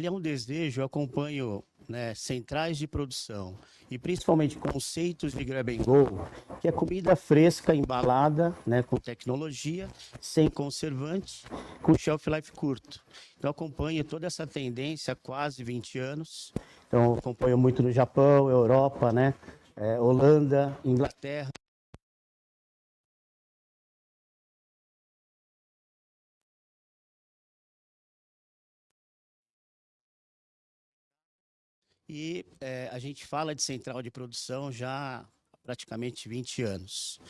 ele é um desejo, eu acompanho, né, centrais de produção e principalmente conceitos de grab and go, que é comida fresca, embalada, né, com tecnologia, sem conservante, com shelf life curto. Então, eu acompanho toda essa tendência há quase 20 anos. Então, eu acompanho muito no Japão, Europa, né, Holanda, Inglaterra. E a gente fala de central de produção já há praticamente 20 anos.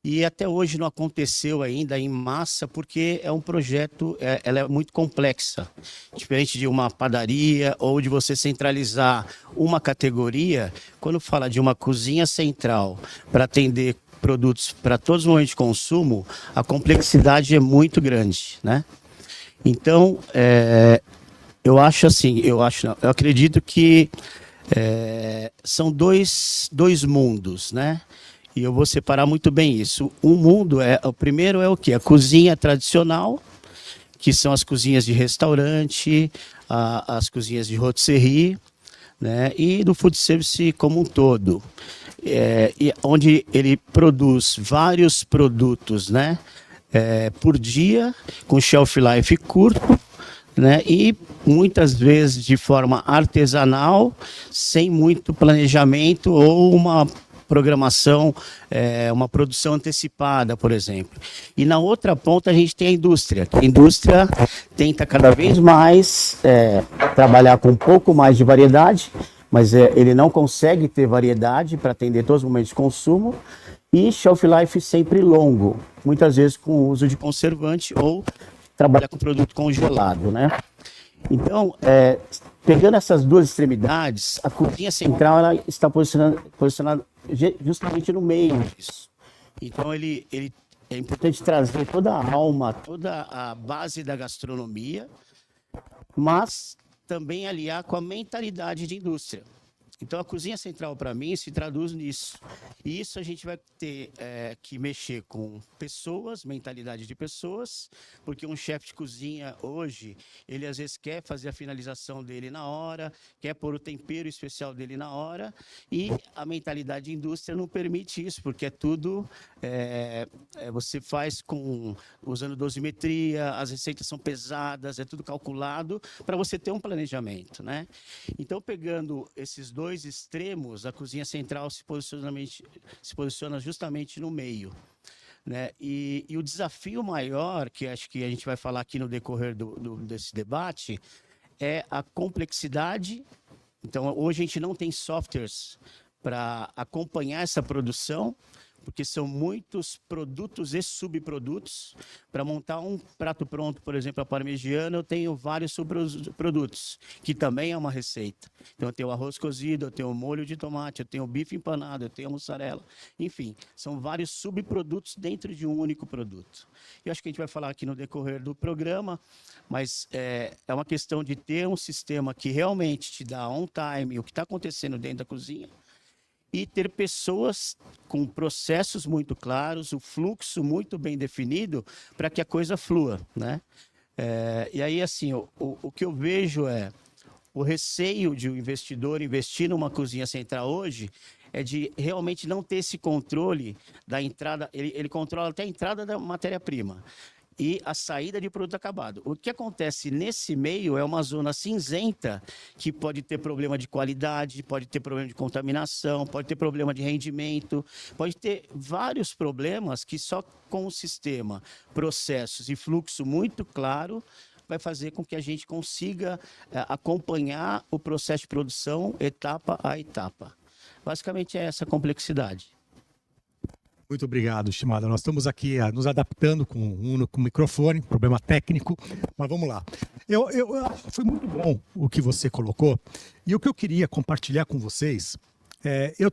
E até hoje não aconteceu ainda em massa, porque é um projeto, ela é muito complexa. Diferente de uma padaria ou de você centralizar uma categoria, quando fala de uma cozinha central para atender produtos para todos os momentos de consumo, a complexidade é muito grande, né? Então, eu acho assim, eu acredito que são dois mundos, né? E eu vou separar muito bem isso. Um mundo o primeiro é o quê? A cozinha tradicional, que são as cozinhas de restaurante, as cozinhas de rotisserie, né? E do food service como um todo, onde ele produz vários produtos, né? Por dia, com shelf life curto, né? E muitas vezes de forma artesanal, sem muito planejamento ou uma programação, uma produção antecipada, por exemplo. E na outra ponta a gente tem a indústria. A indústria tenta cada vez mais trabalhar com um pouco mais de variedade, mas ele não consegue ter variedade para atender todos os momentos de consumo, e shelf life sempre longo, muitas vezes com o uso de conservante ou trabalhar com produto congelado, né? Então, pegando essas duas extremidades, a cozinha central ela está posicionada justamente no meio disso. Então, ele é importante trazer toda a alma, toda a base da gastronomia, mas também aliar com a mentalidade de indústria. Então, a cozinha central, para mim, se traduz nisso. E isso a gente vai ter que mexer com pessoas, mentalidade de pessoas, porque um chefe de cozinha, hoje, ele às vezes quer fazer a finalização dele na hora, quer pôr o tempero especial dele na hora, e a mentalidade de indústria não permite isso, porque é tudo... você faz usando dosimetria, as receitas são pesadas, é tudo calculado para você ter um planejamento, né? Então, pegando esses dois extremos, a cozinha central se posiciona justamente no meio, né? E o desafio maior, que acho que a gente vai falar aqui no decorrer desse debate, é a complexidade. Então, hoje a gente não tem softwares para acompanhar essa produção, porque são muitos produtos e subprodutos. Para montar um prato pronto, por exemplo, a parmegiana, eu tenho vários subprodutos, que também é uma receita. Então, eu tenho o arroz cozido, eu tenho o molho de tomate, eu tenho o bife empanado, eu tenho a mussarela. Enfim, são vários subprodutos dentro de um único produto. Eu acho que a gente vai falar aqui no decorrer do programa, mas é uma questão de ter um sistema que realmente te dá on time o que está acontecendo dentro da cozinha, e ter pessoas com processos muito claros, o fluxo muito bem definido, para que a coisa flua, né? E aí, assim, o que eu vejo o receio de um investidor investir numa cozinha central hoje é de realmente não ter esse controle da entrada, ele controla até a entrada da matéria-prima e a saída de produto acabado. O que acontece nesse meio é uma zona cinzenta que pode ter problema de qualidade, pode ter problema de contaminação, pode ter problema de rendimento, pode ter vários problemas que só com o sistema, processos e fluxo muito claro vai fazer com que a gente consiga acompanhar o processo de produção etapa a etapa. Basicamente é essa complexidade. Muito obrigado, estimada. Nós estamos aqui nos adaptando com o microfone, problema técnico, mas vamos lá. Eu acho que foi muito bom o que você colocou, e o que eu queria compartilhar com vocês, acho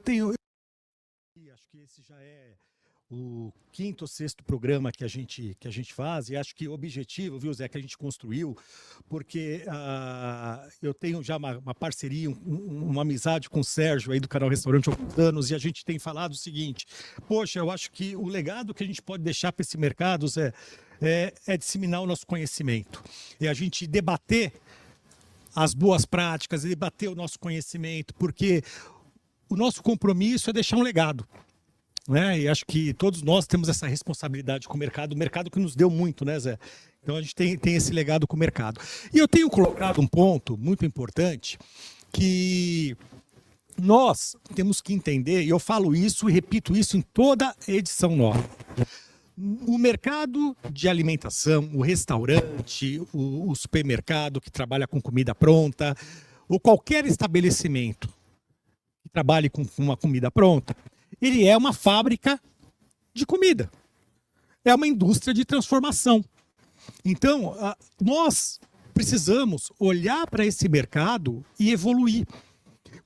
que esse já é o quinto ou sexto programa que a gente faz, e acho que o objetivo, viu, Zé, que a gente construiu, porque eu tenho já uma parceria, uma amizade com o Sérgio aí do canal Restaurante há alguns anos, e a gente tem falado o seguinte: poxa, eu acho que o legado que a gente pode deixar para esse mercado, Zé, é disseminar o nosso conhecimento, é a gente debater as boas práticas, debater o nosso conhecimento, porque o nosso compromisso é deixar um legado. Né? E acho que todos nós temos essa responsabilidade com o mercado que nos deu muito, né, Zé? Então a gente tem esse legado com o mercado. E eu tenho colocado um ponto muito importante, que nós temos que entender, e eu falo isso e repito isso em toda edição nova. O mercado de alimentação, o restaurante, o supermercado que trabalha com comida pronta, ou qualquer estabelecimento que trabalhe com uma comida pronta, ele é uma fábrica de comida. É uma indústria de transformação. Então, nós precisamos olhar para esse mercado e evoluir.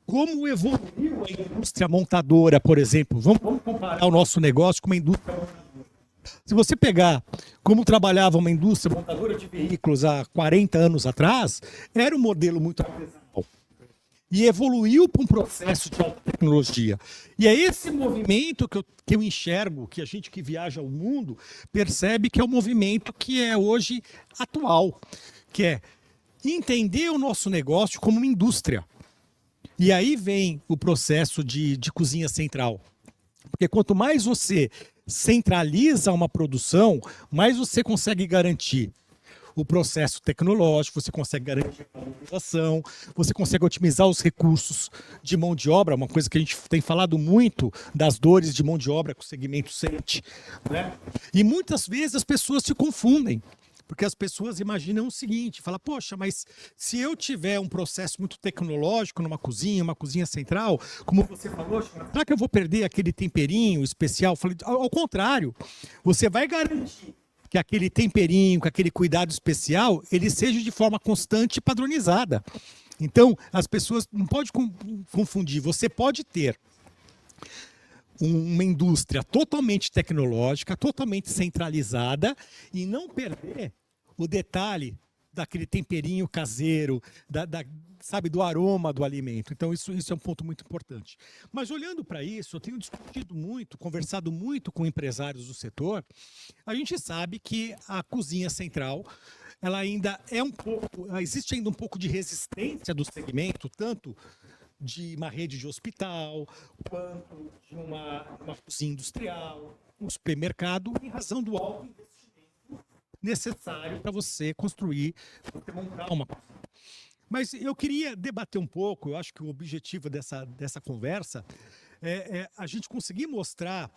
Como evoluiu a indústria montadora, por exemplo? Vamos comparar o nosso negócio com uma indústria montadora. Se você pegar como trabalhava uma indústria montadora de veículos há 40 anos atrás, era um modelo muito artesanal. E evoluiu para um processo de alta tecnologia. E é esse movimento que eu enxergo, que a gente que viaja o mundo percebe que é o movimento que é hoje atual, que é entender o nosso negócio como uma indústria. E aí vem o processo de cozinha central. Porque quanto mais você centraliza uma produção, mais você consegue garantir o processo tecnológico, você consegue garantir a valorização, você consegue otimizar os recursos de mão de obra, uma coisa que a gente tem falado muito das dores de mão de obra que o segmento sente, né? E muitas vezes as pessoas se confundem, porque as pessoas imaginam o seguinte, falam, poxa, mas se eu tiver um processo muito tecnológico numa cozinha, uma cozinha central, como você falou, será que eu vou perder aquele temperinho especial? Eu falei, ao contrário, você vai garantir que aquele temperinho, que aquele cuidado especial, ele seja de forma constante e padronizada. Então, as pessoas não podem confundir. Você pode ter uma indústria totalmente tecnológica, totalmente centralizada e não perder o detalhe daquele temperinho caseiro, sabe, do aroma do alimento. Então, isso é um ponto muito importante. Mas olhando para isso, eu tenho discutido muito, conversado muito com empresários do setor. A gente sabe que a cozinha central, ela ainda é existe ainda um pouco de resistência do segmento, tanto de uma rede de hospital, quanto de uma cozinha industrial, um supermercado, em razão do alto investimento necessário para você construir, para você montar uma cozinha. Mas eu queria debater um pouco, eu acho que o objetivo dessa conversa é a gente conseguir mostrar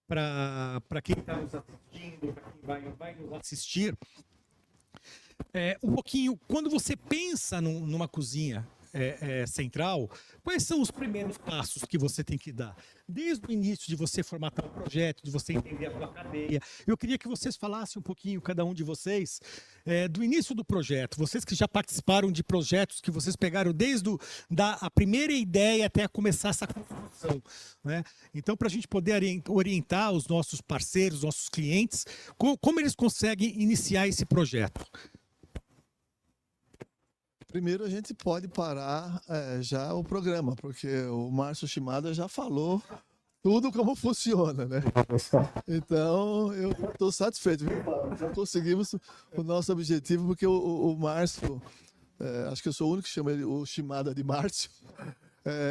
para quem está nos assistindo, para quem vai nos assistir, um pouquinho, quando você pensa numa cozinha central, quais são os primeiros passos que você tem que dar? Desde o início de você formatar um projeto, de você entender a sua cadeia. Eu queria que vocês falassem um pouquinho, cada um de vocês, do início do projeto. Vocês que já participaram de projetos que vocês pegaram desde a primeira ideia até começar essa construção, né? Então, para a gente poder orientar os nossos parceiros, nossos clientes, como eles conseguem iniciar esse projeto? Primeiro, a gente pode parar já o programa, porque o Márcio Shimada já falou tudo como funciona, né? Então, eu estou satisfeito, viu? Já conseguimos o nosso objetivo, porque o Márcio, acho que eu sou o único que chama ele o Shimada de Márcio,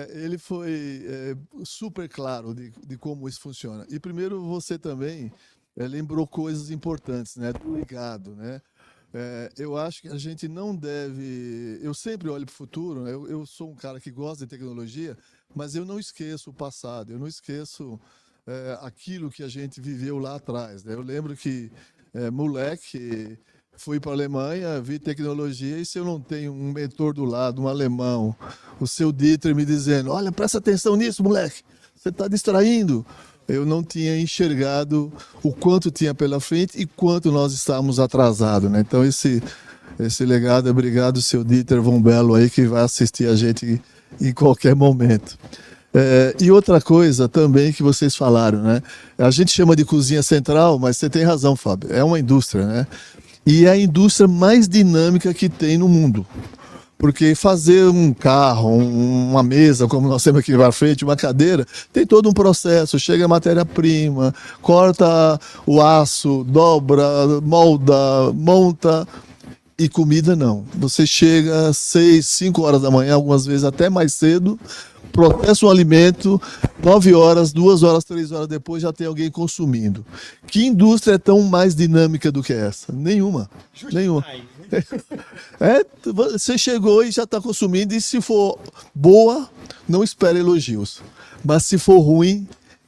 ele foi super claro de como isso funciona. E primeiro, você também lembrou coisas importantes, né? Do legado, né? Eu acho que a gente não deve... Eu sempre olho para o futuro, né? Eu sou um cara que gosta de tecnologia, mas eu não esqueço o passado, eu não esqueço aquilo que a gente viveu lá atrás, né? Eu lembro que, moleque, fui para a Alemanha, vi tecnologia, e se eu não tenho um mentor do lado, um alemão, o seu Dieter me dizendo, olha, presta atenção nisso, moleque, você está distraindo. Eu não tinha enxergado o quanto tinha pela frente e quanto nós estávamos atrasados, né? Então, esse legado, obrigado, seu Dieter Von Bello aí, que vai assistir a gente em qualquer momento. E outra coisa também que vocês falaram, né? A gente chama de cozinha central, mas você tem razão, Fábio, é uma indústria, né? E é a indústria mais dinâmica que tem no mundo. Porque fazer um carro, uma mesa, como nós temos aqui na frente, uma cadeira, tem todo um processo. Chega a matéria-prima, corta o aço, dobra, molda, monta. e comida não. Você chega às 6, 5 horas da manhã, algumas vezes até mais cedo, processa um alimento, 9 horas, 2 horas, 3 horas depois já tem alguém consumindo. Que indústria é tão mais dinâmica do que essa? Nenhuma. Nenhuma. Você chegou e já está consumindo, e se for boa, não espere elogios. Mas se for ruim,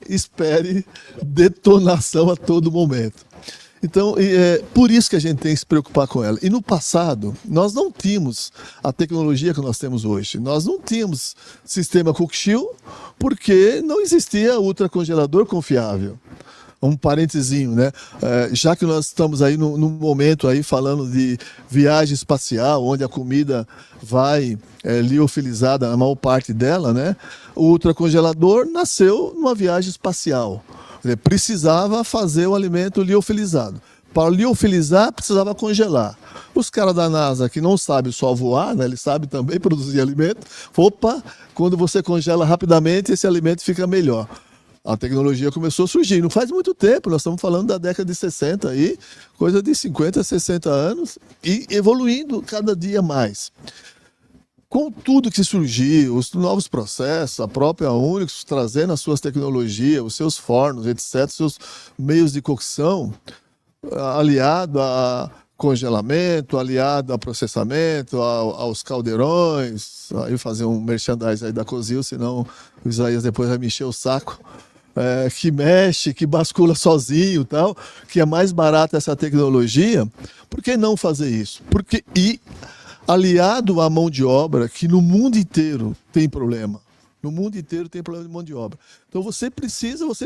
espere detonação a todo momento. Então, é por isso que a gente tem que se preocupar com ela. E no passado, nós não tínhamos a tecnologia que nós temos hoje. Nós não tínhamos sistema Cook-Chill porque não existia ultracongelador confiável. Um parentezinho, né? Já que nós estamos aí num momento aí falando de viagem espacial, onde a comida vai liofilizada, a maior parte dela, né? O ultracongelador nasceu numa viagem espacial. Precisava fazer o alimento liofilizado. Para liofilizar, precisava congelar. Os caras da NASA, que não sabem só voar, né, eles sabem também produzir alimento, opa, quando você congela rapidamente, esse alimento fica melhor. A tecnologia começou a surgir. Não faz muito tempo, nós estamos falando da década de 60, aí, coisa de 50, 60 anos, e evoluindo cada dia mais. Com tudo que surgiu, os novos processos, a própria Onyx trazendo as suas tecnologias, os seus fornos, etc., seus meios de cocção, aliado a congelamento, aliado a processamento, aos caldeirões, aí fazer um merchandising aí da Cozil, senão o Isaías depois vai me encher o saco, que mexe, que bascula sozinho, tal, que é mais barata essa tecnologia. Por que não fazer isso? Aliado à mão de obra, que no mundo inteiro tem problema. No mundo inteiro tem problema de mão de obra. Então você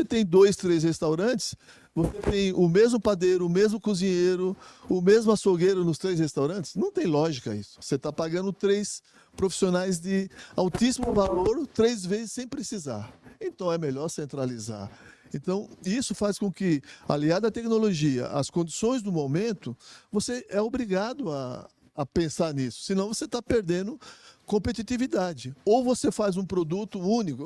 tem 2, 3 restaurantes, você tem o mesmo padeiro, o mesmo cozinheiro, o mesmo açougueiro nos 3 restaurantes. Não tem lógica isso. Você está pagando 3 profissionais de altíssimo valor 3 vezes sem precisar. Então é melhor centralizar. Então, isso faz com que, aliado à tecnologia, às condições do momento, você é obrigado a pensar nisso, senão você está perdendo competitividade. Ou você faz um produto único.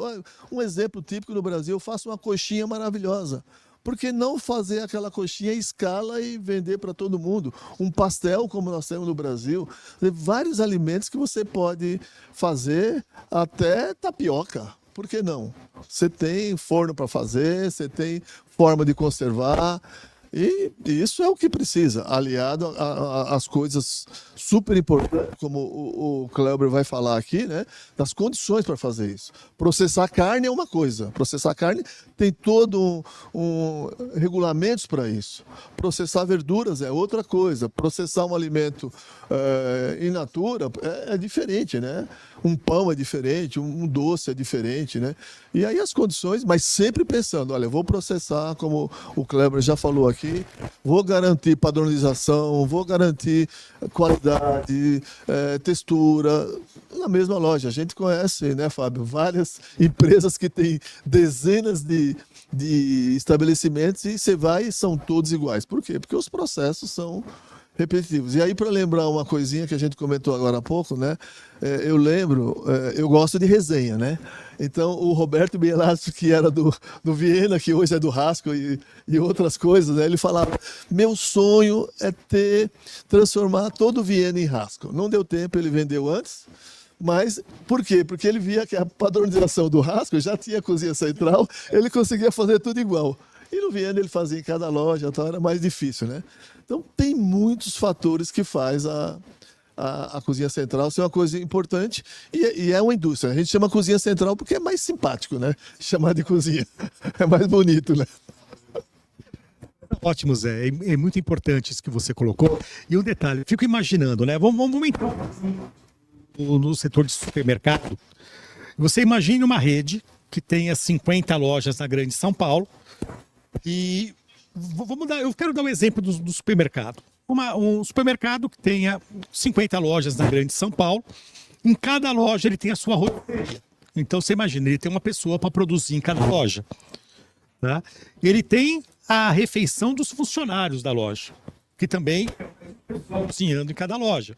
Um exemplo típico no Brasil, eu faço uma coxinha maravilhosa. Por que não fazer aquela coxinha em escala e vender para todo mundo? Um pastel, como nós temos no Brasil, tem vários alimentos que você pode fazer, até tapioca. Por que não? Você tem forno para fazer, você tem forma de conservar. E isso é o que precisa, aliado às coisas super importantes, como o Kleber vai falar aqui, né? Das condições para fazer isso. Processar carne é uma coisa, processar carne tem todo regulamentos para isso. Processar verduras é outra coisa, processar um alimento in natura é diferente, né? Um pão é diferente, um doce é diferente, né? E aí as condições, mas sempre pensando, olha, eu vou processar, como o Kleber já falou aqui, vou garantir padronização, vou garantir qualidade, textura, na mesma loja. A gente conhece, né, Fábio, várias empresas que têm dezenas de estabelecimentos e você vai e são todos iguais. Por quê? Porque os processos são repetitivos. E aí, para lembrar uma coisinha que a gente comentou agora há pouco, né? Eu lembro, eu gosto de resenha, né? Então, o Roberto Bielazzo, que era do Viena, que hoje é do Rasco e outras coisas, né? Ele falava, meu sonho é transformar todo o Viena em Rasco. Não deu tempo, ele vendeu antes. Mas, por quê? Porque ele via que a padronização do Rasco já tinha cozinha central, ele conseguia fazer tudo igual. E no Viena ele fazia em cada loja, então era mais difícil, né? Então, tem muitos fatores que faz a cozinha central ser uma coisa importante e é uma indústria. A gente chama cozinha central porque é mais simpático, né? Chamar de cozinha. É mais bonito, né? Ótimo, Zé. É muito importante isso que você colocou. E um detalhe, fico imaginando, né? Vamos entrar no setor de supermercado. Você imagine uma rede que tenha 50 lojas na Grande São Paulo e eu quero dar um exemplo do supermercado. Um supermercado que tenha 50 lojas na Grande São Paulo. Em cada loja ele tem a sua roteria. Então você imagina, ele tem uma pessoa para produzir em cada loja. Tá? Ele tem a refeição dos funcionários da loja, que também estão cozinhando em cada loja.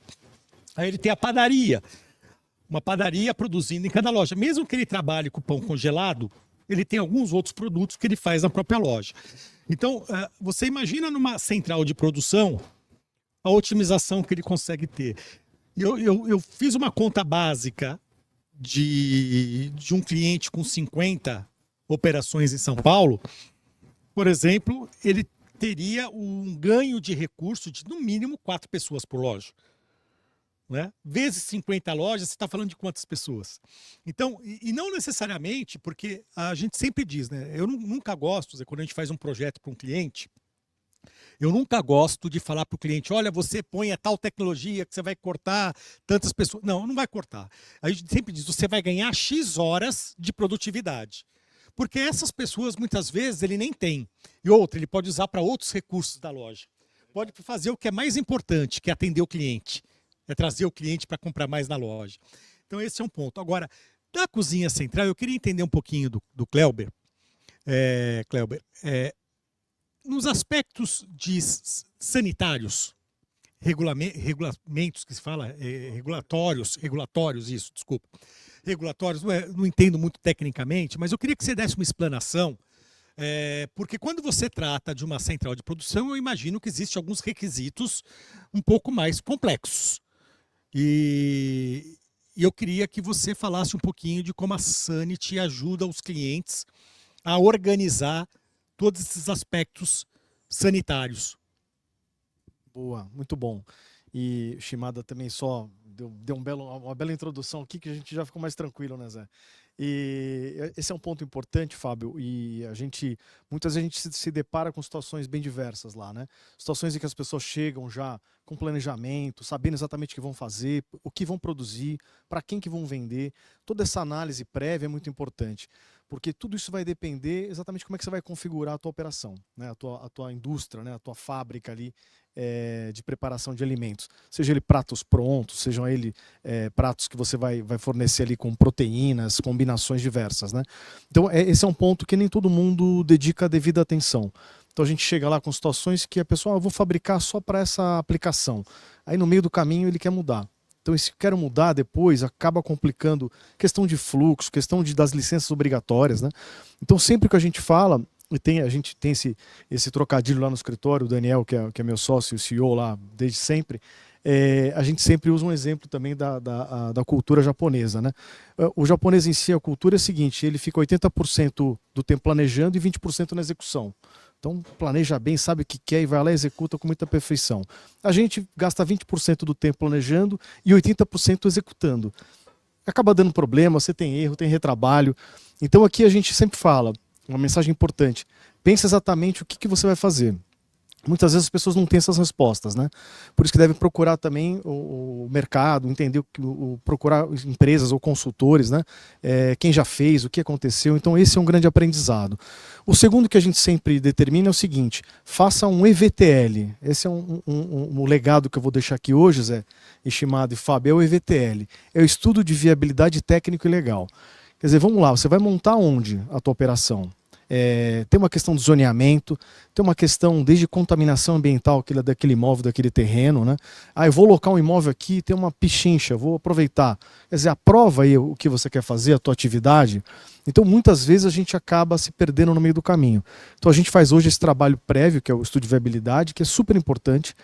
Aí ele tem a padaria, uma padaria produzindo em cada loja. Mesmo que ele trabalhe com pão congelado, ele tem alguns outros produtos que ele faz na própria loja. Então, você imagina numa central de produção, a otimização que ele consegue ter. Eu fiz uma conta básica de um cliente com 50 operações em São Paulo. Por exemplo, ele teria um ganho de recurso de no mínimo 4 pessoas por loja. Né? Vezes 50 lojas, você está falando de quantas pessoas? Então, e não necessariamente, porque a gente sempre diz, né? Eu nunca gosto, Zé, quando a gente faz um projeto para um cliente, eu nunca gosto de falar para o cliente, olha, você põe a tal tecnologia que você vai cortar tantas pessoas. Não, não vai cortar. A gente sempre diz, você vai ganhar X horas de produtividade. Porque essas pessoas, muitas vezes, ele nem tem. E outra, ele pode usar para outros recursos da loja. Pode fazer o que é mais importante, que é atender o cliente. É trazer o cliente para comprar mais na loja. Então, esse é um ponto. Agora, da cozinha central, eu queria entender um pouquinho do Cléuber. Nos aspectos sanitários, regulamentos que se fala, regulatórios, isso, desculpa. Regulatórios, não entendo muito tecnicamente, mas eu queria que você desse uma explanação, porque quando você trata de uma central de produção, eu imagino que existem alguns requisitos um pouco mais complexos. E eu queria que você falasse um pouquinho de como a Sanity ajuda os clientes a organizar todos esses aspectos sanitários. Boa, muito bom. E o Shimada também só deu uma bela introdução aqui que a gente já ficou mais tranquilo, né, Zé? E esse é um ponto importante, Fábio, e muitas vezes a gente se depara com situações bem diversas lá, né? Situações em que as pessoas chegam já com planejamento, sabendo exatamente o que vão fazer, o que vão produzir, para quem que vão vender. Toda essa análise prévia é muito importante, porque tudo isso vai depender exatamente como é que você vai configurar a tua operação, né? A tua indústria, né? A tua fábrica ali de preparação de alimentos. Seja ele pratos prontos, sejam ele pratos que você vai fornecer ali com proteínas, combinações diversas, né? Então esse é um ponto que nem todo mundo dedica a devida atenção. Então a gente chega lá com situações que a pessoa, eu vou fabricar só para essa aplicação. Aí no meio do caminho ele quer mudar. Então, se quero mudar depois, acaba complicando questão de fluxo, questão das licenças obrigatórias, né? Então, sempre que a gente fala, a gente tem esse trocadilho lá no escritório, o Daniel, que é meu sócio, o CEO lá desde sempre, a gente sempre usa um exemplo também da cultura japonesa, né? O japonês em si, a cultura é a seguinte, ele fica 80% do tempo planejando e 20% na execução. Então, planeja bem, sabe o que quer e vai lá e executa com muita perfeição. A gente gasta 20% do tempo planejando e 80% executando. Acaba dando problema, você tem erro, tem retrabalho. Então, aqui a gente sempre fala, uma mensagem importante, pensa exatamente o que você vai fazer. Muitas vezes as pessoas não têm essas respostas, né? Por isso que devem procurar também o mercado, entender procurar empresas ou consultores, né? Quem já fez, o que aconteceu. Então esse é um grande aprendizado. O segundo que a gente sempre determina é o seguinte, faça um EVTL. Esse é um legado que eu vou deixar aqui hoje, Zé, Shimada e Fábio, é o EVTL. É o Estudo de Viabilidade Técnico e Legal. Quer dizer, vamos lá, você vai montar onde a tua operação? Tem uma questão de zoneamento, tem uma questão desde contaminação ambiental daquele imóvel, daquele terreno, né? Eu vou locar um imóvel aqui, tem uma pichincha, vou aproveitar. Quer dizer, aprova aí o que você quer fazer, a tua atividade. Então, muitas vezes a gente acaba se perdendo no meio do caminho. Então, a gente faz hoje esse trabalho prévio, que é o estudo de viabilidade, que é super importante.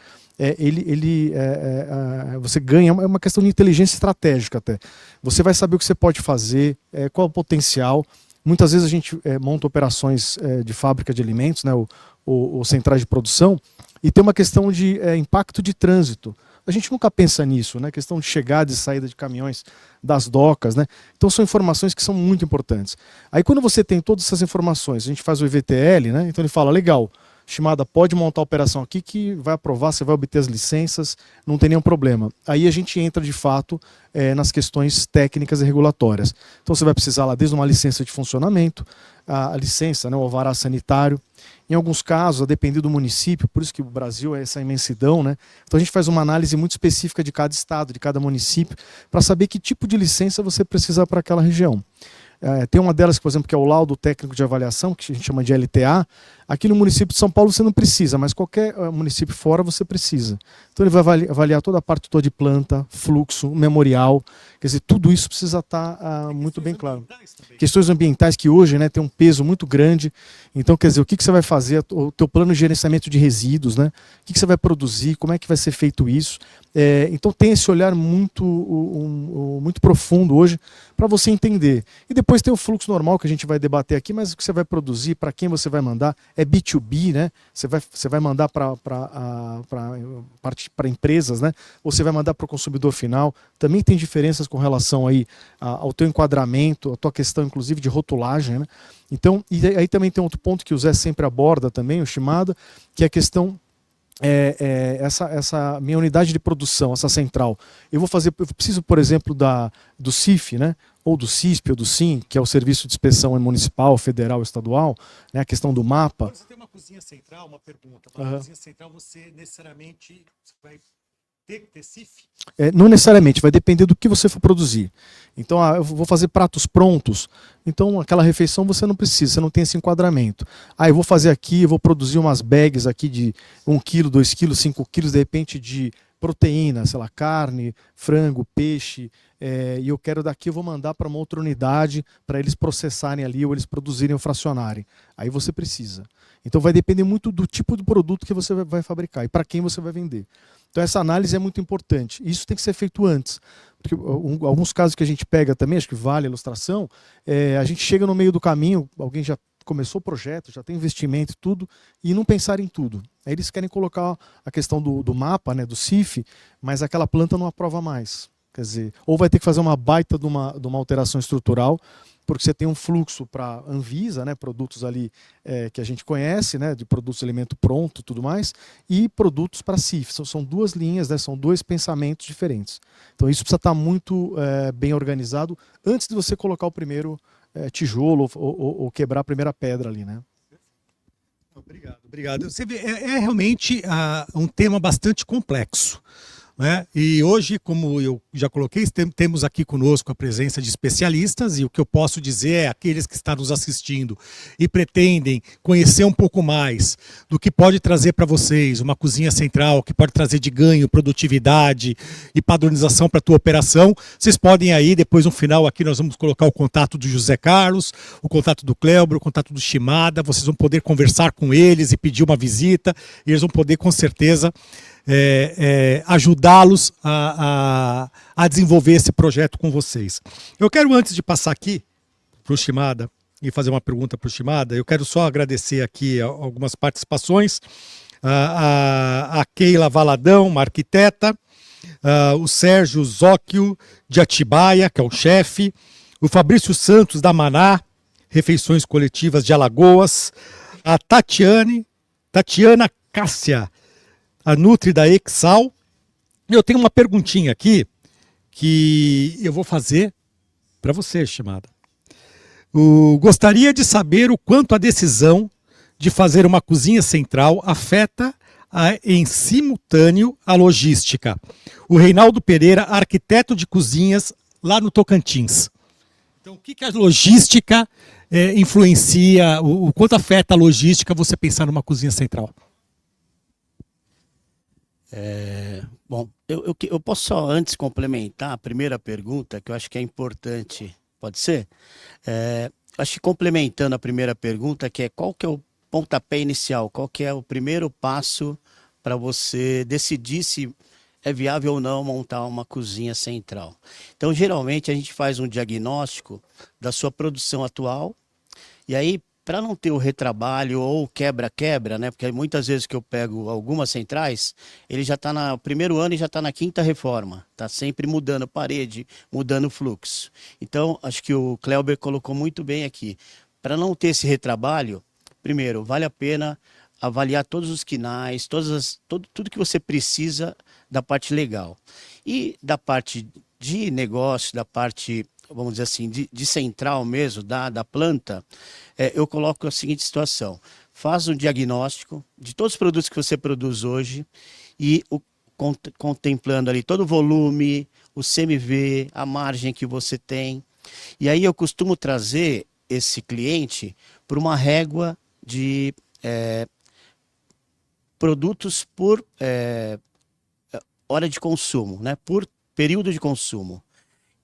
Você ganha, é uma questão de inteligência estratégica até. Você vai saber o que você pode fazer, qual é o potencial. Muitas vezes a gente monta operações de fábrica de alimentos, né, ou centrais de produção, e tem uma questão de impacto de trânsito. A gente nunca pensa nisso, né? Questão de chegada e saída de caminhões das docas, né? Então são informações que são muito importantes. Aí quando você tem todas essas informações, a gente faz o EVTL, né? Então ele fala, legal, Shimada, pode montar a operação aqui que vai aprovar, você vai obter as licenças, não tem nenhum problema. Aí a gente entra de fato nas questões técnicas e regulatórias. Então você vai precisar lá desde uma licença de funcionamento, a licença, né, o alvará sanitário. Em alguns casos, a depender do município, por isso que o Brasil é essa imensidão, né? Então a gente faz uma análise muito específica de cada estado, de cada município, para saber que tipo de licença você precisa para aquela região. Tem uma delas, por exemplo, que é o laudo técnico de avaliação, que a gente chama de LTA. Aqui no município de São Paulo você não precisa, mas qualquer município fora você precisa. Então ele vai avaliar toda a parte toda de planta, fluxo, memorial, quer dizer, tudo isso precisa estar muito bem claro. Questões ambientais que hoje, né, tem um peso muito grande. Então, quer dizer, o que você vai fazer, o teu plano de gerenciamento de resíduos, né? O que você vai produzir, como é que vai ser feito isso. Então tem esse olhar muito profundo hoje para você entender. E depois tem o fluxo normal que a gente vai debater aqui, mas o que você vai produzir, para quem você vai mandar, é B2B, né? Você vai mandar para empresas, né? Ou você vai mandar para o consumidor final. Também tem diferenças com relação aí ao teu enquadramento, a tua questão, inclusive, de rotulagem, né? Então, e aí também tem outro ponto que o Zé sempre aborda também, o Shimada, que é a questão essa minha unidade de produção, essa central. Eu preciso, por exemplo, do CIF, né? Ou do CISP, ou do SIM, que é o Serviço de Inspeção Municipal, Federal, Estadual, né? A questão do mapa. Quando você tem uma cozinha central, uma pergunta. Para uma cozinha central, você necessariamente vai ter que ter CIF? Não necessariamente, vai depender do que você for produzir. Então, eu vou fazer pratos prontos, então aquela refeição você não precisa, você não tem esse enquadramento. Eu vou fazer aqui, eu vou produzir umas bags aqui de 1 kg, 2 kg, 5 kg, de repente de proteína, sei lá, carne, frango, peixe, e eu quero daqui, eu vou mandar para uma outra unidade para eles processarem ali ou eles produzirem ou fracionarem. Aí você precisa. Então vai depender muito do tipo de produto que você vai fabricar e para quem você vai vender. Então essa análise é muito importante. Isso tem que ser feito antes. Porque alguns casos que a gente pega também, acho que vale a ilustração, a gente chega no meio do caminho, alguém já começou o projeto, já tem investimento e tudo, e não pensar em tudo. Aí eles querem colocar a questão do mapa, né, do CIF, mas aquela planta não aprova mais. Quer dizer, ou vai ter que fazer uma baita de uma alteração estrutural, porque você tem um fluxo para Anvisa, né, produtos ali que a gente conhece, né, de produtos de alimento pronto e tudo mais, e produtos para CIF. São duas linhas, né, são dois pensamentos diferentes. Então isso precisa estar muito bem organizado antes de você colocar o primeiro tijolo ou quebrar a primeira pedra ali, né? Obrigado. Você vê, é realmente um tema bastante complexo, né? E hoje, como eu já coloquei, temos aqui conosco a presença de especialistas, e o que eu posso dizer é aqueles que estão nos assistindo e pretendem conhecer um pouco mais do que pode trazer para vocês uma cozinha central, que pode trazer de ganho, produtividade e padronização para a tua operação, vocês podem aí, depois no final aqui nós vamos colocar o contato do José Carlos, o contato do Cléber, o contato do Shimada, vocês vão poder conversar com eles e pedir uma visita, e eles vão poder com certeza ajudá-los a desenvolver esse projeto com vocês. Eu quero, antes de passar aqui para o Shimada e fazer uma pergunta para o Shimada, eu quero só agradecer aqui algumas participações. A Keila Valadão, uma arquiteta, o Sérgio Zóquio de Atibaia, que é o chefe, o Fabrício Santos da Maná, Refeições Coletivas de Alagoas, a Tatiana Cássia, a Nutri da Exal. Eu tenho uma perguntinha aqui que eu vou fazer para você, Shimada. Gostaria de saber o quanto a decisão de fazer uma cozinha central afeta em simultâneo a logística. O Reinaldo Pereira, arquiteto de cozinhas lá no Tocantins. Então, o que a logística influencia, o quanto afeta a logística você pensar numa cozinha central? Bom, eu posso só antes complementar a primeira pergunta, que eu acho que é importante, pode ser? Acho que complementando a primeira pergunta, que é qual que é o pontapé inicial, qual que é o primeiro passo para você decidir se é viável ou não montar uma cozinha central. Então, geralmente, a gente faz um diagnóstico da sua produção atual, e aí, para não ter o retrabalho ou quebra-quebra, né? Porque muitas vezes que eu pego algumas centrais, ele já está no primeiro ano e já está na 5ª reforma. Está sempre mudando parede, mudando fluxo. Então, acho que o Cléber colocou muito bem aqui. Para não ter esse retrabalho, primeiro, vale a pena avaliar todos os quinais, tudo que você precisa da parte legal. E da parte de negócio, da parte, vamos dizer assim, de central mesmo, da planta, eu coloco a seguinte situação: faz um diagnóstico de todos os produtos que você produz hoje e contemplando ali todo o volume, o CMV, a margem que você tem. E aí eu costumo trazer esse cliente para uma régua de produtos por hora de consumo, né? Por período de consumo.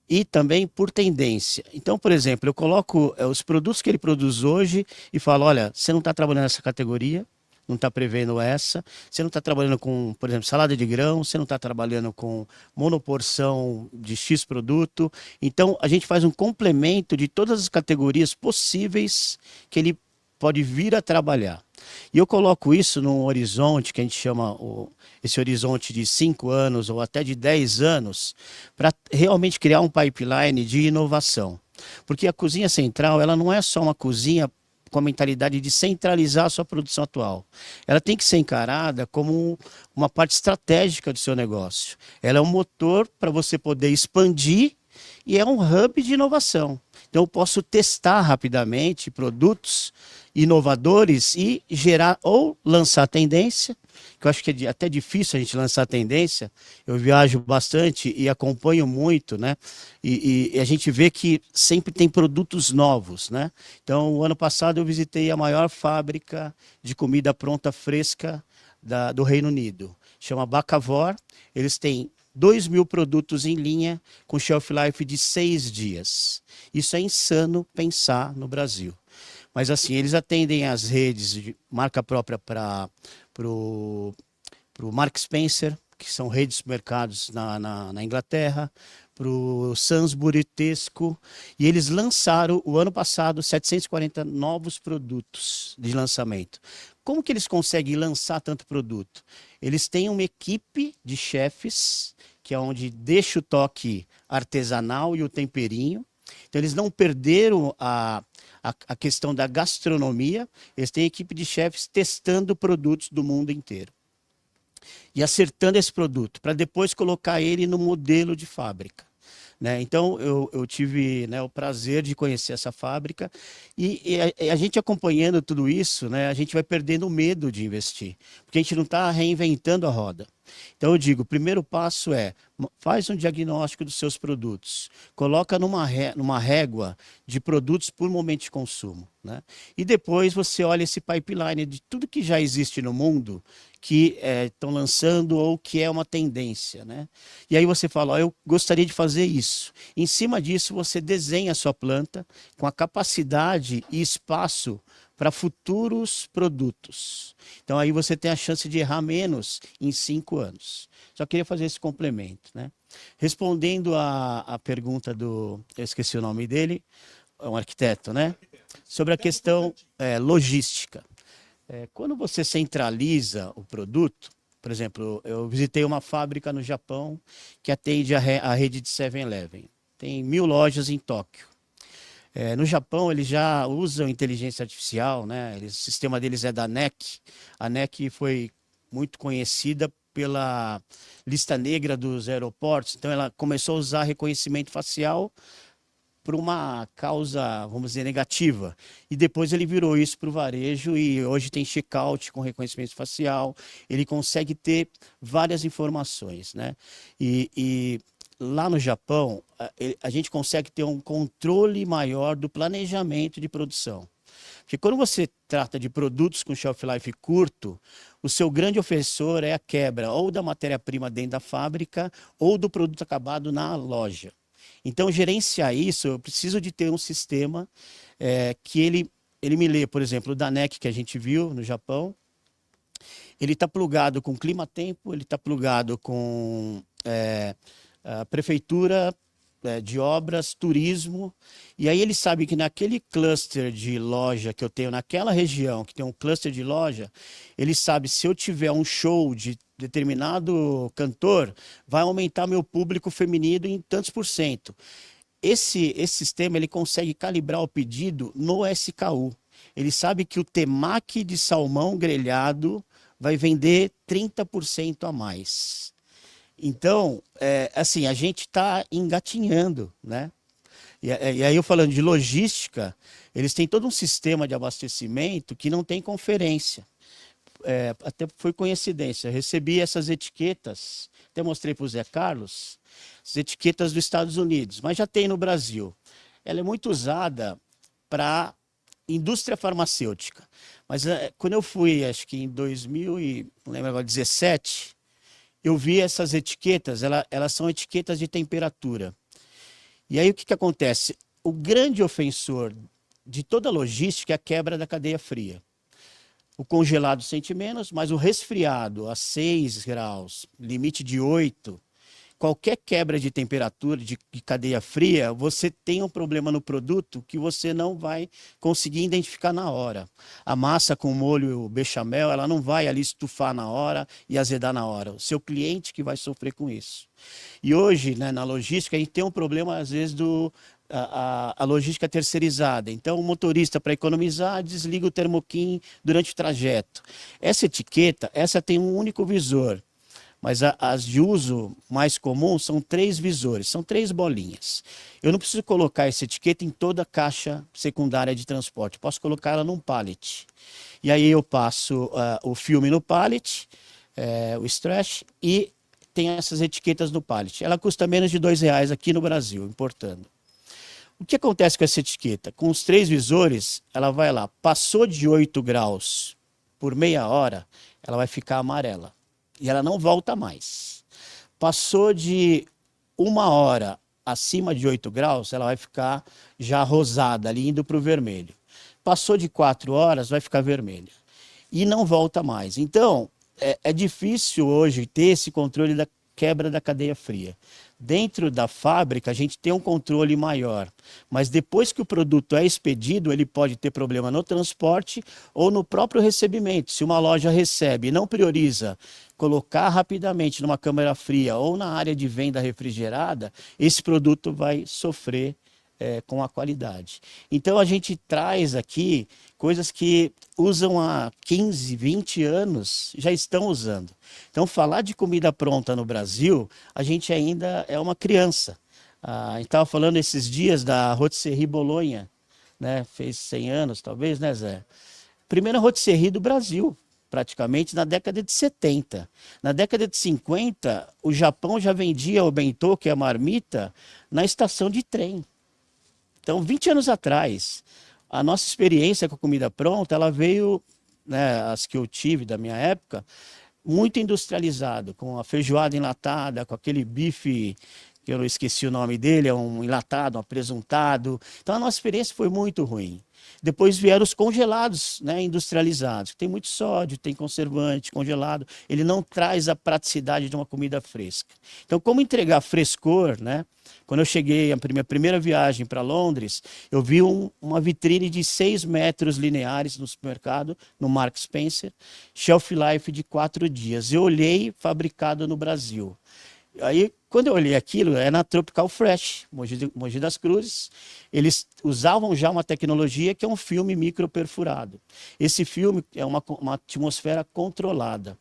E também por tendência. Então, por exemplo, eu coloco os produtos que ele produz hoje e falo, olha, você não está trabalhando nessa categoria, não está prevendo essa, você não está trabalhando com, por exemplo, salada de grão, você não está trabalhando com monoporção de X produto. Então, a gente faz um complemento de todas as categorias possíveis que ele pode vir a trabalhar. E eu coloco isso num horizonte que a gente chama esse horizonte de 5 anos ou até de 10 anos, para realmente criar um pipeline de inovação. Porque a cozinha central, ela não é só uma cozinha com a mentalidade de centralizar a sua produção atual. Ela tem que ser encarada como uma parte estratégica do seu negócio. Ela é um motor para você poder expandir e é um hub de inovação. Então, eu posso testar rapidamente produtos inovadores e gerar ou lançar tendência, que eu acho que é até difícil a gente lançar tendência. Eu viajo bastante e acompanho muito, né? E a gente vê que sempre tem produtos novos, né? Então, o ano passado eu visitei a maior fábrica de comida pronta fresca do Reino Unido. Chama Bacavor. Eles têm 2.000 produtos em linha com shelf life de 6 dias. Isso é insano pensar no Brasil. Mas assim, eles atendem as redes de marca própria para o Mark Spencer, que são redes de supermercados na Inglaterra, para o Sainsbury, Tesco, e eles lançaram, o ano passado, 740 novos produtos de lançamento. Como que eles conseguem lançar tanto produto? Eles têm uma equipe de chefes, que é onde deixa o toque artesanal e o temperinho. Então, eles não perderam a questão da gastronomia, eles têm equipe de chefes testando produtos do mundo inteiro. E acertando esse produto, para depois colocar ele no modelo de fábrica. Né? Então, eu tive, né, o prazer de conhecer essa fábrica e a gente acompanhando tudo isso, né, a gente vai perdendo o medo de investir, porque a gente não está reinventando a roda. Então, eu digo, o primeiro passo é, faz um diagnóstico dos seus produtos, coloca numa régua de produtos por momento de consumo. Né? E depois você olha esse pipeline de tudo que já existe no mundo, que estão lançando ou que é uma tendência. Né? E aí você fala, eu gostaria de fazer isso. Em cima disso, você desenha a sua planta com a capacidade e espaço para futuros produtos. Então, aí você tem a chance de errar menos em 5 anos. Só queria fazer esse complemento. Né? Respondendo a pergunta eu esqueci o nome dele, é um arquiteto, né? Sobre a questão logística. Quando você centraliza o produto, por exemplo, eu visitei uma fábrica no Japão que atende a rede de 7-Eleven. Tem 1.000 lojas em Tóquio. No Japão, eles já usam inteligência artificial, né? O sistema deles é da NEC. A NEC foi muito conhecida pela lista negra dos aeroportos. Então, ela começou a usar reconhecimento facial por uma causa, vamos dizer, negativa. E depois ele virou isso para o varejo e hoje tem checkout com reconhecimento facial. Ele consegue ter várias informações, né? E lá no Japão, a gente consegue ter um controle maior do planejamento de produção. Porque quando você trata de produtos com shelf life curto, o seu grande ofensor é a quebra ou da matéria-prima dentro da fábrica ou do produto acabado na loja. Então, gerenciar isso, eu preciso de ter um sistema que ele me lê, por exemplo, o da NEC que a gente viu no Japão, ele está plugado com clima-tempo, ele está plugado com a prefeitura de obras, turismo, e aí ele sabe que naquele cluster de loja que eu tenho naquela região, que tem um cluster de loja, ele sabe se eu tiver um show de determinado cantor, vai aumentar meu público feminino em tantos %. Esse sistema ele consegue calibrar o pedido no SKU. Ele sabe que o temaki de salmão grelhado vai vender 30% a mais. Então, assim, a gente está engatinhando, né? E aí eu falando de logística, eles têm todo um sistema de abastecimento que não tem conferência. Até foi coincidência, eu recebi essas etiquetas, até mostrei para o Zé Carlos, as etiquetas dos Estados Unidos, mas já tem no Brasil. Ela é muito usada para indústria farmacêutica. Mas quando eu fui, acho que em 2000 e, não lembro agora, 17, eu vi essas etiquetas, elas são etiquetas de temperatura. E aí o que acontece? O grande ofensor de toda a logística é a quebra da cadeia fria. O congelado sente menos, mas o resfriado a 6 graus, limite de 8, qualquer quebra de temperatura, de cadeia fria, você tem um problema no produto que você não vai conseguir identificar na hora. A massa com molho bechamel, ela não vai ali estufar na hora e azedar na hora. O seu cliente que vai sofrer com isso. E hoje, né, na logística, a gente tem um problema, às vezes, a logística terceirizada. Então, o motorista, para economizar, desliga o termoquim durante o trajeto. Essa etiqueta, essa tem um único visor. Mas as de uso mais comum são 3 visores, são 3 bolinhas. Eu não preciso colocar essa etiqueta em toda a caixa secundária de transporte, eu posso colocar ela num pallet. E aí eu passo o filme no pallet, o stretch, e tem essas etiquetas no pallet. Ela custa menos de R$2 aqui no Brasil, importando. O que acontece com essa etiqueta? Com os 3 visores, ela vai lá, passou de 8 graus por meia hora, ela vai ficar amarela. E ela não volta mais. Passou de 1 hora acima de 8 graus, ela vai ficar já rosada, ali indo para o vermelho. Passou de 4 horas, vai ficar vermelha. E não volta mais. Então, é difícil hoje ter esse controle da quebra da cadeia fria. Dentro da fábrica, a gente tem um controle maior, mas depois que o produto é expedido, ele pode ter problema no transporte ou no próprio recebimento. Se uma loja recebe e não prioriza colocar rapidamente numa câmara fria ou na área de venda refrigerada, esse produto vai sofrer com a qualidade. Então a gente traz aqui coisas que usam há 15, 20 anos, já estão usando. Então falar de comida pronta no Brasil, a gente ainda é uma criança. A gente estava falando esses dias da Rotisserie Bolonha, né? Fez 100 anos talvez, né, Zé? Primeira rotisserie do Brasil, praticamente na década de 70. Na década de 50, o Japão já vendia o bentô, que é a marmita, na estação de trem. Então, 20 anos atrás, a nossa experiência com a comida pronta, ela veio, né, as que eu tive da minha época, muito industrializado, com a feijoada enlatada, com aquele bife, que eu não esqueci o nome dele, é um enlatado, um apresuntado. Então, a nossa experiência foi muito ruim. Depois vieram os congelados, né, industrializados. Tem muito sódio, tem conservante, congelado. Ele não traz a praticidade de uma comida fresca. Então, como entregar frescor, né? Quando eu cheguei, a minha primeira viagem para Londres, eu vi uma vitrine de 6 metros lineares no supermercado, no Mark Spencer, shelf life de 4 dias. Eu olhei, fabricado no Brasil. Aí, quando eu olhei aquilo, é na Tropical Fresh, Mogi das Cruzes. Eles usavam já uma tecnologia que é um filme microperfurado. Esse filme é uma atmosfera controlada.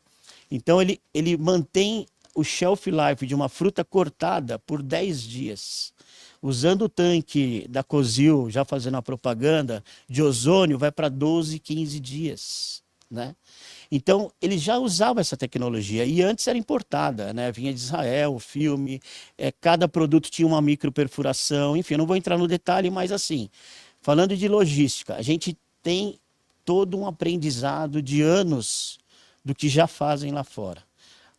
Então, ele mantém o shelf life de uma fruta cortada por 10 dias. Usando o tanque da Cozil, já fazendo a propaganda, de ozônio, vai para 12, 15 dias, né? Então, ele já usava essa tecnologia e antes era importada, né? Vinha de Israel, o filme, cada produto tinha uma microperfuração, enfim, eu não vou entrar no detalhe, mas assim, falando de logística, a gente tem todo um aprendizado de anos do que já fazem lá fora.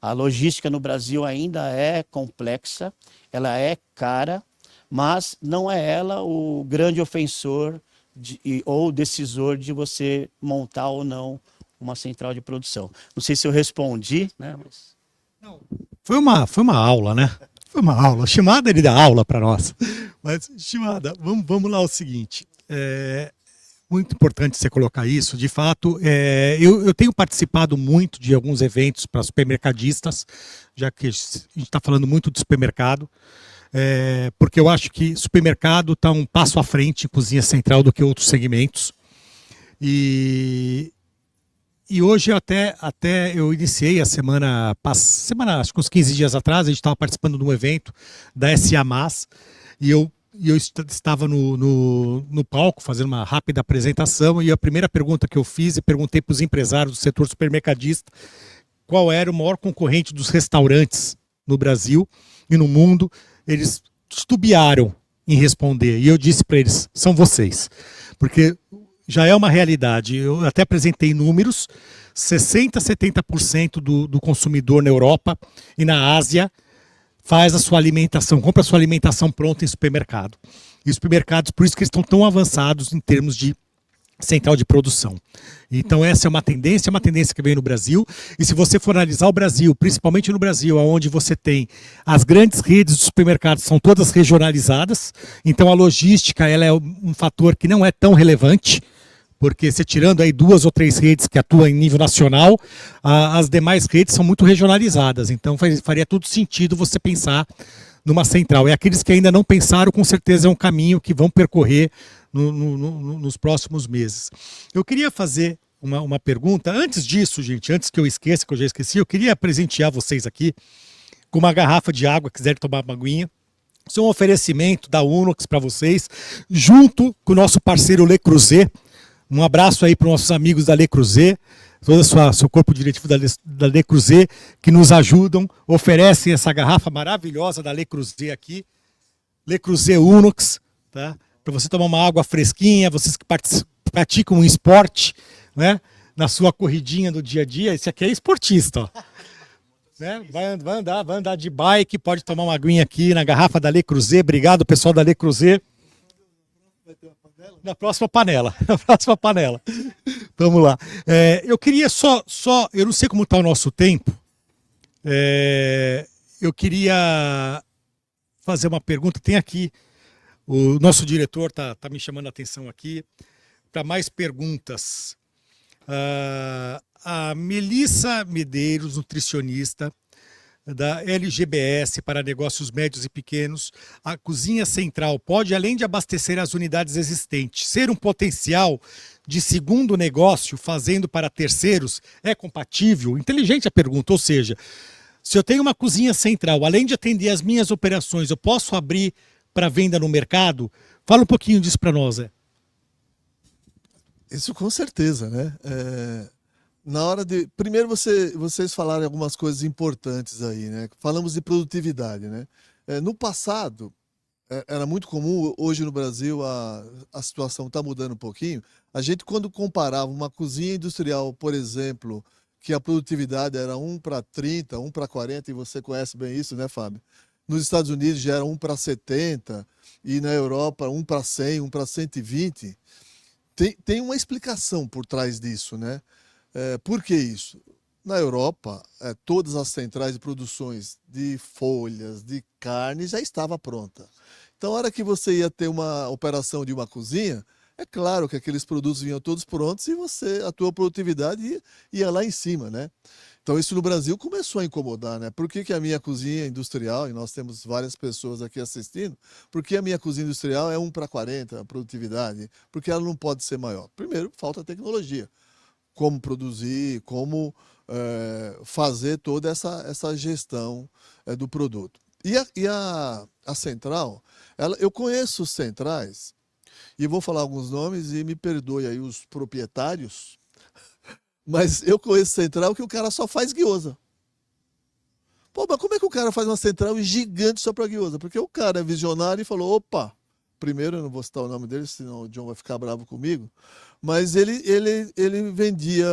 A logística no Brasil ainda é complexa, ela é cara, mas não é ela o grande ofensor ou decisor de você montar ou não uma central de produção. Não sei se eu respondi, né? Mas... Não, foi uma aula, né? Foi uma aula. Shimada, ele dá aula para nós. Mas, Shimada, vamos lá ao seguinte. Muito importante você colocar isso. De fato, eu tenho participado muito de alguns eventos para supermercadistas, já que a gente está falando muito de supermercado, porque eu acho que supermercado está um passo à frente em cozinha central do que outros segmentos. E hoje até eu iniciei a semana, acho que uns 15 dias atrás, a gente estava participando de um evento da SA Mas, e eu estava no palco fazendo uma rápida apresentação, e a primeira pergunta que eu fiz, e perguntei para os empresários do setor supermercadista qual era o maior concorrente dos restaurantes no Brasil e no mundo. Eles titubearam em responder, e eu disse para eles, são vocês. Porque já é uma realidade. Eu até apresentei números, 60%, 70% do consumidor na Europa e na Ásia faz a sua alimentação, compra a sua alimentação pronta em supermercado. E os supermercados, por isso que eles estão tão avançados em termos de central de produção. Então essa é uma tendência que veio no Brasil, e se você for analisar o Brasil, principalmente no Brasil, onde você tem as grandes redes de supermercados são todas regionalizadas, então a logística ela é um fator que não é tão relevante, porque você tirando aí 2 ou 3 redes que atuam em nível nacional, as demais redes são muito regionalizadas, então faria todo sentido você pensar numa central. E aqueles que ainda não pensaram, com certeza é um caminho que vão percorrer nos próximos meses. Eu queria fazer uma pergunta. Antes disso, gente, antes que eu esqueça, que eu já esqueci, eu queria presentear vocês aqui com uma garrafa de água, quiserem tomar uma aguinha. Isso é um oferecimento da Unox para vocês, junto com o nosso parceiro Le Creuset. Um abraço aí para os nossos amigos da Le Creuset, todo o seu corpo diretivo da Le Creuset, que nos ajudam, oferecem essa garrafa maravilhosa da Le Creuset aqui, Le Creuset Unox, tá? Para você tomar uma água fresquinha, vocês que praticam um esporte, né? Na sua corridinha do dia a dia, esse aqui é esportista, ó. Né? Vai andar de bike, pode tomar uma aguinha aqui na garrafa da Le Creuset. Obrigado, pessoal da Le Creuset. Na próxima panela. Na próxima panela. Vamos lá. Eu queria eu não sei como está o nosso tempo. Eu queria fazer uma pergunta. Tem aqui, o nosso diretor tá me chamando a atenção aqui para mais perguntas. A Melissa Medeiros, nutricionista da LGBS para negócios médios e pequenos, a cozinha central pode, além de abastecer as unidades existentes, ser um potencial de segundo negócio fazendo para terceiros? É compatível? Inteligente a pergunta, ou seja, se eu tenho uma cozinha central, além de atender as minhas operações, eu posso abrir para venda no mercado? Fala um pouquinho disso para nós, Zé. Isso com certeza, né? Na hora de... Primeiro vocês falaram algumas coisas importantes aí, né? Falamos de produtividade, né? No passado, era muito comum, hoje no Brasil a situação está mudando um pouquinho. A gente, quando comparava uma cozinha industrial, por exemplo, que a produtividade era 1 para 30, 1 para 40, e você conhece bem isso, né, Fábio? Nos Estados Unidos já era 1 para 70, e na Europa 1 para 100, 1 para 120. Tem uma explicação por trás disso, né? Por que isso? Na Europa, todas as centrais de produções de folhas, de carne, já estava pronta. Então, a hora que você ia ter uma operação de uma cozinha, é claro que aqueles produtos vinham todos prontos e a tua produtividade ia lá em cima, né? Então, isso no Brasil começou a incomodar, né? Por que a minha cozinha industrial, e nós temos várias pessoas aqui assistindo, por que a minha cozinha industrial é 1 para 40 a produtividade? Porque ela não pode ser maior. Primeiro, falta tecnologia. Como produzir, como fazer toda essa gestão do produto. E a central, eu conheço centrais, e vou falar alguns nomes, e me perdoe aí os proprietários, mas eu conheço central que o cara só faz guiosa. Pô, mas como é que o cara faz uma central gigante só para guiosa? Porque o cara é visionário e falou, opa, primeiro eu não vou citar o nome dele, senão o John vai ficar bravo comigo, mas ele vendia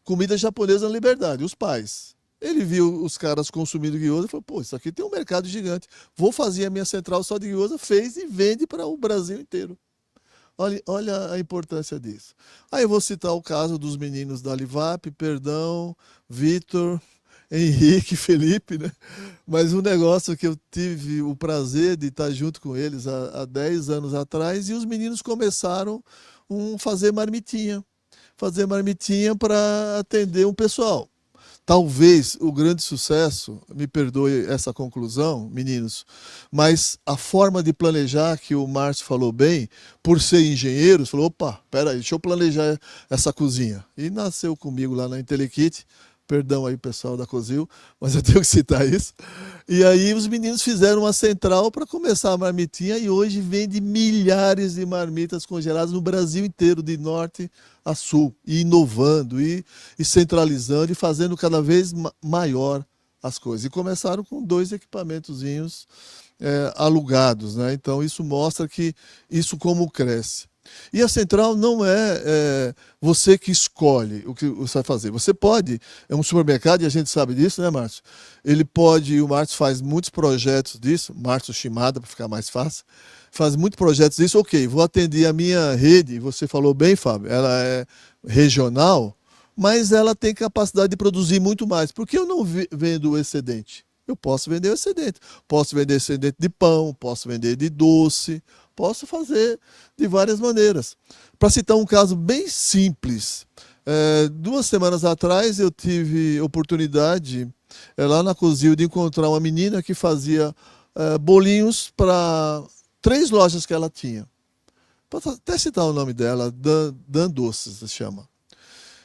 comida japonesa na Liberdade, os pais. Ele viu os caras consumindo guiosa e falou, pô, isso aqui tem um mercado gigante, vou fazer a minha central só de guiosa, fez e vende para o Brasil inteiro. Olha a importância disso. Aí eu vou citar o caso dos meninos da Livap, Perdão, Vitor, Henrique, Felipe, né? Mas um negócio que eu tive o prazer de estar junto com eles há 10 anos atrás, e os meninos começaram a fazer marmitinha para atender um pessoal. Talvez o grande sucesso, me perdoe essa conclusão, meninos, mas a forma de planejar, que o Márcio falou bem, por ser engenheiro, falou, opa, peraí, deixa eu planejar essa cozinha. E nasceu comigo lá na Intelekit, perdão aí pessoal da Cozil, mas eu tenho que citar isso. E aí os meninos fizeram uma central para começar a marmitinha, e hoje vende milhares de marmitas congeladas no Brasil inteiro, de norte a sul, e inovando, e centralizando, e fazendo cada vez maior as coisas. E começaram com 2 equipamentozinhos alugados, né? Então isso mostra que isso como cresce. E a central não é você que escolhe o que você vai fazer. Você pode, é um supermercado, e a gente sabe disso, né, Márcio? Ele pode, e o Márcio faz muitos projetos disso, Márcio Shimada, para ficar mais fácil, faz muitos projetos disso. Ok, vou atender a minha rede, você falou bem, Fábio, ela é regional, mas ela tem capacidade de produzir muito mais. Por que eu não vendo o excedente? Eu posso vender o excedente. Posso vender excedente de pão, posso vender de doce, posso fazer de várias maneiras. Para citar um caso bem simples, 2 semanas atrás eu tive oportunidade lá na Cozil de encontrar uma menina que fazia bolinhos para 3 lojas que ela tinha. Posso até citar o nome dela, Dan Doces se chama.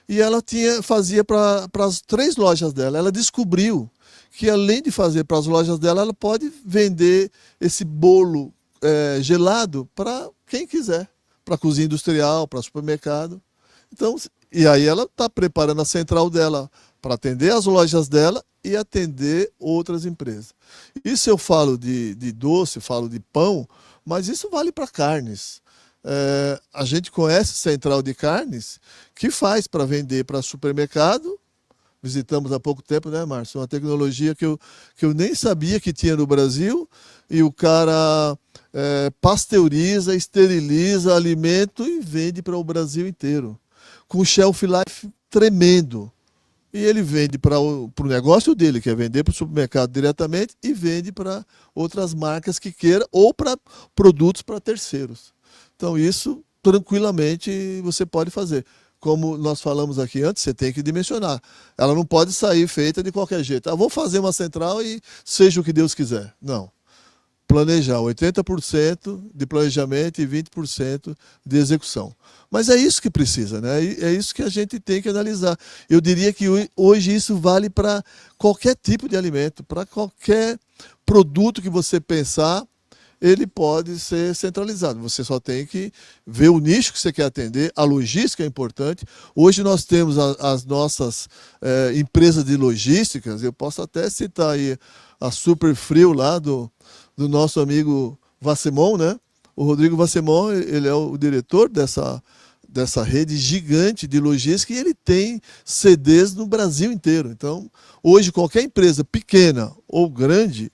E ela fazia para as 3 lojas dela. Ela descobriu que, além de fazer para as lojas dela, ela pode vender esse bolo gelado para quem quiser, para cozinha industrial, para supermercado. Então, e aí ela está preparando a central dela para atender as lojas dela e atender outras empresas. Isso eu falo de doce, falo de pão, mas isso vale para carnes. A gente conhece central de carnes que faz para vender para supermercado. Visitamos há pouco tempo, né, Márcio? Uma tecnologia que eu nem sabia que tinha no Brasil, e o cara pasteuriza, esteriliza alimento e vende para o Brasil inteiro, com shelf life tremendo. E ele vende para o negócio dele, que é vender para o supermercado diretamente, e vende para outras marcas que queira, ou para produtos para terceiros. Então, isso tranquilamente você pode fazer. Como nós falamos aqui antes, você tem que dimensionar. Ela não pode sair feita de qualquer jeito. Vou fazer uma central e seja o que Deus quiser. Não. Planejar 80% de planejamento e 20% de execução. Mas é isso que precisa, né? É isso que a gente tem que analisar. Eu diria que hoje isso vale para qualquer tipo de alimento, para qualquer produto que você pensar, ele pode ser centralizado. Você só tem que ver o nicho que você quer atender, a logística é importante. Hoje nós temos as nossas empresas de logísticas, eu posso até citar aí a Super Frio lá do nosso amigo Vassemon, né? O Rodrigo Vassemon, ele é o diretor dessa rede gigante de logística, e ele tem CDs no Brasil inteiro. Então, hoje qualquer empresa pequena ou grande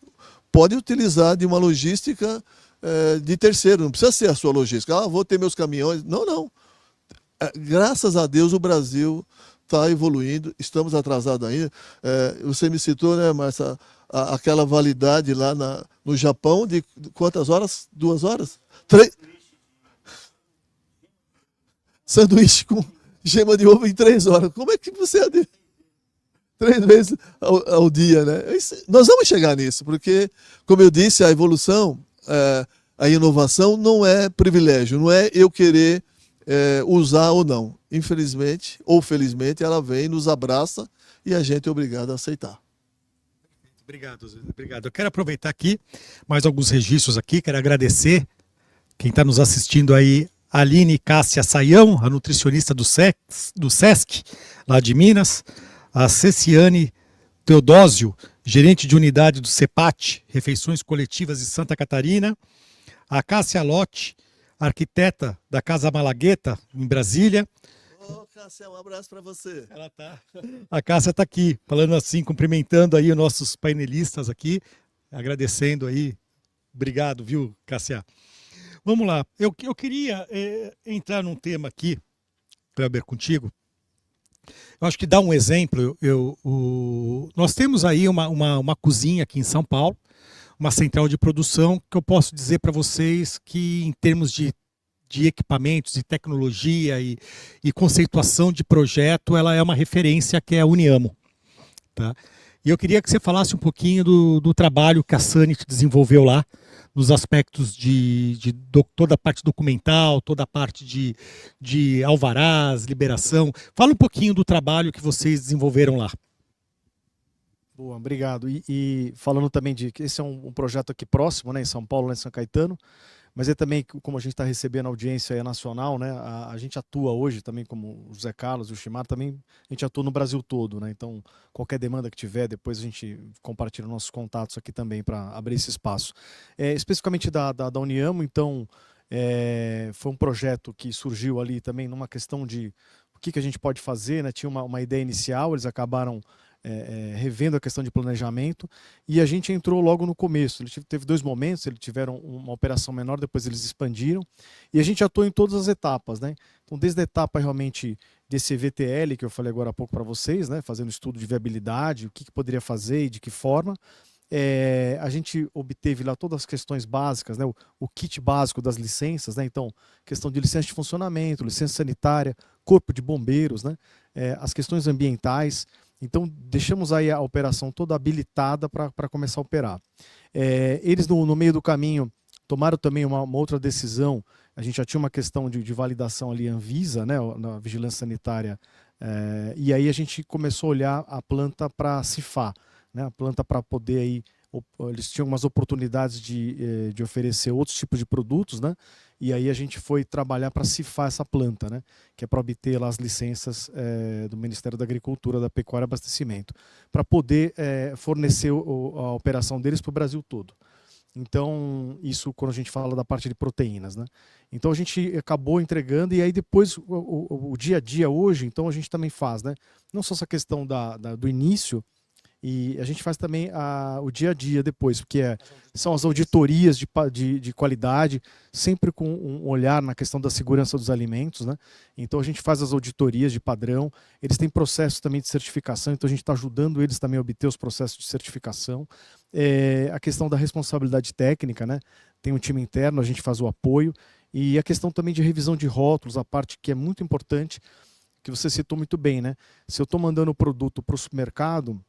pode utilizar de uma logística de terceiro, não precisa ser a sua logística. Vou ter meus caminhões. Não, não. Graças a Deus o Brasil está evoluindo, estamos atrasados ainda. Você me citou, né, Márcia, aquela validade lá no Japão de quantas horas? 2 horas? 3. Sanduíche com gema de ovo em 3 horas. Como é que você... 3 vezes ao dia, né? Nós vamos chegar nisso, porque, como eu disse, a evolução, a inovação não é privilégio, não é eu querer usar ou não. Infelizmente, ou felizmente, ela vem, nos abraça e a gente é obrigado a aceitar. Obrigado, Zé. Obrigado. Eu quero aproveitar aqui mais alguns registros aqui, quero agradecer quem está nos assistindo aí, Aline Cássia Saião, a nutricionista do SESC, lá de Minas, a Ceciane Teodósio, gerente de unidade do CEPAT, Refeições Coletivas de Santa Catarina, a Cássia Lotti, arquiteta da Casa Malagueta, em Brasília. Cássia, um abraço para você. Ela tá. A Cássia está aqui, falando assim, cumprimentando aí os nossos painelistas aqui, agradecendo aí. Obrigado, viu, Cássia? Vamos lá. Eu queria entrar num tema aqui, Kleber, contigo. Eu acho que dá um exemplo. Nós temos aí uma cozinha aqui em São Paulo, uma central de produção, que eu posso dizer para vocês que, em termos de equipamentos, de tecnologia e conceituação de projeto, ela é uma referência, que é a Uniamo. Tá? E eu queria que você falasse um pouquinho do trabalho que a Sanit desenvolveu lá, nos aspectos de toda a parte documental, toda a parte de alvarás, liberação. Fala um pouquinho do trabalho que vocês desenvolveram lá. Boa, obrigado. E falando também de que esse é um projeto aqui próximo, né, em São Paulo, né, em São Caetano, mas é também, como a gente está recebendo audiência nacional, né, a gente atua hoje também, como o José Carlos e o Shimada, também a gente atua no Brasil todo, né, então qualquer demanda que tiver, depois a gente compartilha nossos contatos aqui também para abrir esse espaço. Especificamente da Uniamo, então, Foi um projeto que surgiu ali também numa questão de o que a gente pode fazer, né? Tinha uma ideia inicial, eles acabaram revendo a questão de planejamento, e a gente entrou logo no começo. Ele teve 2 momentos, eles tiveram uma operação menor, depois eles expandiram, e a gente atuou em todas as etapas, né? Então, desde a etapa realmente desse VTL, que eu falei agora há pouco para vocês, né? Fazendo estudo de viabilidade, o que poderia fazer e de que forma. A gente obteve lá todas as questões básicas, né? O kit básico das licenças, né? Então, questão de licença de funcionamento, licença sanitária, corpo de bombeiros, né? As questões ambientais. Então, deixamos aí a operação toda habilitada para começar a operar. Eles, no meio do caminho, tomaram também uma outra decisão. A gente já tinha uma questão de validação ali, Anvisa, né, na vigilância sanitária, e aí a gente começou a olhar a planta para cifar, né, a planta para poder aí, eles tinham umas oportunidades de oferecer outros tipos de produtos, né? E aí a gente foi trabalhar para cifar essa planta, né? Que é para obter lá as licenças do Ministério da Agricultura, da Pecuária e Abastecimento, para poder fornecer a operação deles para o Brasil todo. Então, isso quando a gente fala da parte de proteínas, né? Então a gente acabou entregando, e aí depois o dia a dia hoje, então a gente também faz, né? Não só essa questão do início, e a gente faz também o dia a dia depois, porque são as auditorias de qualidade, sempre com um olhar na questão da segurança dos alimentos, né? Então a gente faz as auditorias de padrão, eles têm processos também de certificação, então a gente está ajudando eles também a obter os processos de certificação. A questão da responsabilidade técnica, né? Tem um time interno, a gente faz o apoio, e a questão também de revisão de rótulos, a parte que é muito importante, que você citou muito bem, né? Se eu estou mandando o produto para o supermercado,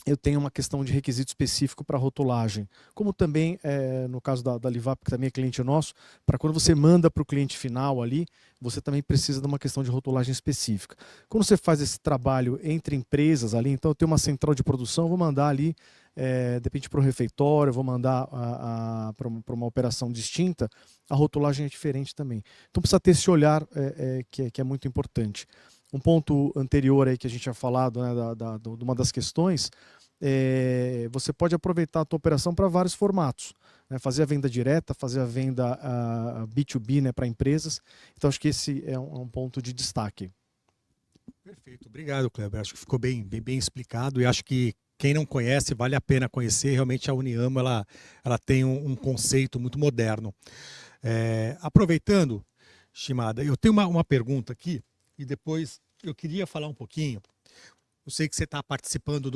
eu tenho uma questão de requisito específico para rotulagem. Como também, no caso da Livap, que também é cliente nosso, para quando você manda para o cliente final ali, você também precisa de uma questão de rotulagem específica. Quando você faz esse trabalho entre empresas ali, então eu tenho uma central de produção, eu vou mandar ali, de repente para o refeitório, eu vou mandar para uma operação distinta, a rotulagem é diferente também. Então precisa ter esse olhar que é muito importante. Um ponto anterior aí que a gente tinha falado, né, de uma das questões, você pode aproveitar a tua operação para vários formatos, né, fazer a venda direta, fazer a venda B2B, né, para empresas. Então acho que esse é um ponto de destaque. Perfeito, obrigado, Kleber. Acho que ficou bem explicado, e acho que quem não conhece, vale a pena conhecer. Realmente a Uniamo ela tem um conceito muito moderno. Aproveitando, Shimada, eu tenho uma pergunta aqui, e depois eu queria falar um pouquinho. Eu sei que você está participando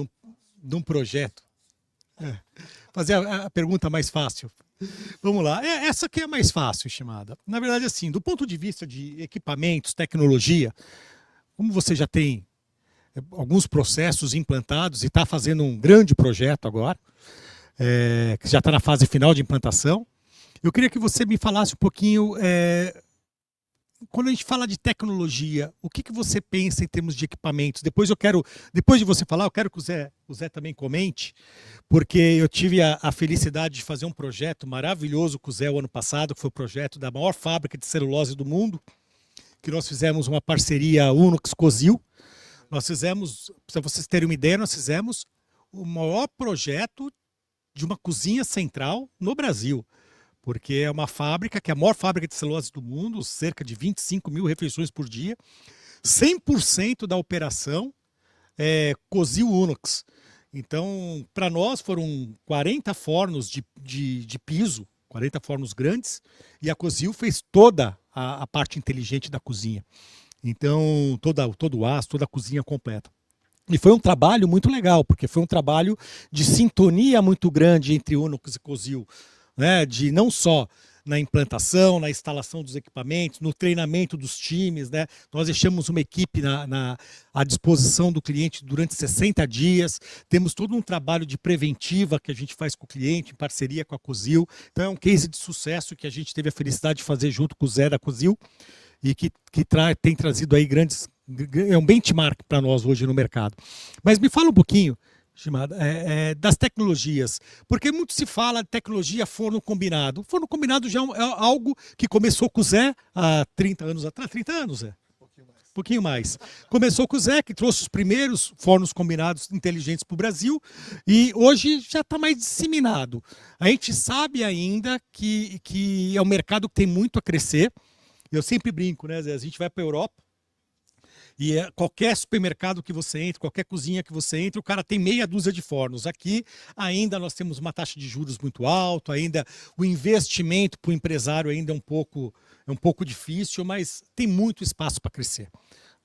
de um projeto. Fazer a pergunta mais fácil. Vamos lá. Essa aqui é mais fácil, Shimada. Na verdade, assim, do ponto de vista de equipamentos, tecnologia, como você já tem alguns processos implantados e está fazendo um grande projeto agora, que já está na fase final de implantação, eu queria que você me falasse um pouquinho... quando a gente fala de tecnologia, o que você pensa em termos de equipamentos? Depois de você falar, eu quero que o Zé também comente, porque eu tive a felicidade de fazer um projeto maravilhoso com o Zé o ano passado, que foi o projeto da maior fábrica de celulose do mundo, que nós fizemos uma parceria Unox-Cozil. Nós fizemos, para vocês terem uma ideia, nós fizemos o maior projeto de uma cozinha central no Brasil. Porque é uma fábrica, que é a maior fábrica de celulose do mundo, cerca de 25 mil refeições por dia. 100% da operação Cozil Unox. Então, para nós foram 40 fornos de piso, 40 fornos grandes, e a Cozil fez toda a parte inteligente da cozinha. Então, todo o aço, toda a cozinha completa. E foi um trabalho muito legal, porque foi um trabalho de sintonia muito grande entre Unox e Cozil, né, de não só na implantação, na instalação dos equipamentos, no treinamento dos times, né? Nós deixamos uma equipe à disposição do cliente durante 60 dias, temos todo um trabalho de preventiva que a gente faz com o cliente, em parceria com a Cozil. Então é um case de sucesso que a gente teve a felicidade de fazer junto com o Zé da Cozil, e que tem trazido aí é um benchmark para nós hoje no mercado. Mas me fala um pouquinho, Shimada, das tecnologias, porque muito se fala de tecnologia forno combinado. Forno combinado já é algo que começou com o Zé há 30 anos atrás. 30 anos, Zé? Um pouquinho mais. Um pouquinho mais. Começou com o Zé, que trouxe os primeiros fornos combinados inteligentes para o Brasil, e hoje já está mais disseminado. A gente sabe ainda que é um mercado que tem muito a crescer. Eu sempre brinco, né, Zé? A gente vai para a Europa, e qualquer supermercado que você entre, qualquer cozinha que você entre, o cara tem meia dúzia de fornos. Aqui ainda nós temos uma taxa de juros muito alta, ainda o investimento para o empresário ainda é um pouco difícil, mas tem muito espaço para crescer,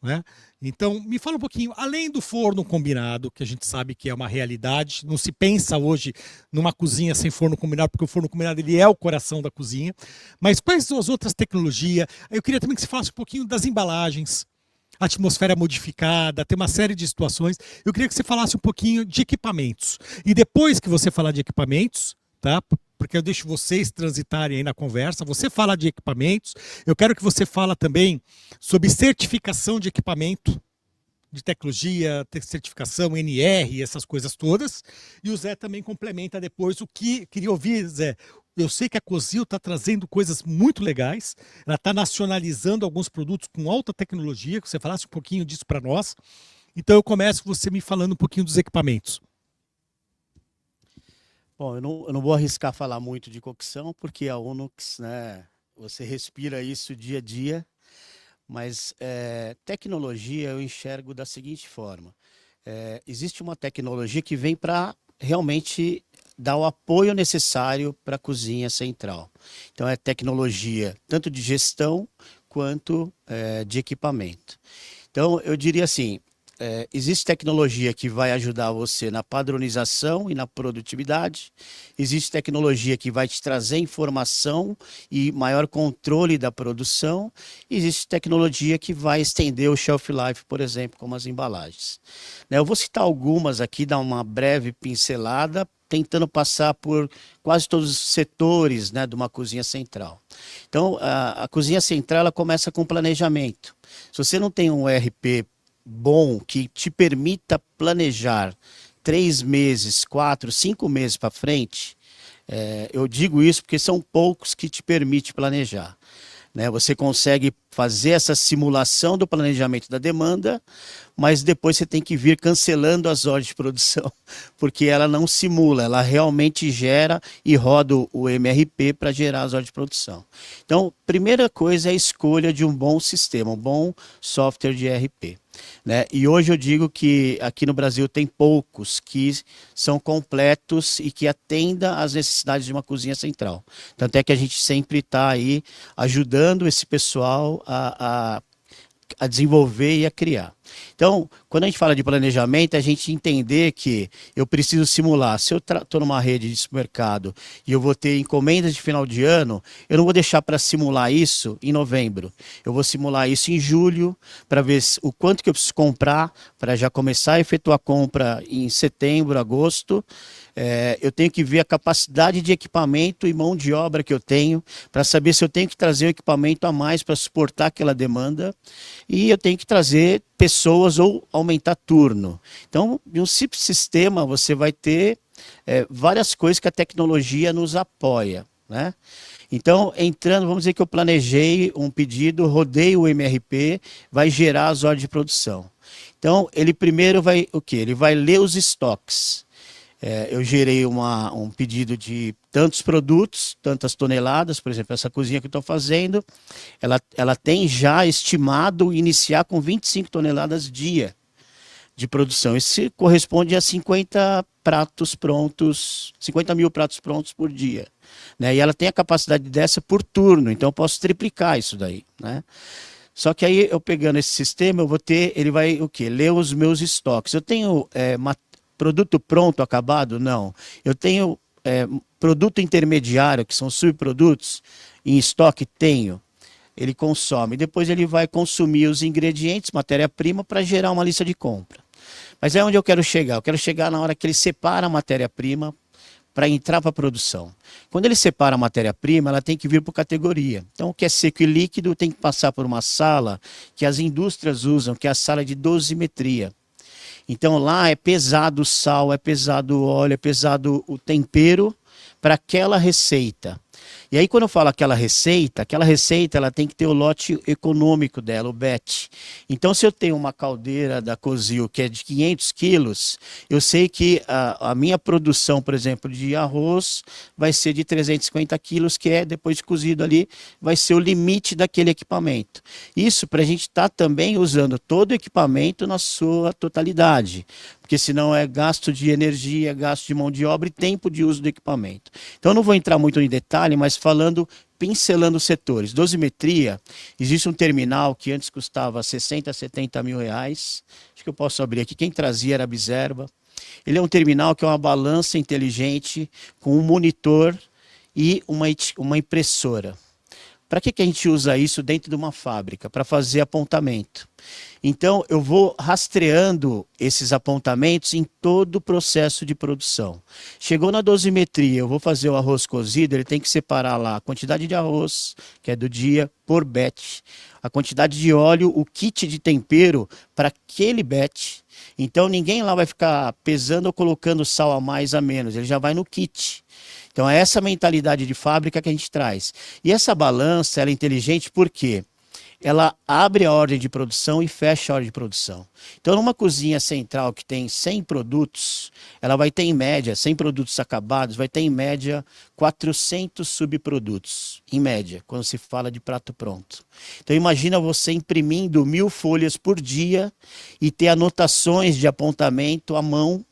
né? Então, me fala um pouquinho, além do forno combinado, que a gente sabe que é uma realidade, não se pensa hoje numa cozinha sem forno combinado, porque o forno combinado ele é o coração da cozinha, mas quais são as outras tecnologias? Eu queria também que você falasse um pouquinho das embalagens, atmosfera modificada, tem uma série de situações. Eu queria que você falasse um pouquinho de equipamentos. E depois que você falar de equipamentos, tá? Porque eu deixo vocês transitarem aí na conversa, você fala de equipamentos, eu quero que você fala também sobre certificação de equipamento, de tecnologia, certificação, NR, essas coisas todas. E o Zé também complementa depois o que... Queria ouvir, Zé, eu sei que a Cozinho está trazendo coisas muito legais, ela está nacionalizando alguns produtos com alta tecnologia, que você falasse um pouquinho disso para nós. Então eu começo você me falando um pouquinho dos equipamentos. Bom, eu não vou arriscar falar muito de cocção, porque a Unox, né, você respira isso dia a dia, mas tecnologia eu enxergo da seguinte forma. Existe uma tecnologia que vem para realmente dar o apoio necessário para a cozinha central. Então é tecnologia tanto de gestão quanto de equipamento. Então eu diria assim, existe tecnologia que vai ajudar você na padronização e na produtividade, existe tecnologia que vai te trazer informação e maior controle da produção, existe tecnologia que vai estender o shelf life, por exemplo, como as embalagens. Eu vou citar algumas aqui, dar uma breve pincelada, tentando passar por quase todos os setores, né, de uma cozinha central. Então, a cozinha central ela começa com planejamento. Se você não tem um ERP bom que te permita planejar 3 meses, 4, 5 meses para frente, eu digo isso porque são poucos que te permitem planejar. Né? Você consegue fazer essa simulação do planejamento da demanda, mas depois você tem que vir cancelando as ordens de produção, porque ela não simula, ela realmente gera e roda o MRP para gerar as ordens de produção. Então, primeira coisa é a escolha de um bom sistema, um bom software de ERP. Né? E hoje eu digo que aqui no Brasil tem poucos que são completos e que atendam às necessidades de uma cozinha central. Tanto é que a gente sempre está aí ajudando esse pessoal a desenvolver e a criar. Então, quando a gente fala de planejamento, a gente entender que eu preciso simular. Se eu estou numa rede de supermercado e eu vou ter encomendas de final de ano, eu não vou deixar para simular isso em novembro. Eu vou simular isso em julho para ver o quanto que eu preciso comprar para já começar a efetuar a compra em setembro, agosto. Eu tenho que ver a capacidade de equipamento e mão de obra que eu tenho para saber se eu tenho que trazer o equipamento a mais para suportar aquela demanda e eu tenho que trazer pessoas ou aumentar turno. Então, em um simples sistema, você vai ter várias coisas que a tecnologia nos apoia, né? Então, entrando, vamos dizer que eu planejei um pedido, rodei o MRP, vai gerar as ordens de produção. Então, ele primeiro vai, o quê? Ele vai ler os estoques. Eu gerei um pedido de tantos produtos, tantas toneladas, por exemplo, essa cozinha que eu estou fazendo, ela tem já estimado iniciar com 25 toneladas dia de produção. Isso corresponde a 50 pratos prontos, 50 mil pratos prontos por dia. Né? E ela tem a capacidade dessa por turno, então eu posso triplicar isso daí, né? Só que aí eu pegando esse sistema, eu vou ter, ele vai o quê? Ler os meus estoques. Eu tenho produto pronto, acabado? Não. Eu tenho produto intermediário, que são subprodutos, em estoque? Tenho. Ele consome. Depois ele vai consumir os ingredientes, matéria-prima, para gerar uma lista de compra. Mas é onde eu quero chegar. Eu quero chegar na hora que ele separa a matéria-prima para entrar para a produção. Quando ele separa a matéria-prima, ela tem que vir por categoria. Então, o que é seco e líquido tem que passar por uma sala que as indústrias usam, que é a sala de dosimetria. Então lá é pesado o sal, é pesado o óleo, é pesado o tempero para aquela receita. E aí, quando eu falo aquela receita ela tem que ter o lote econômico dela, o BET. Então, se eu tenho uma caldeira da Cozil que é de 500 quilos, eu sei que a minha produção, por exemplo, de arroz vai ser de 350 quilos, que é, depois de cozido ali, vai ser o limite daquele equipamento. Isso para a gente estar também usando todo o equipamento na sua totalidade, porque senão é gasto de energia, gasto de mão de obra e tempo de uso do equipamento. Então, eu não vou entrar muito em detalhe, mas pincelando os setores. Dosimetria, existe um terminal que antes custava 60, 70 mil reais. Acho que eu posso abrir aqui. Quem trazia era a Biserva. Ele é um terminal que é uma balança inteligente com um monitor e uma impressora. Para que a gente usa isso dentro de uma fábrica? Para fazer apontamento. Então, eu vou rastreando esses apontamentos em todo o processo de produção. Chegou na dosimetria, eu vou fazer o arroz cozido, ele tem que separar lá a quantidade de arroz, que é do dia, por batch. A quantidade de óleo, o kit de tempero para aquele batch. Então, ninguém lá vai ficar pesando ou colocando sal a mais, a menos. Ele já vai no kit. Então, é essa mentalidade de fábrica que a gente traz. E essa balança, ela é inteligente por quê? Ela abre a ordem de produção e fecha a ordem de produção. Então, numa cozinha central que tem 100 produtos, ela vai ter em média, 100 produtos acabados, vai ter em média 400 subprodutos, em média, quando se fala de prato pronto. Então, imagina você imprimindo 1000 folhas por dia e ter anotações de apontamento à mão,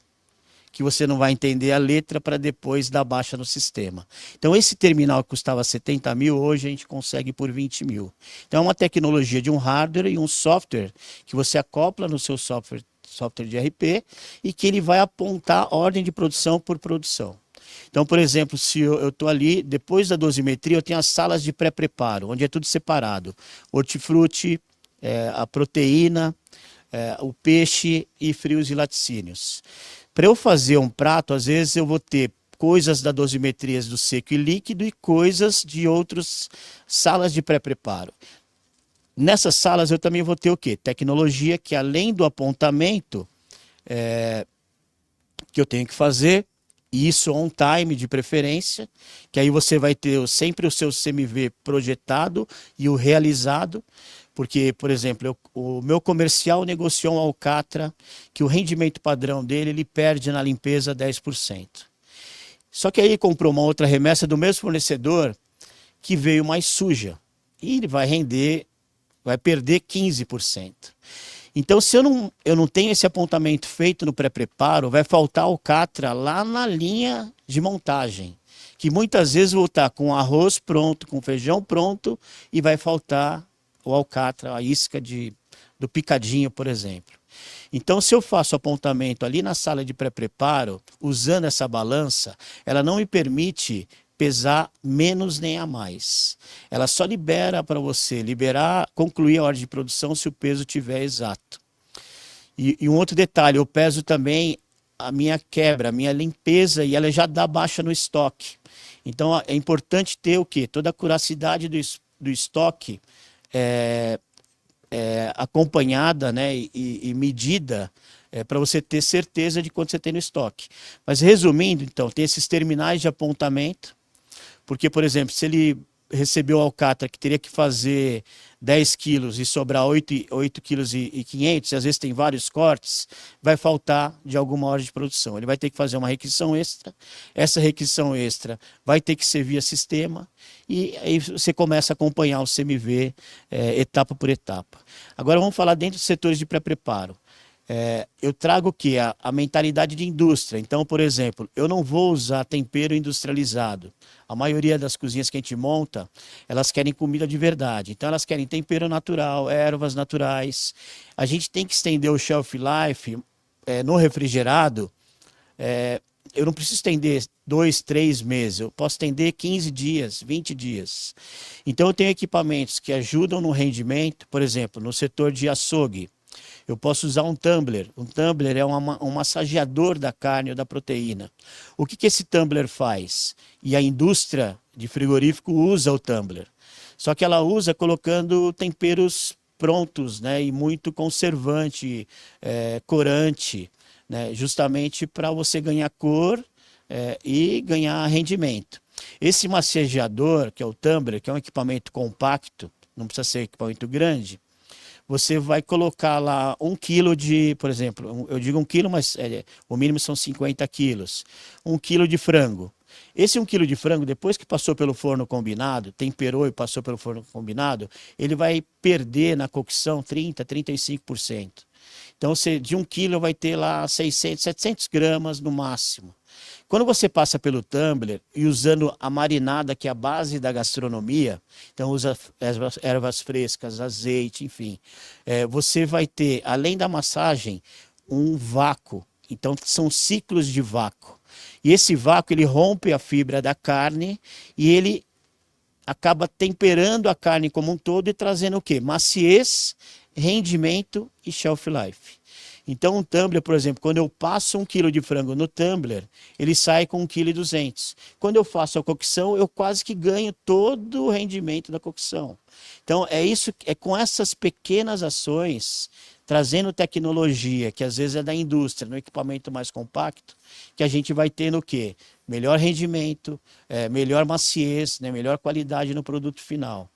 que você não vai entender a letra para depois dar baixa no sistema. Então, esse terminal que custava 70 mil, hoje a gente consegue por 20 mil. Então, é uma tecnologia de um hardware e um software que você acopla no seu software de RP e que ele vai apontar ordem de produção por produção. Então, por exemplo, se eu estou ali, depois da dosimetria, eu tenho as salas de pré-preparo, onde é tudo separado. Hortifruti, a proteína, o peixe e frios e laticínios. Para eu fazer um prato, às vezes eu vou ter coisas da dosimetria do seco e líquido e coisas de outras salas de pré-preparo. Nessas salas eu também vou ter o quê? Tecnologia que além do apontamento que eu tenho que fazer, e isso on time de preferência, que aí você vai ter sempre o seu CMV projetado e o realizado. Porque, por exemplo, o meu comercial negociou um alcatra que o rendimento padrão dele, ele perde na limpeza 10%. Só que aí ele comprou uma outra remessa do mesmo fornecedor que veio mais suja. E ele vai perder 15%. Então, se eu não tenho esse apontamento feito no pré-preparo, vai faltar alcatra lá na linha de montagem. Que muitas vezes vou estar com arroz pronto, com feijão pronto e vai faltar o alcatra, a isca do picadinho, por exemplo. Então, se eu faço apontamento ali na sala de pré-preparo, usando essa balança, ela não me permite pesar menos nem a mais. Ela só libera para você concluir a ordem de produção se o peso estiver exato. E um outro detalhe, eu peso também a minha quebra, a minha limpeza, e ela já dá baixa no estoque. Então, é importante ter o quê? Toda a curacidade do estoque acompanhada, né, e medida para você ter certeza de quanto você tem no estoque. Mas resumindo, então, tem esses terminais de apontamento, porque, por exemplo, se ele recebeu alcatra que teria que fazer 10 quilos e sobrar 8 quilos e 500, e às vezes tem vários cortes, vai faltar de alguma hora de produção. Ele vai ter que fazer uma requisição extra, essa requisição extra vai ter que ser via sistema, e aí você começa a acompanhar o CMV etapa por etapa. Agora vamos falar dentro dos setores de pré-preparo. Eu trago o quê? A mentalidade de indústria. Então, por exemplo, eu não vou usar tempero industrializado. A maioria das cozinhas que a gente monta, elas querem comida de verdade. Então, elas querem tempero natural, ervas naturais. A gente tem que estender o shelf life no refrigerado. Eu não preciso estender 2, 3 meses. Eu posso estender 15 dias, 20 dias. Então, eu tenho equipamentos que ajudam no rendimento. Por exemplo, no setor de açougue, eu posso usar um tumbler. Um tumbler é um massageador da carne ou da proteína. O que esse tumbler faz? E a indústria de frigorífico usa o tumbler. Só que ela usa colocando temperos prontos, né? E muito conservante, corante, né? Justamente para você ganhar cor e ganhar rendimento. Esse massageador, que é o tumbler, que é um equipamento compacto, não precisa ser equipamento grande, você vai colocar lá 1 quilo de, por exemplo, eu digo 1 quilo, mas o mínimo são 50 quilos. 1 quilo de frango. Esse 1 quilo de frango, depois que passou pelo forno combinado, temperou e passou pelo forno combinado, ele vai perder na cocção 30, 35%. Então, você, de 1 quilo vai ter lá 600, 700 gramas no máximo. Quando você passa pelo tumbler e usando a marinada, que é a base da gastronomia, então usa ervas frescas, azeite, enfim, você vai ter, além da massagem, um vácuo. Então, são ciclos de vácuo. E esse vácuo, ele rompe a fibra da carne e ele acaba temperando a carne como um todo e trazendo o quê? Maciez, rendimento e shelf life. Então, um tumbler, por exemplo, quando eu passo 1 quilo de frango no tumbler, ele sai com 1,2 kg. Quando eu faço a cocção, eu quase que ganho todo o rendimento da cocção. Então, é isso, é com essas pequenas ações, trazendo tecnologia, que às vezes é da indústria, no equipamento mais compacto, que a gente vai ter no quê? Melhor rendimento, melhor maciez, né? Melhor qualidade no produto final.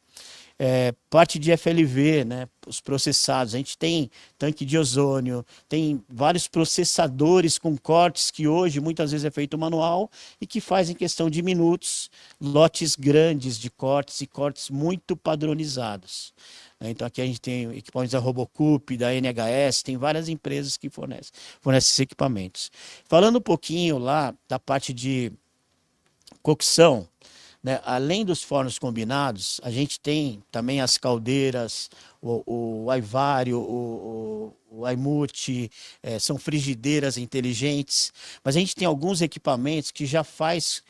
Parte de FLV, né, os processados, a gente tem tanque de ozônio, tem vários processadores com cortes que hoje muitas vezes é feito manual e que faz em questão de minutos, lotes grandes de cortes e cortes muito padronizados. Então aqui a gente tem equipamentos da Robocup, da NHS, tem várias empresas que fornecem esses equipamentos. Falando um pouquinho lá da parte de cocção, né? Além dos fornos combinados, a gente tem também as caldeiras, o Aivário, o Aimuti, são frigideiras inteligentes, mas a gente tem alguns equipamentos que já faz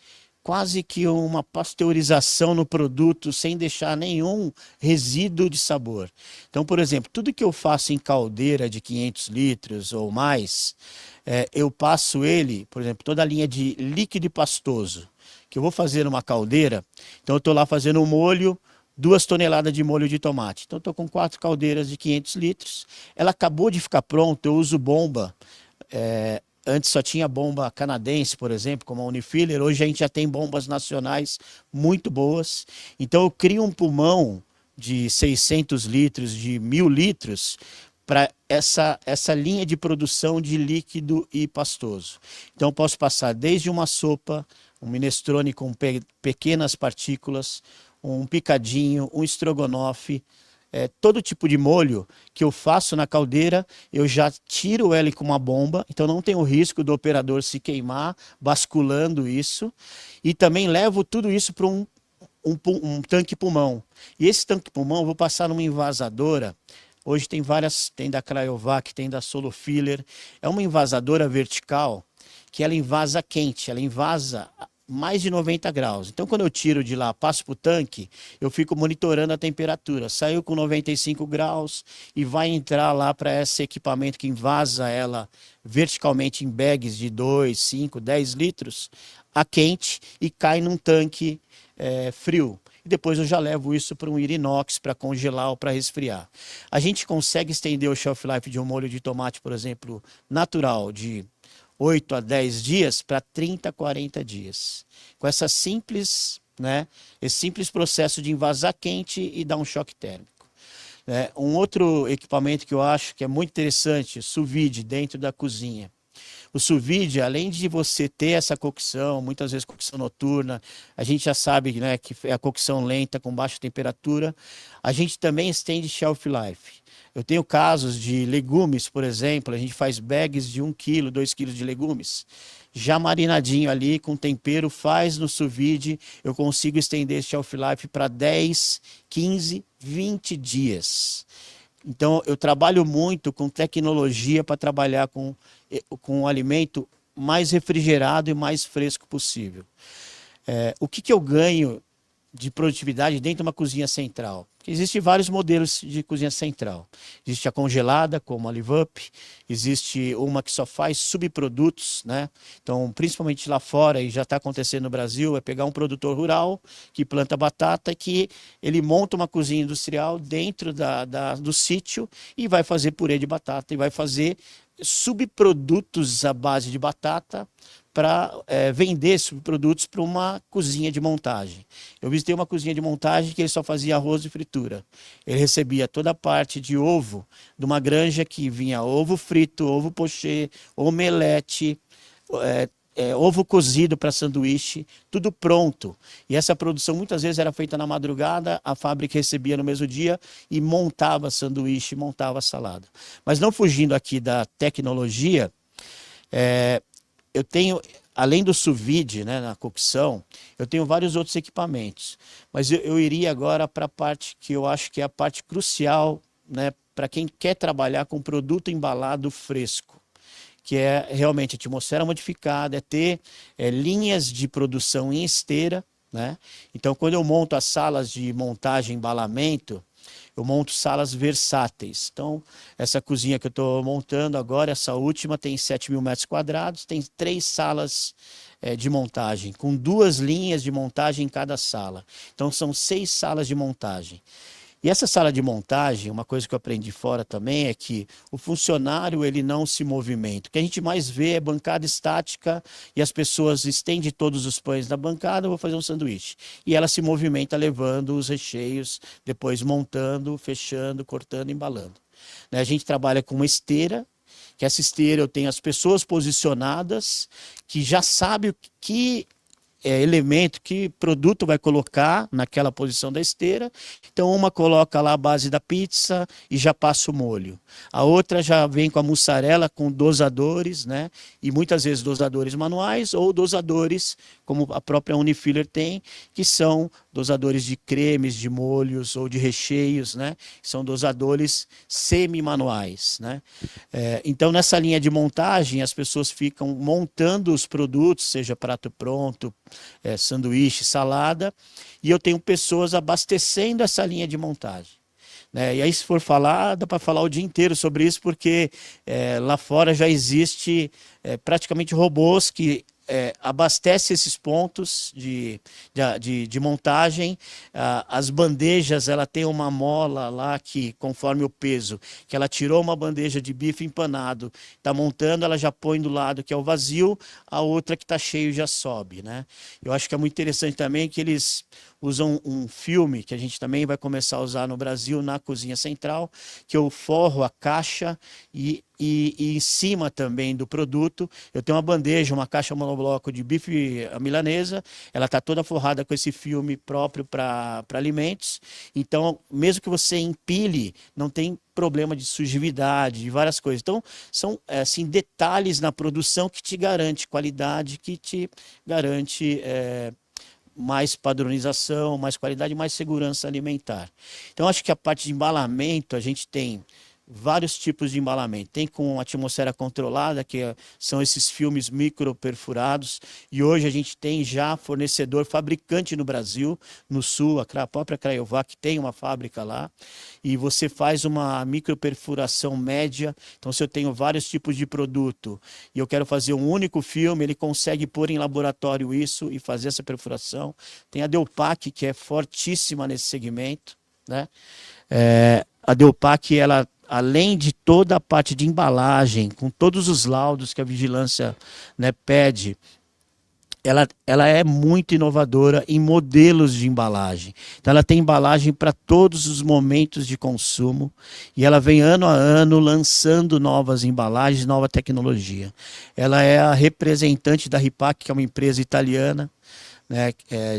quase que uma pasteurização no produto sem deixar nenhum resíduo de sabor. Então, por exemplo, tudo que eu faço em caldeira de 500 litros ou mais, eu passo ele, por exemplo, toda a linha de líquido e pastoso, que eu vou fazer numa caldeira, então eu estou lá fazendo um molho, 2 toneladas de molho de tomate. Então, estou com 4 caldeiras de 500 litros. Ela acabou de ficar pronta, eu uso bomba. Antes só tinha bomba canadense, por exemplo, como a Unifiller. Hoje a gente já tem bombas nacionais muito boas. Então, eu crio um pulmão de 600 litros, de 1.000 litros, para essa linha de produção de líquido e pastoso. Então, eu posso passar desde uma sopa, um minestrone com pequenas partículas, um picadinho, um estrogonofe, todo tipo de molho que eu faço na caldeira, eu já tiro ele com uma bomba, então não tem o risco do operador se queimar basculando isso, e também levo tudo isso para um tanque pulmão. E esse tanque pulmão eu vou passar numa envasadora. Hoje tem várias, tem da Cryovac, tem da Solofiller, é uma envasadora vertical que ela invasa quente, ela invasa mais de 90 graus. Então, quando eu tiro de lá, passo para o tanque, eu fico monitorando a temperatura. Saiu com 95 graus e vai entrar lá para esse equipamento que invasa ela verticalmente em bags de 2, 5, 10 litros, a quente, e cai num tanque frio. E depois eu já levo isso para um inox para congelar ou para resfriar. A gente consegue estender o shelf life de um molho de tomate, por exemplo, natural, de 8 a 10 dias para 30, 40 dias. Com essa simples, né, esse simples processo de envasar quente e dar um choque térmico. Um outro equipamento que eu acho que é muito interessante, sous vide dentro da cozinha. O sous vide, além de você ter essa cocção, muitas vezes cocção noturna, a gente já sabe, né, que é a cocção lenta com baixa temperatura, a gente também estende shelf life. Eu tenho casos de legumes, por exemplo, a gente faz bags de 1 quilo, 2 quilos de legumes, já marinadinho ali, com tempero, faz no sous vide, eu consigo estender esse shelf life para 10, 15, 20 dias. Então, eu trabalho muito com tecnologia para trabalhar com um alimento mais refrigerado e mais fresco possível. O que eu ganho de produtividade dentro de uma cozinha central? Existem vários modelos de cozinha central. Existe a congelada, como a LiveUp, existe uma que só faz subprodutos, né? Então, principalmente lá fora, e já está acontecendo no Brasil, é pegar um produtor rural que planta batata, que ele monta uma cozinha industrial dentro do sítio e vai fazer purê de batata, e vai fazer subprodutos à base de batata para vender subprodutos para uma cozinha de montagem. Eu visitei uma cozinha de montagem que ele só fazia arroz e fritura. Ele recebia toda a parte de ovo de uma granja que vinha ovo frito, ovo pochê, omelete, ovo cozido para sanduíche, tudo pronto. E essa produção muitas vezes era feita na madrugada, a fábrica recebia no mesmo dia e montava sanduíche, montava salada. Mas não fugindo aqui da tecnologia, eu tenho, além do sous vide, né, na cocção, eu tenho vários outros equipamentos. Mas eu iria agora para a parte que eu acho que é a parte crucial, né, para quem quer trabalhar com produto embalado fresco, que é realmente a atmosfera modificada, é ter linhas de produção em esteira, né? Então, quando eu monto as salas de montagem e embalamento, eu monto salas versáteis. Então, essa cozinha que eu estou montando agora, essa última, tem 7.000 metros quadrados, tem 3 salas de montagem, com 2 linhas de montagem em cada sala. Então, são 6 salas de montagem. E essa sala de montagem, uma coisa que eu aprendi fora também é que o funcionário ele não se movimenta. O que a gente mais vê é bancada estática e as pessoas estendem todos os pães na bancada, eu vou fazer um sanduíche. E ela se movimenta levando os recheios, depois montando, fechando, cortando, embalando. A gente trabalha com uma esteira, que essa esteira eu tenho as pessoas posicionadas, que já sabem o que elemento, que produto vai colocar naquela posição da esteira. Então, uma coloca lá a base da pizza e já passa o molho. A outra já vem com a mussarela com dosadores, né? E muitas vezes dosadores manuais ou dosadores, como a própria Unifiller tem, que são dosadores de cremes, de molhos ou de recheios, né? São dosadores semi-manuais, né? Então, nessa linha de montagem, as pessoas ficam montando os produtos, seja prato pronto, sanduíche, salada, e eu tenho pessoas abastecendo essa linha de montagem. E aí, se for falar, dá para falar o dia inteiro sobre isso, porque lá fora já existe praticamente robôs que abastece esses pontos de montagem. As bandejas, ela tem uma mola lá que, conforme o peso, que ela tirou uma bandeja de bife empanado, está montando, ela já põe do lado que é o vazio, a outra que está cheio já sobe, né? Eu acho que é muito interessante também que eles usam um filme que a gente também vai começar a usar no Brasil, na cozinha central, que eu forro a caixa e em cima também do produto, eu tenho uma bandeja, uma caixa monobloco de bife à milanesa, ela está toda forrada com esse filme próprio para alimentos, então, mesmo que você empilhe, não tem problema de sujidade, de várias coisas. Então, são assim, detalhes na produção que te garante qualidade, que te garante mais padronização, mais qualidade, mais segurança alimentar. Então, acho que a parte de embalamento, a gente tem vários tipos de embalamento. Tem com atmosfera controlada, que são esses filmes microperfurados, e hoje a gente tem já fornecedor, fabricante no Brasil, no Sul, a própria Crayovac tem uma fábrica lá, e você faz uma microperfuração média. Então, se eu tenho vários tipos de produto e eu quero fazer um único filme, ele consegue pôr em laboratório isso e fazer essa perfuração. Tem a Delpac, que é fortíssima nesse segmento, né? A Delpac, ela, além de toda a parte de embalagem, com todos os laudos que a vigilância, né, pede, ela é muito inovadora em modelos de embalagem. Então, ela tem embalagem para todos os momentos de consumo e ela vem ano a ano lançando novas embalagens, nova tecnologia. Ela é a representante da Ripac, que é uma empresa italiana, né,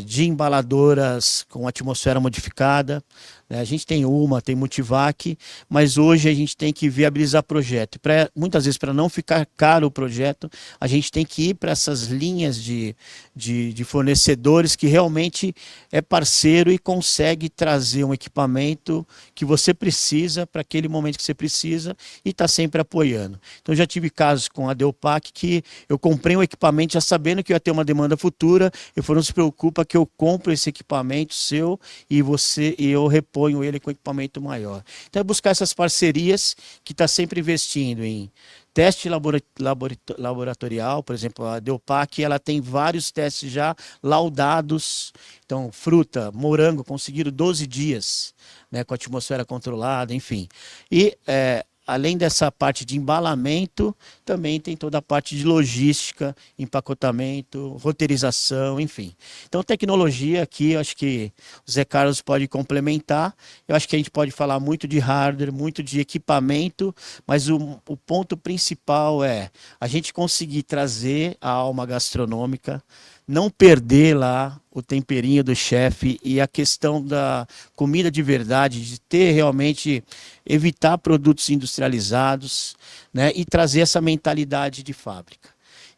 de embaladoras com atmosfera modificada. A gente tem tem Multivac, mas hoje a gente tem que viabilizar projeto. Muitas vezes, para não ficar caro o projeto, a gente tem que ir para essas linhas de fornecedores que realmente é parceiro e consegue trazer um equipamento que você precisa para aquele momento que você precisa e está sempre apoiando. Então, já tive casos com a Delpac que eu comprei um equipamento já sabendo que eu ia ter uma demanda futura. Eu falei, não se preocupa que eu compro esse equipamento seu e eu reponho ele com equipamento maior. Então, é buscar essas parcerias que está sempre investindo em teste laboratorial. Por exemplo, a Delpac, ela tem vários testes já laudados. Então, fruta, morango, conseguiram 12 dias, né, com a atmosfera controlada, enfim. E além dessa parte de embalamento, também tem toda a parte de logística, empacotamento, roteirização, enfim. Então, tecnologia aqui, eu acho que o Zé Carlos pode complementar. Eu acho que a gente pode falar muito de hardware, muito de equipamento, mas o ponto principal é a gente conseguir trazer a alma gastronômica, não perder lá o temperinho do chefe e a questão da comida de verdade, de ter realmente, evitar produtos industrializados, né, e trazer essa mentalidade de fábrica.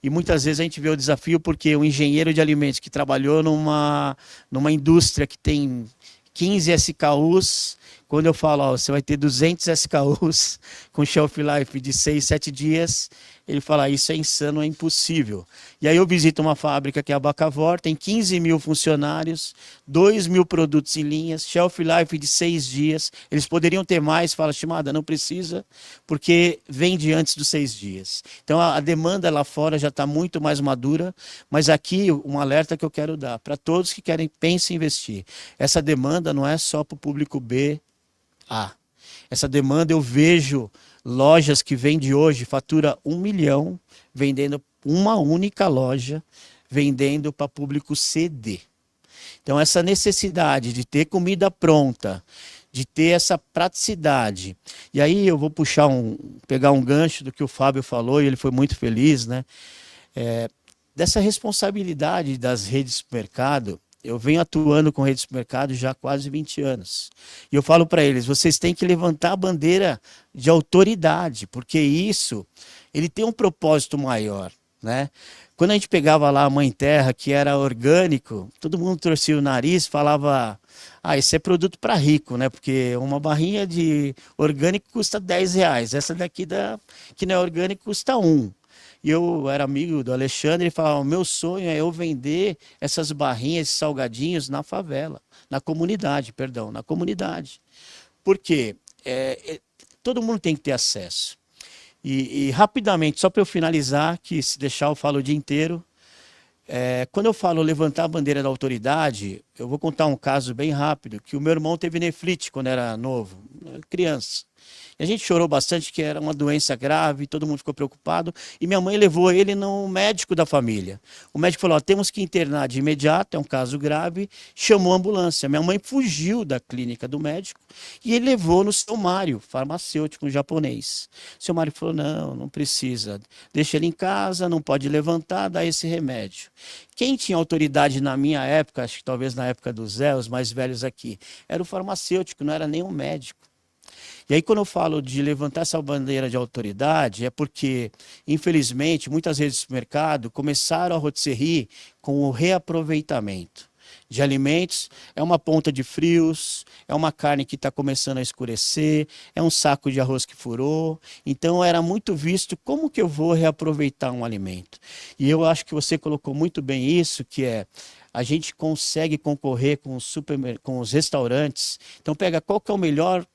E muitas vezes a gente vê o desafio porque o engenheiro de alimentos que trabalhou numa indústria que tem 15 SKUs, quando eu falo, ó, você vai ter 200 SKUs com shelf life de 6, 7 dias, ele fala, isso é insano, é impossível. E aí eu visito uma fábrica que é a Bacavor, tem 15 mil funcionários, 2 mil produtos em linhas, shelf life de 6 dias. Eles poderiam ter mais, fala, Shimada, não precisa, porque vende antes dos 6 dias. Então a demanda lá fora já está muito mais madura, mas aqui um alerta que eu quero dar para todos que pensem em investir. Essa demanda não é só para o público B, A. Essa demanda eu vejo lojas que vendem hoje, fatura 1 milhão, vendendo uma única loja, vendendo para público CD. Então essa necessidade de ter comida pronta, de ter essa praticidade. E aí eu vou pegar um gancho do que o Fábio falou, e ele foi muito feliz, né? Dessa responsabilidade das redes de supermercado. Eu venho atuando com redes de supermercado já há quase 20 anos. E eu falo para eles, vocês têm que levantar a bandeira de autoridade, porque isso, ele tem um propósito maior, né? Quando a gente pegava lá a Mãe Terra, que era orgânico, todo mundo torcia o nariz, falava, esse é produto para rico, né? Porque uma barrinha de orgânico custa R$10, essa daqui que não é orgânico custa 1. E eu era amigo do Alexandre e falava, o meu sonho é eu vender essas barrinhas, esses salgadinhos na favela, na comunidade. Por quê? Todo mundo tem que ter acesso. E rapidamente, só para eu finalizar, que se deixar eu falo o dia inteiro, quando eu falo levantar a bandeira da autoridade, eu vou contar um caso bem rápido, que o meu irmão teve nefrite quando era novo, criança. E a gente chorou bastante, que era uma doença grave, todo mundo ficou preocupado, e minha mãe levou ele no médico da família. O médico falou, temos que internar de imediato, é um caso grave, chamou a ambulância. Minha mãe fugiu da clínica do médico e ele levou no seu Mário, farmacêutico japonês. O seu Mário falou, não precisa, deixa ele em casa, não pode levantar, dá esse remédio. Quem tinha autoridade na minha época, acho que talvez na época do Zé, os mais velhos aqui, era o farmacêutico, não era nem um médico. E aí, quando eu falo de levantar essa bandeira de autoridade, é porque, infelizmente, muitas redes de supermercado começaram a rotisserie com o reaproveitamento de alimentos. É uma ponta de frios, é uma carne que está começando a escurecer, é um saco de arroz que furou. Então, era muito visto como que eu vou reaproveitar um alimento. E eu acho que você colocou muito bem isso, que é a gente consegue concorrer com os restaurantes. Então, pega qual que é o melhor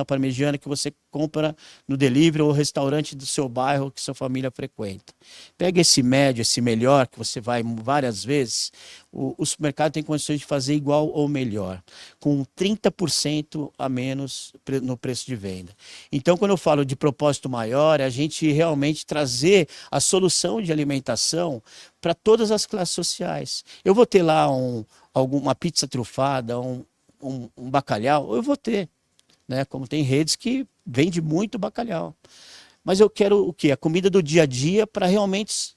parmegiana que você compra no delivery ou restaurante do seu bairro que sua família frequenta. Pega esse médio, esse melhor, que você vai várias vezes, o supermercado tem condições de fazer igual ou melhor, com 30% a menos no preço de venda. Então, quando eu falo de propósito maior, é a gente realmente trazer a solução de alimentação para todas as classes sociais. Eu vou ter lá uma pizza trufada, um bacalhau, eu vou ter. Né? Como tem redes que vende muito bacalhau. Mas eu quero o quê? A comida do dia a dia para realmente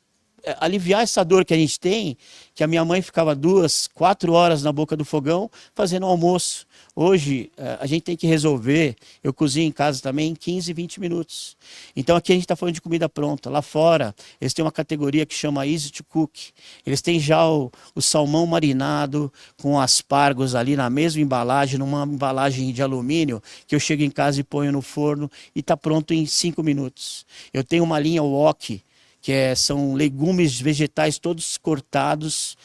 aliviar essa dor que a gente tem, que a minha mãe ficava 2, 4 horas na boca do fogão fazendo almoço. Hoje, a gente tem que resolver, eu cozinho em casa também em 15, 20 minutos. Então aqui a gente está falando de comida pronta. Lá fora, eles têm uma categoria que chama Easy to Cook. Eles têm já o salmão marinado com aspargos ali na mesma embalagem, numa embalagem de alumínio, que eu chego em casa e ponho no forno e está pronto em 5 minutos. Eu tenho uma linha wok, que são legumes vegetais todos cortados,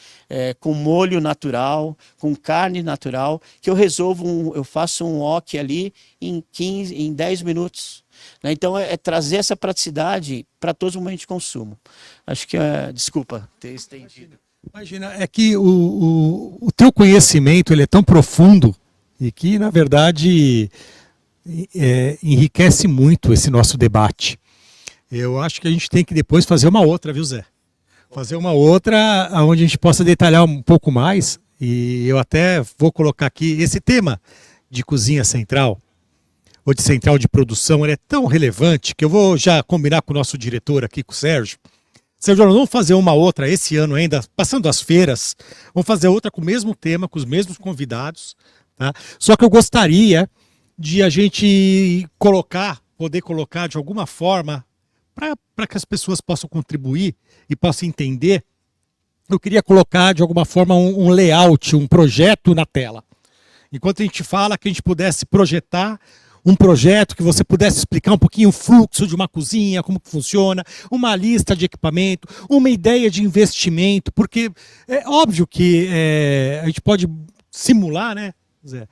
com molho natural, com carne natural, que eu faço um wok ali em 10 minutos. Né? Então, trazer essa praticidade para todos os momentos de consumo. Acho que desculpa ter estendido. Imagina, é que o teu conhecimento ele é tão profundo e que, na verdade, enriquece muito esse nosso debate. Eu acho que a gente tem que depois fazer uma outra, viu, Zé? Fazer uma outra onde a gente possa detalhar um pouco mais. E eu até vou colocar aqui esse tema de cozinha central, ou de central de produção, ele é tão relevante que eu vou já combinar com o nosso diretor aqui, com o Sérgio. Sérgio, nós vamos fazer uma outra esse ano ainda, passando as feiras, vamos fazer outra com o mesmo tema, com os mesmos convidados, tá? Só que eu gostaria de a gente poder colocar de alguma forma, para que as pessoas possam contribuir e possam entender, eu queria colocar de alguma forma um layout, um projeto na tela. Enquanto a gente fala, que a gente pudesse projetar um projeto, que você pudesse explicar um pouquinho o fluxo de uma cozinha, como que funciona, uma lista de equipamento, uma ideia de investimento, porque é óbvio que a gente pode simular, né, Zé,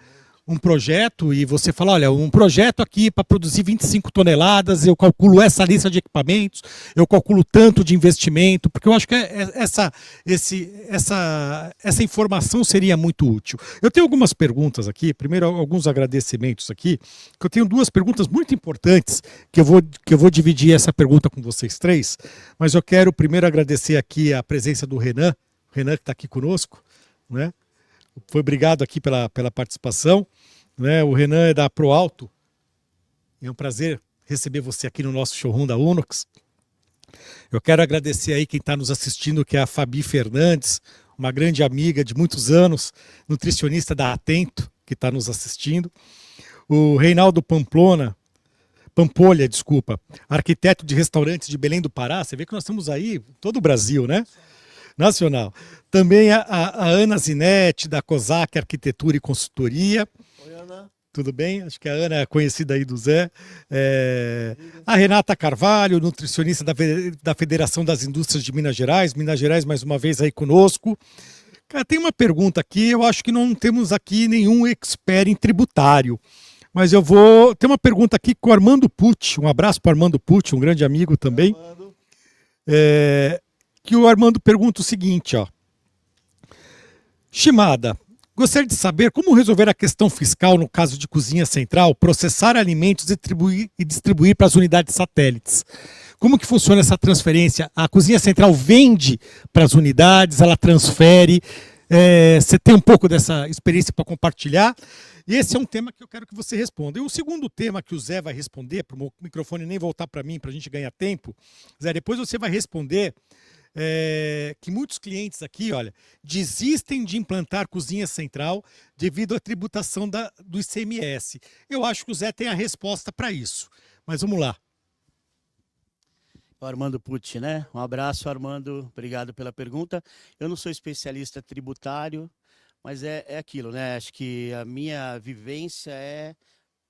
um projeto e você fala, olha, um projeto aqui para produzir 25 toneladas, eu calculo essa lista de equipamentos, eu calculo tanto de investimento, porque eu acho que essa informação seria muito útil. Eu tenho algumas perguntas aqui, primeiro alguns agradecimentos aqui, que eu tenho duas perguntas muito importantes, que eu vou dividir essa pergunta com vocês três, mas eu quero primeiro agradecer aqui a presença do Renan, o Renan que está aqui conosco, né? Foi obrigado aqui pela participação, né? O Renan é da ProAlto. É um prazer receber você aqui no nosso showroom da Unox. Eu quero agradecer aí quem está nos assistindo, que é a Fabi Fernandes, uma grande amiga de muitos anos, nutricionista da Atento, que está nos assistindo. O Reinaldo Pampolha, arquiteto de restaurantes de Belém do Pará. Você vê que nós estamos aí, todo o Brasil, né? Nacional. Também a Ana Zinetti, da COSAC Arquitetura e Consultoria. Oi, Ana. Tudo bem? Acho que a Ana é conhecida aí do Zé. A Renata Carvalho, nutricionista da Federação das Indústrias de Minas Gerais. Minas Gerais, mais uma vez, aí conosco. Cara, tem uma pergunta aqui, eu acho que não temos aqui nenhum expert em tributário. Mas eu vou... Tem uma pergunta aqui com o Armando Pucci. Um abraço para o Armando Pucci, um grande amigo também. Que o Armando pergunta o seguinte, ó. Shimada, gostaria de saber como resolver a questão fiscal no caso de cozinha central, processar alimentos e distribuir para as unidades satélites. Como que funciona essa transferência? A cozinha central vende para as unidades, ela transfere. Você tem um pouco dessa experiência para compartilhar? E esse é um tema que eu quero que você responda. E o segundo tema que o Zé vai responder, para o microfone nem voltar para mim, para a gente ganhar tempo, Zé, depois você vai responder que muitos clientes aqui, olha, desistem de implantar cozinha central devido à tributação do ICMS. Eu acho que o Zé tem a resposta para isso. Mas vamos lá. O Armando Pucci, né? Um abraço, Armando. Obrigado pela pergunta. Eu não sou especialista tributário, mas é aquilo, né? Acho que a minha vivência é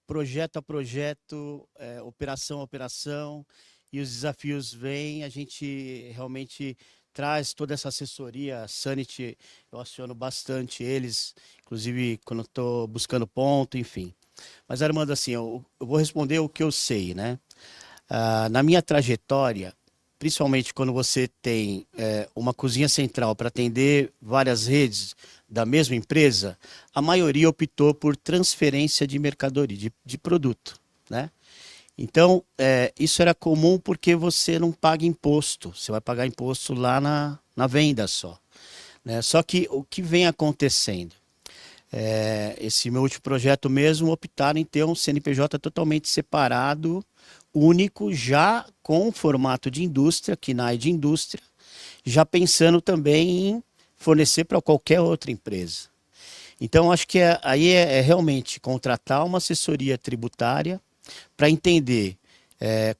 projeto a projeto, operação a operação, e os desafios vêm, a gente realmente traz toda essa assessoria. A Sanity, eu aciono bastante eles, inclusive quando estou buscando ponto, enfim. Mas, Armando, assim, eu vou responder o que eu sei, né? Na minha trajetória, principalmente quando você tem uma cozinha central para atender várias redes da mesma empresa, a maioria optou por transferência de mercadoria, de produto, né? Então, isso era comum porque você não paga imposto, você vai pagar imposto lá na venda só, né? Só que o que vem acontecendo? Esse meu último projeto mesmo, optaram em ter um CNPJ totalmente separado, único, já com formato de indústria, KNAI de indústria, já pensando também em fornecer para qualquer outra empresa. Então, acho que aí é realmente contratar uma assessoria tributária para entender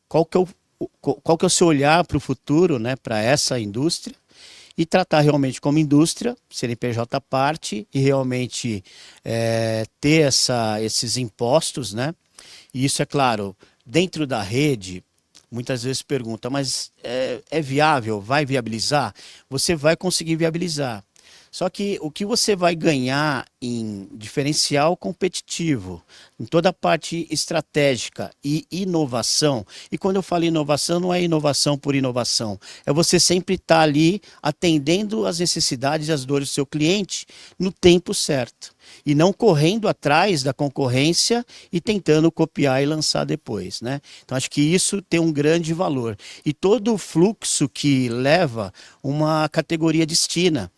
qual que é o seu olhar para o futuro, né, para essa indústria, e tratar realmente como indústria, CNPJ à parte, e realmente ter esses impostos, né? E isso, é claro, dentro da rede, muitas vezes pergunta, mas é viável? Vai viabilizar? Você vai conseguir viabilizar. Só que o que você vai ganhar em diferencial competitivo, em toda a parte estratégica e inovação, e quando eu falo inovação, não é inovação por inovação, é você sempre estar ali atendendo as necessidades e as dores do seu cliente no tempo certo. e não correndo atrás da concorrência e tentando copiar e lançar depois, né? Então acho que isso tem um grande valor. E todo o fluxo que leva uma categoria destino,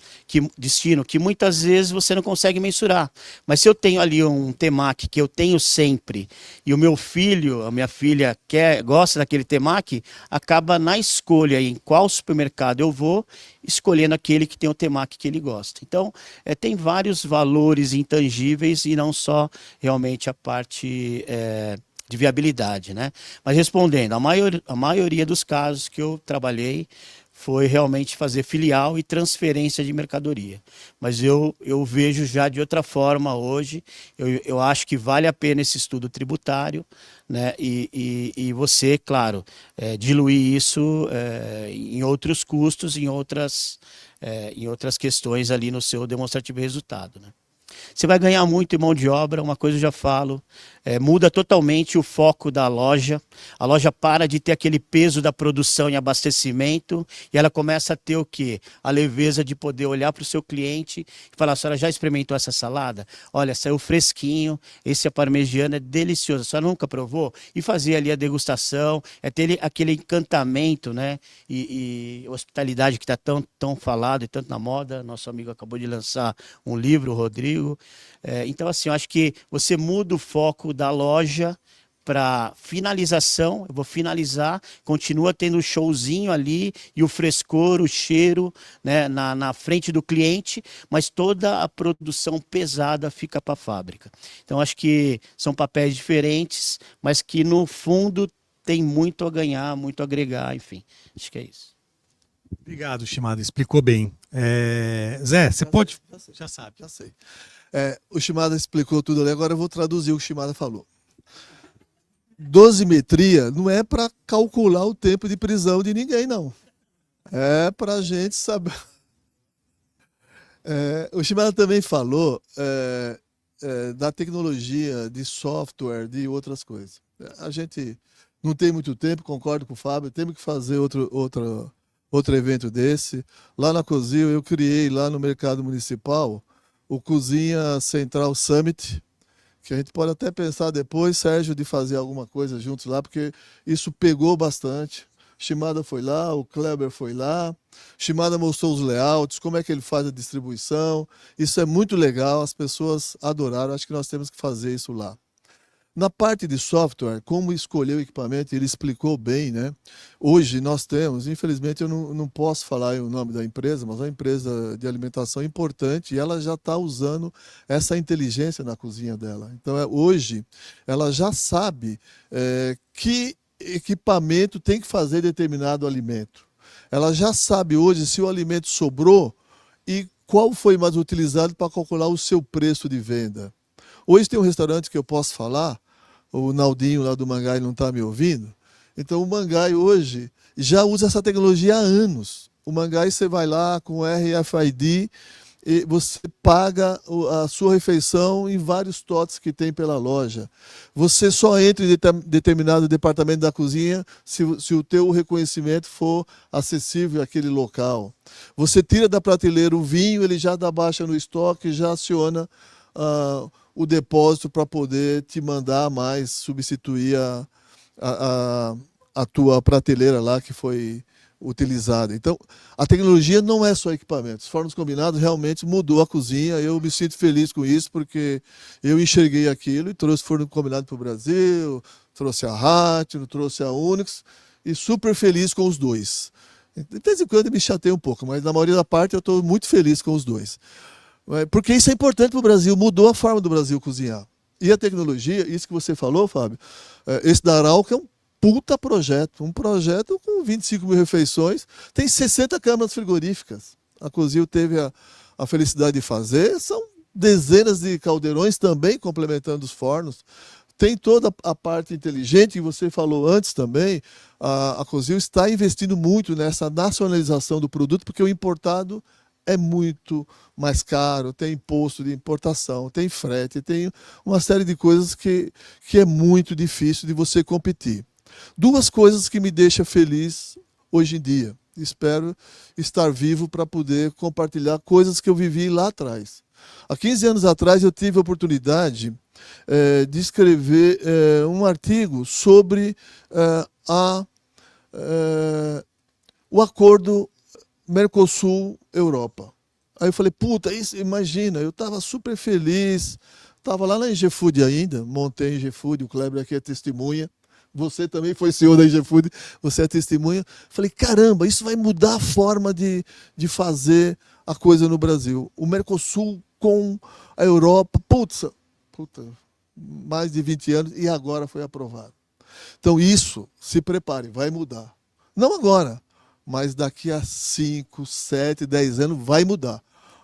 que muitas vezes você não consegue mensurar. Mas se eu tenho ali um temaki que eu tenho sempre e o meu filho, a minha filha gosta daquele temaki, acaba na escolha em qual supermercado eu vou, escolhendo aquele que tem o temaki que ele gosta. Então, tem vários valores intangíveis e não só realmente a parte de viabilidade, né? Mas respondendo, a maioria dos casos que eu trabalhei foi realmente fazer filial e transferência de mercadoria. Mas eu vejo já de outra forma hoje, eu acho que vale a pena esse estudo tributário, né? E você, claro, diluir isso em outros custos, em outras questões ali no seu demonstrativo de resultado, né? Você vai ganhar muito em mão de obra, uma coisa eu já falo, muda totalmente o foco da loja. A loja para de ter aquele peso da produção e abastecimento e ela começa a ter o quê? A leveza de poder olhar para o seu cliente e falar: a senhora já experimentou essa salada? Olha, saiu fresquinho, esse parmegiano é delicioso, a senhora nunca provou? E fazer ali a degustação, ter aquele encantamento, né? E hospitalidade que está tão falado e tanto na moda. Nosso amigo acabou de lançar um livro, o Rodrigo. Então, assim, eu acho que você muda o foco da loja para finalização. Eu vou finalizar, continua tendo o showzinho ali e o frescor, o cheiro, né, na frente do cliente, mas toda a produção pesada fica para a fábrica. Então, acho que são papéis diferentes, mas que no fundo tem muito a ganhar, muito a agregar, enfim. Acho que é isso. Obrigado, Shimada, explicou bem. Zé, você pode... Já sabe. Já sei. O Shimada explicou tudo ali, agora eu vou traduzir o que o Shimada falou. Dosimetria não é para calcular o tempo de prisão de ninguém, não. É para a gente saber. O Shimada também falou da tecnologia, de software, de outras coisas. A gente não tem muito tempo, concordo com o Fábio, temos que fazer outro evento desse. Lá na Cozil, eu criei lá no Mercado Municipal o Cozinha Central Summit, que a gente pode até pensar depois, Sérgio, de fazer alguma coisa juntos lá, porque isso pegou bastante. Shimada foi lá, o Kleber foi lá, Shimada mostrou os layouts, como é que ele faz a distribuição. Isso é muito legal, as pessoas adoraram, acho que nós temos que fazer isso lá. Na parte de software, como escolher o equipamento, ele explicou bem, né? Hoje nós temos, infelizmente eu não posso falar o nome da empresa, mas é uma empresa de alimentação importante e ela já está usando essa inteligência na cozinha dela. Então, hoje, ela já sabe que equipamento tem que fazer determinado alimento. Ela já sabe hoje se o alimento sobrou e qual foi mais utilizado para calcular o seu preço de venda. Hoje tem um restaurante que eu posso falar, o Naldinho lá do Mangai não está me ouvindo. Então o Mangai hoje já usa essa tecnologia há anos. O Mangai você vai lá com o RFID e você paga a sua refeição em vários totes que tem pela loja. Você só entra em determinado departamento da cozinha se o teu reconhecimento for acessível àquele local. Você tira da prateleira o vinho, ele já dá baixa no estoque, já aciona o depósito para poder te mandar mais, substituir a tua prateleira lá que foi utilizada. Então, a tecnologia não é só equipamentos. Fornos combinados realmente mudou a cozinha. Eu me sinto feliz com isso, porque eu enxerguei aquilo e trouxe forno combinado para o Brasil, trouxe a Ratio, trouxe a Unix, e super feliz com os dois. De vez em quando eu me chateio um pouco, mas na maioria da parte eu estou muito feliz com os dois. Porque isso é importante para o Brasil, mudou a forma do Brasil cozinhar. E a tecnologia, isso que você falou, Fábio, esse da Arauco é um puta projeto, um projeto com 25 mil refeições, tem 60 câmaras frigoríficas. A Cozil teve a felicidade de fazer, são dezenas de caldeirões também complementando os fornos. Tem toda a parte inteligente que você falou antes também. A Cozil está investindo muito nessa nacionalização do produto, porque o importado é muito mais caro, tem imposto de importação, tem frete, tem uma série de coisas que é muito difícil de você competir. Duas coisas que me deixam feliz hoje em dia. Espero estar vivo para poder compartilhar coisas que eu vivi lá atrás. Há 15 anos atrás eu tive a oportunidade de escrever um artigo sobre o acordo Mercosul-Europa. Aí eu falei, puta, isso, imagina, eu estava super feliz, estava lá na Ingefood ainda, montei a Ingefood, o Kleber aqui é testemunha, você também foi CEO da Ingefood, você é testemunha. Falei, caramba, isso vai mudar a forma de fazer a coisa no Brasil. O Mercosul com a Europa, puta, mais de 20 anos, e agora foi aprovado. Então isso, se prepare, vai mudar. Não agora, mas daqui a 5, 7, 10 anos vai mudar.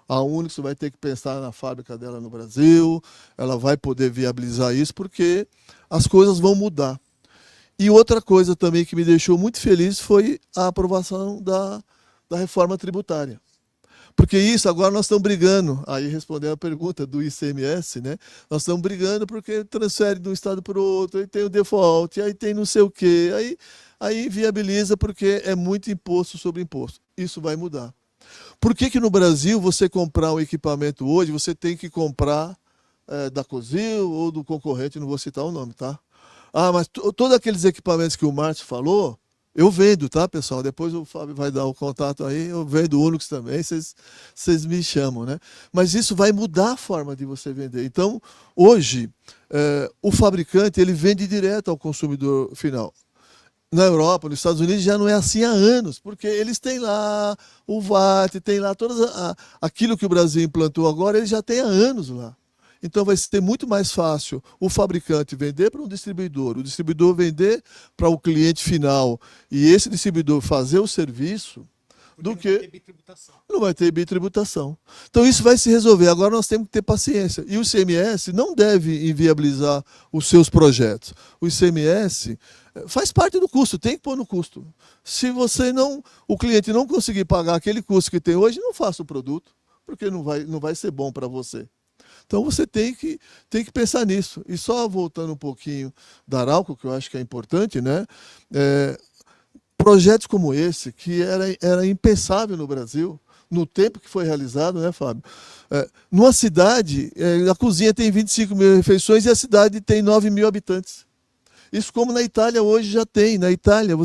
A Unix vai ter que pensar na fábrica dela no Brasil, ela vai poder viabilizar isso, porque as coisas vão mudar. E outra coisa também que me deixou muito feliz foi a aprovação da reforma tributária. Porque isso, agora nós estamos brigando, aí respondendo a pergunta do ICMS, né? Nós estamos brigando porque transfere de um estado para o outro, aí tem o default, aí tem não sei o quê, aí viabiliza porque é muito imposto sobre imposto. Isso vai mudar. Por que no Brasil você comprar um equipamento hoje, você tem que comprar da Cosil ou do concorrente, não vou citar o nome, tá? Ah, mas todos aqueles equipamentos que o Márcio falou, eu vendo, tá, pessoal? Depois o Fábio vai dar o contato aí, eu vendo Unix também, vocês me chamam, né? Mas isso vai mudar a forma de você vender. Então, hoje, o fabricante, ele vende direto ao consumidor final. Na Europa, nos Estados Unidos, já não é assim há anos, porque eles têm lá o VAT, tem lá aquilo que o Brasil implantou agora, eles já têm há anos lá. Então vai ser muito mais fácil o fabricante vender para um distribuidor, o distribuidor vender para o cliente final e esse distribuidor fazer o serviço do que não vai ter bitributação. Então isso vai se resolver. Agora nós temos que ter paciência. E o ICMS não deve inviabilizar os seus projetos. O ICMS faz parte do custo, tem que pôr no custo. Se o cliente não conseguir pagar aquele custo que tem hoje, não faça o produto, porque não vai ser bom para você. Então você tem que pensar nisso. E só voltando um pouquinho da Arauco, que eu acho que é importante, né? Projetos como esse, que era impensável no Brasil, no tempo que foi realizado, né, Fábio? Numa cidade, a cozinha tem 25 mil refeições e a cidade tem 9 mil habitantes. Isso como na Itália hoje já tem. Na Itália,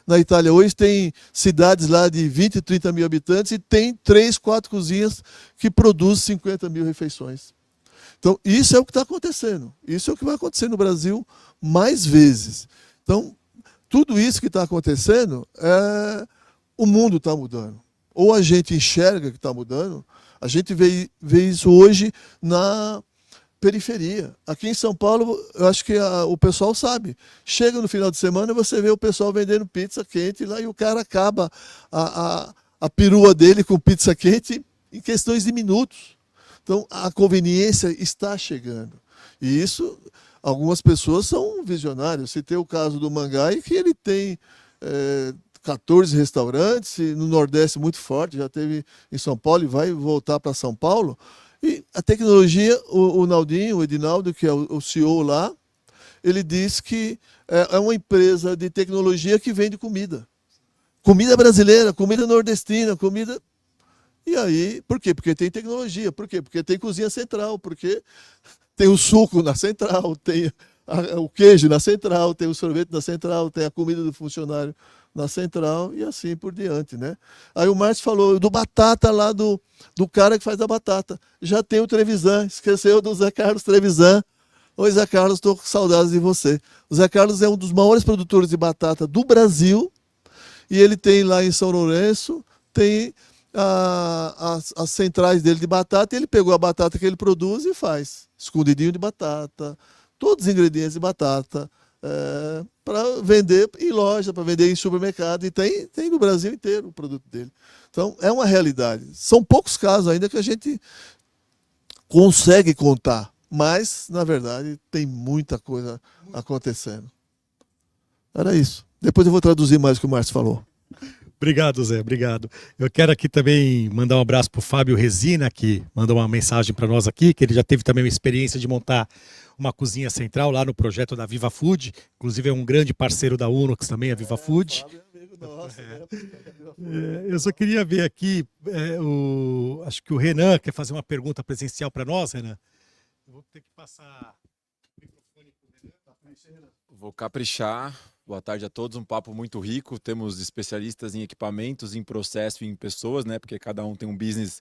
na Itália hoje tem cidades lá de 20, 30 mil habitantes e tem 3, 4 cozinhas que produzem 50 mil refeições. Então, isso é o que está acontecendo. Isso é o que vai acontecer no Brasil mais vezes. Então, tudo isso que está acontecendo, o mundo está mudando. Ou a gente enxerga que está mudando, a gente vê isso hoje na periferia. Aqui em São Paulo, eu acho que o pessoal sabe. Chega no final de semana e você vê o pessoal vendendo pizza quente lá e o cara acaba a perua dele com pizza quente em questões de minutos. Então, a conveniência está chegando. E isso, algumas pessoas são visionárias. Citei o caso do Mangai, que ele tem 14 restaurantes, no Nordeste muito forte, já teve em São Paulo e vai voltar para São Paulo. E a tecnologia, o Naldinho, o Edinaldo, que é o CEO lá, ele diz que é uma empresa de tecnologia que vende comida. Comida brasileira, comida nordestina, comida... E aí, por quê? Porque tem tecnologia. Por quê? Porque tem cozinha central, porque tem o suco na central, tem o queijo na central, tem o sorvete na central, tem a comida do funcionário na central e assim por diante, né? Aí o Márcio falou do batata lá, do cara que faz a batata. Já tem o Trevisan, esqueceu do Zé Carlos Trevisan. Oi, Zé Carlos, estou com saudades de você. O Zé Carlos é um dos maiores produtores de batata do Brasil e ele tem lá em São Lourenço, tem as centrais dele de batata e ele pegou a batata que ele produz e faz. Escondidinho de batata, todos os ingredientes de batata, para vender em loja, para vender em supermercado, e tem no Brasil inteiro o produto dele. Então, é uma realidade. São poucos casos ainda que a gente consegue contar, mas, na verdade, tem muita coisa acontecendo. Era isso. Depois eu vou traduzir mais o que o Márcio falou. Obrigado, Zé, obrigado. Eu quero aqui também mandar um abraço para o Fábio Resina, que mandou uma mensagem para nós aqui, que ele já teve também uma experiência de montar uma cozinha central lá no projeto da Viva Food, inclusive é um grande parceiro da Unix também, a Viva Food. Nossa, Eu só queria ver aqui, acho que o Renan quer fazer uma pergunta presencial para nós, Renan. Eu vou ter que passar o microfone para o Renan. Vou caprichar. Boa tarde a todos, um papo muito rico. Temos especialistas em equipamentos, em processo e em pessoas, né? Porque cada um tem um business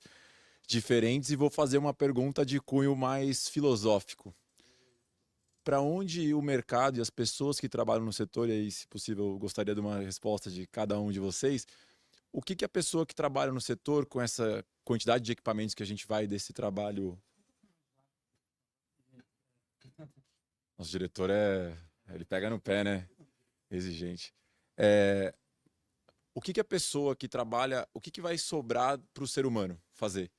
diferente. E vou fazer uma pergunta de cunho mais filosófico. Para onde o mercado e as pessoas que trabalham no setor, e aí, se possível, eu gostaria de uma resposta de cada um de vocês, o que a pessoa que trabalha no setor, com essa quantidade de equipamentos que a gente vai desse trabalho... Nosso diretor ele pega no pé, né? Exigente. O que a pessoa que trabalha, o que vai sobrar para o ser humano fazer?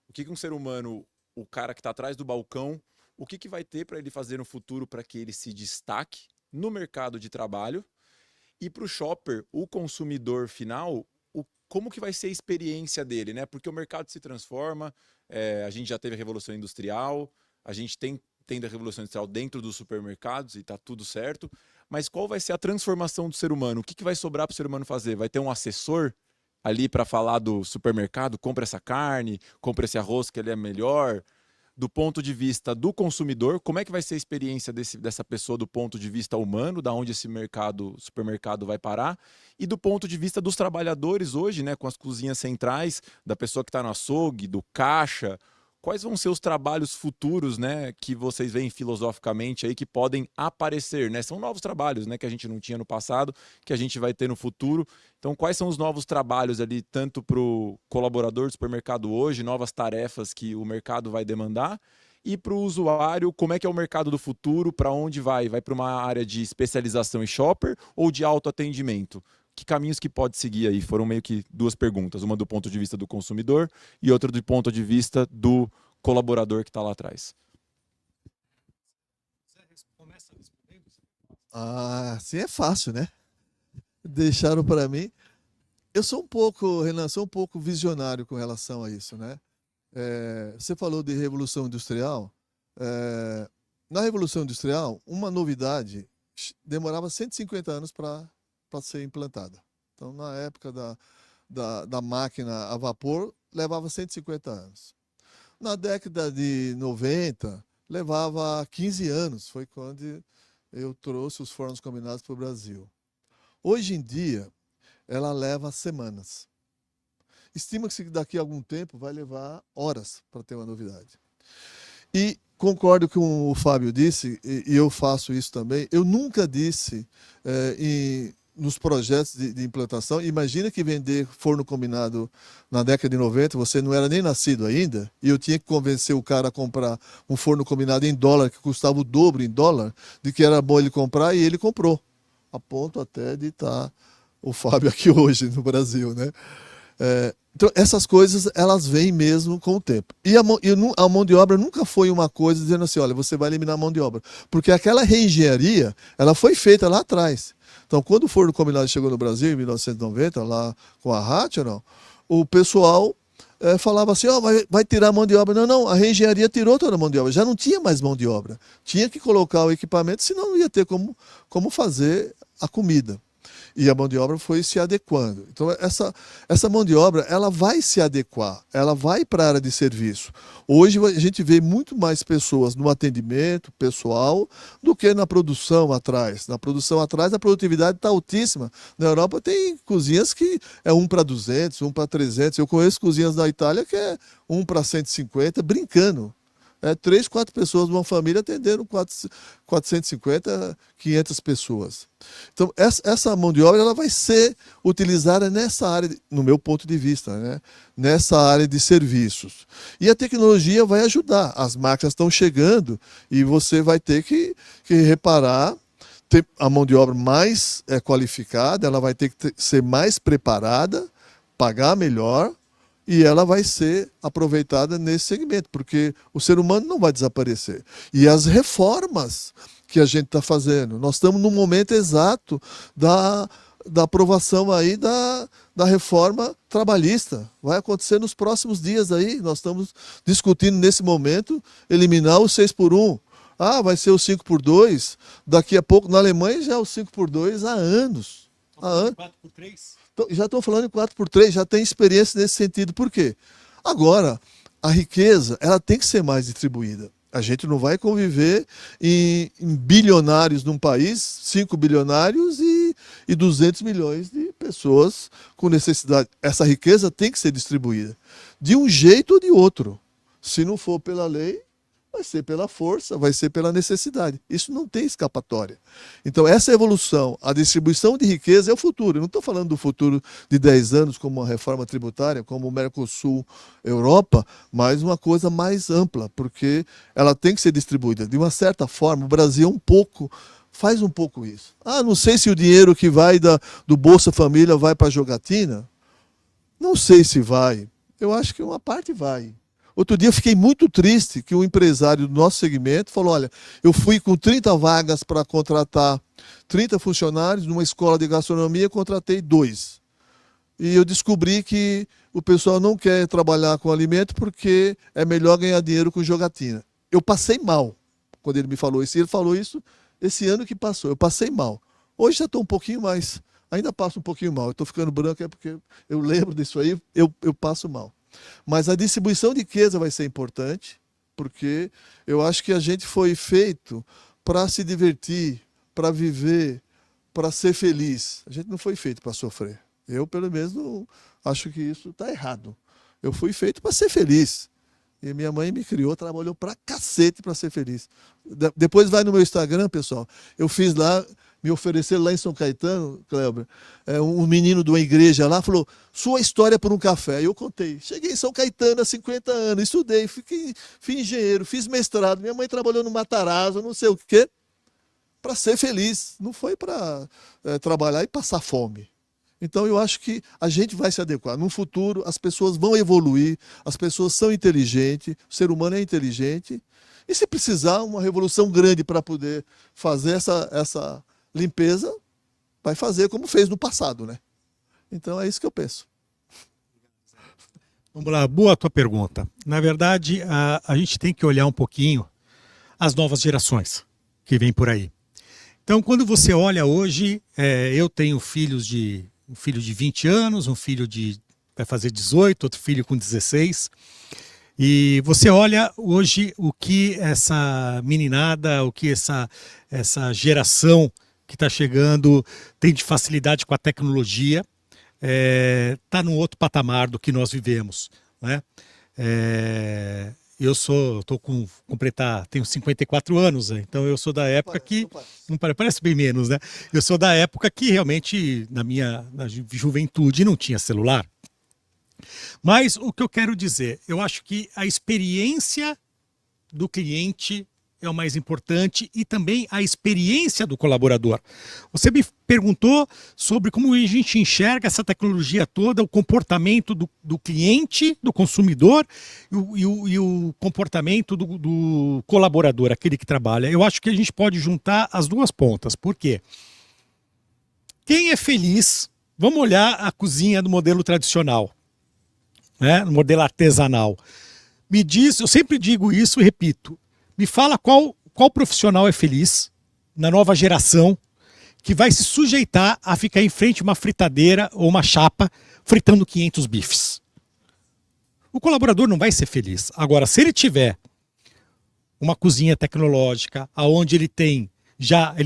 O que um ser humano, o cara que está atrás do balcão, o que vai ter para ele fazer no futuro para que ele se destaque no mercado de trabalho? E para o shopper, o consumidor final, como que vai ser a experiência dele, né? Porque o mercado se transforma, a gente já teve a Revolução Industrial, a gente tendo a Revolução Industrial dentro dos supermercados e está tudo certo, mas qual vai ser a transformação do ser humano? O que vai sobrar para o ser humano fazer? Vai ter um assessor ali para falar do supermercado, compra essa carne, compra esse arroz que ele é melhor? Do ponto de vista do consumidor, como é que vai ser a experiência dessa pessoa do ponto de vista humano, da onde esse supermercado vai parar, e do ponto de vista dos trabalhadores hoje, né, com as cozinhas centrais, da pessoa que está no açougue, do caixa, quais vão ser os trabalhos futuros, né, que vocês veem filosoficamente aí que podem aparecer, né? São novos trabalhos, né, que a gente não tinha no passado, que a gente vai ter no futuro. Então, quais são os novos trabalhos ali, tanto para o colaborador do supermercado hoje, novas tarefas que o mercado vai demandar, e para o usuário, como é que é o mercado do futuro, para onde vai? Vai para uma área de especialização em shopper ou de autoatendimento? Que caminhos que pode seguir aí? Foram meio que duas perguntas, uma do ponto de vista do consumidor e outra do ponto de vista do colaborador que está lá atrás. Começa respondendo. Assim é fácil, né? Deixaram para mim. Eu sou um pouco, Renan, sou um pouco visionário com relação a isso, né? Você falou de Revolução Industrial. Na Revolução Industrial, uma novidade demorava 150 anos para ser implantada. Então, na época da máquina a vapor, levava 150 anos. Na década de 90, levava 15 anos. Foi quando eu trouxe os fornos combinados para o Brasil. Hoje em dia, ela leva semanas. Estima-se que daqui a algum tempo vai levar horas para ter uma novidade. E concordo com o Fábio disse, e eu faço isso também, eu nunca disse nos projetos de implantação, imagina que vender forno combinado na década de 90, você não era nem nascido ainda, e eu tinha que convencer o cara a comprar um forno combinado em dólar, que custava o dobro em dólar, de que era bom ele comprar, e ele comprou. A ponto até de estar o Fábio aqui hoje no Brasil, né? Então, essas coisas, elas vêm mesmo com o tempo. E a mão de obra nunca foi uma coisa dizendo assim, olha, você vai eliminar a mão de obra. Porque aquela reengenharia, ela foi feita lá atrás. Então, quando o forno combinado chegou no Brasil, em 1990, lá com a Ratchet, o pessoal falava assim, vai tirar a mão de obra. Não, a reengenharia tirou toda a mão de obra. Já não tinha mais mão de obra. Tinha que colocar o equipamento, senão não ia ter como fazer a comida. E a mão de obra foi se adequando. Então, essa mão de obra, ela vai se adequar, ela vai para a área de serviço. Hoje, a gente vê muito mais pessoas no atendimento pessoal do que na produção atrás. Na produção atrás, a produtividade está altíssima. Na Europa, tem cozinhas que é 1 para 200, 1 para 300. Eu conheço cozinhas da Itália que é 1 para 150, brincando. 3, 4 pessoas de uma família atendendo 450, 500 pessoas. Então, essa mão de obra ela vai ser utilizada nessa área, no meu ponto de vista, né? Nessa área de serviços. E a tecnologia vai ajudar. As máquinas estão chegando e você vai ter que reparar, ter a mão de obra mais qualificada, ela vai ter que ser mais preparada, pagar melhor, e ela vai ser aproveitada nesse segmento, porque o ser humano não vai desaparecer. E as reformas que a gente está fazendo, nós estamos no momento exato da aprovação aí da reforma trabalhista. Vai acontecer nos próximos dias aí, nós estamos discutindo nesse momento eliminar o 6x1. Vai ser o 5x2, daqui a pouco, na Alemanha já é o 5x2 há anos. há anos. 4x3? Já estou falando em 4x3, já tem experiência nesse sentido. Por quê? Agora, a riqueza ela tem que ser mais distribuída. A gente não vai conviver em bilionários num país, 5 bilionários e 200 milhões de pessoas com necessidade. Essa riqueza tem que ser distribuída de um jeito ou de outro. Se não for pela lei, vai ser pela força, vai ser pela necessidade. Isso não tem escapatória. Então, essa evolução, a distribuição de riqueza é o futuro. Eu não estou falando do futuro de 10 anos, como a reforma tributária, como o Mercosul, Europa, mas uma coisa mais ampla, porque ela tem que ser distribuída. De uma certa forma, o Brasil faz um pouco isso. Não sei se o dinheiro que vai do Bolsa Família vai para a jogatina. Não sei se vai. Eu acho que uma parte vai. Outro dia eu fiquei muito triste que um empresário do nosso segmento falou, olha, eu fui com 30 vagas para contratar 30 funcionários numa escola de gastronomia, contratei 2. E eu descobri que o pessoal não quer trabalhar com alimento porque é melhor ganhar dinheiro com jogatina. Eu passei mal quando ele me falou isso. E ele falou isso esse ano que passou. Eu passei mal. Hoje já estou um pouquinho mais, ainda passo um pouquinho mal. Eu estou ficando branco é porque eu lembro disso aí, eu passo mal. Mas a distribuição de riqueza vai ser importante, porque eu acho que a gente foi feito para se divertir, para viver, para ser feliz. A gente não foi feito para sofrer. Eu, pelo menos, não acho que isso está errado. Eu fui feito para ser feliz. E minha mãe me criou, trabalhou pra cacete para ser feliz. Depois vai no meu Instagram, pessoal. Eu fiz lá, me ofereceram lá em São Caetano, Cléber, um menino de uma igreja lá falou, sua história por um café. Aí eu contei. Cheguei em São Caetano há 50 anos, estudei, fui engenheiro, fiz mestrado. Minha mãe trabalhou no Matarazzo, não sei o quê, para ser feliz. Não foi para trabalhar e passar fome. Então, eu acho que a gente vai se adequar. No futuro, as pessoas vão evoluir, as pessoas são inteligentes, o ser humano é inteligente. E se precisar uma revolução grande para poder fazer essa limpeza, vai fazer como fez no passado, né? Então, é isso que eu penso. Vamos lá, boa a tua pergunta. Na verdade, a gente tem que olhar um pouquinho as novas gerações que vêm por aí. Então, quando você olha hoje, eu tenho um filho de 20 anos, um filho vai fazer 18, outro filho com 16. E você olha hoje o que essa meninada, o que essa geração que está chegando tem de facilidade com a tecnologia, está num outro patamar do que nós vivemos, né? Eu tenho 54 anos, né? Então eu sou da época que, não parece bem menos, né? Eu sou da época que realmente na juventude não tinha celular. Mas o que eu quero dizer, eu acho que a experiência do cliente é o mais importante e também a experiência do colaborador. Você me perguntou sobre como a gente enxerga essa tecnologia toda, o comportamento do cliente, do consumidor e o comportamento do colaborador, aquele que trabalha. Eu acho que a gente pode juntar as duas pontas. Por quê? Quem é feliz, vamos olhar a cozinha do modelo tradicional, né? No modelo artesanal. Me diz, eu sempre digo isso e repito, me fala qual profissional é feliz na nova geração que vai se sujeitar a ficar em frente a uma fritadeira ou uma chapa fritando 500 bifes. O colaborador não vai ser feliz. Agora, se ele tiver uma cozinha tecnológica, onde ele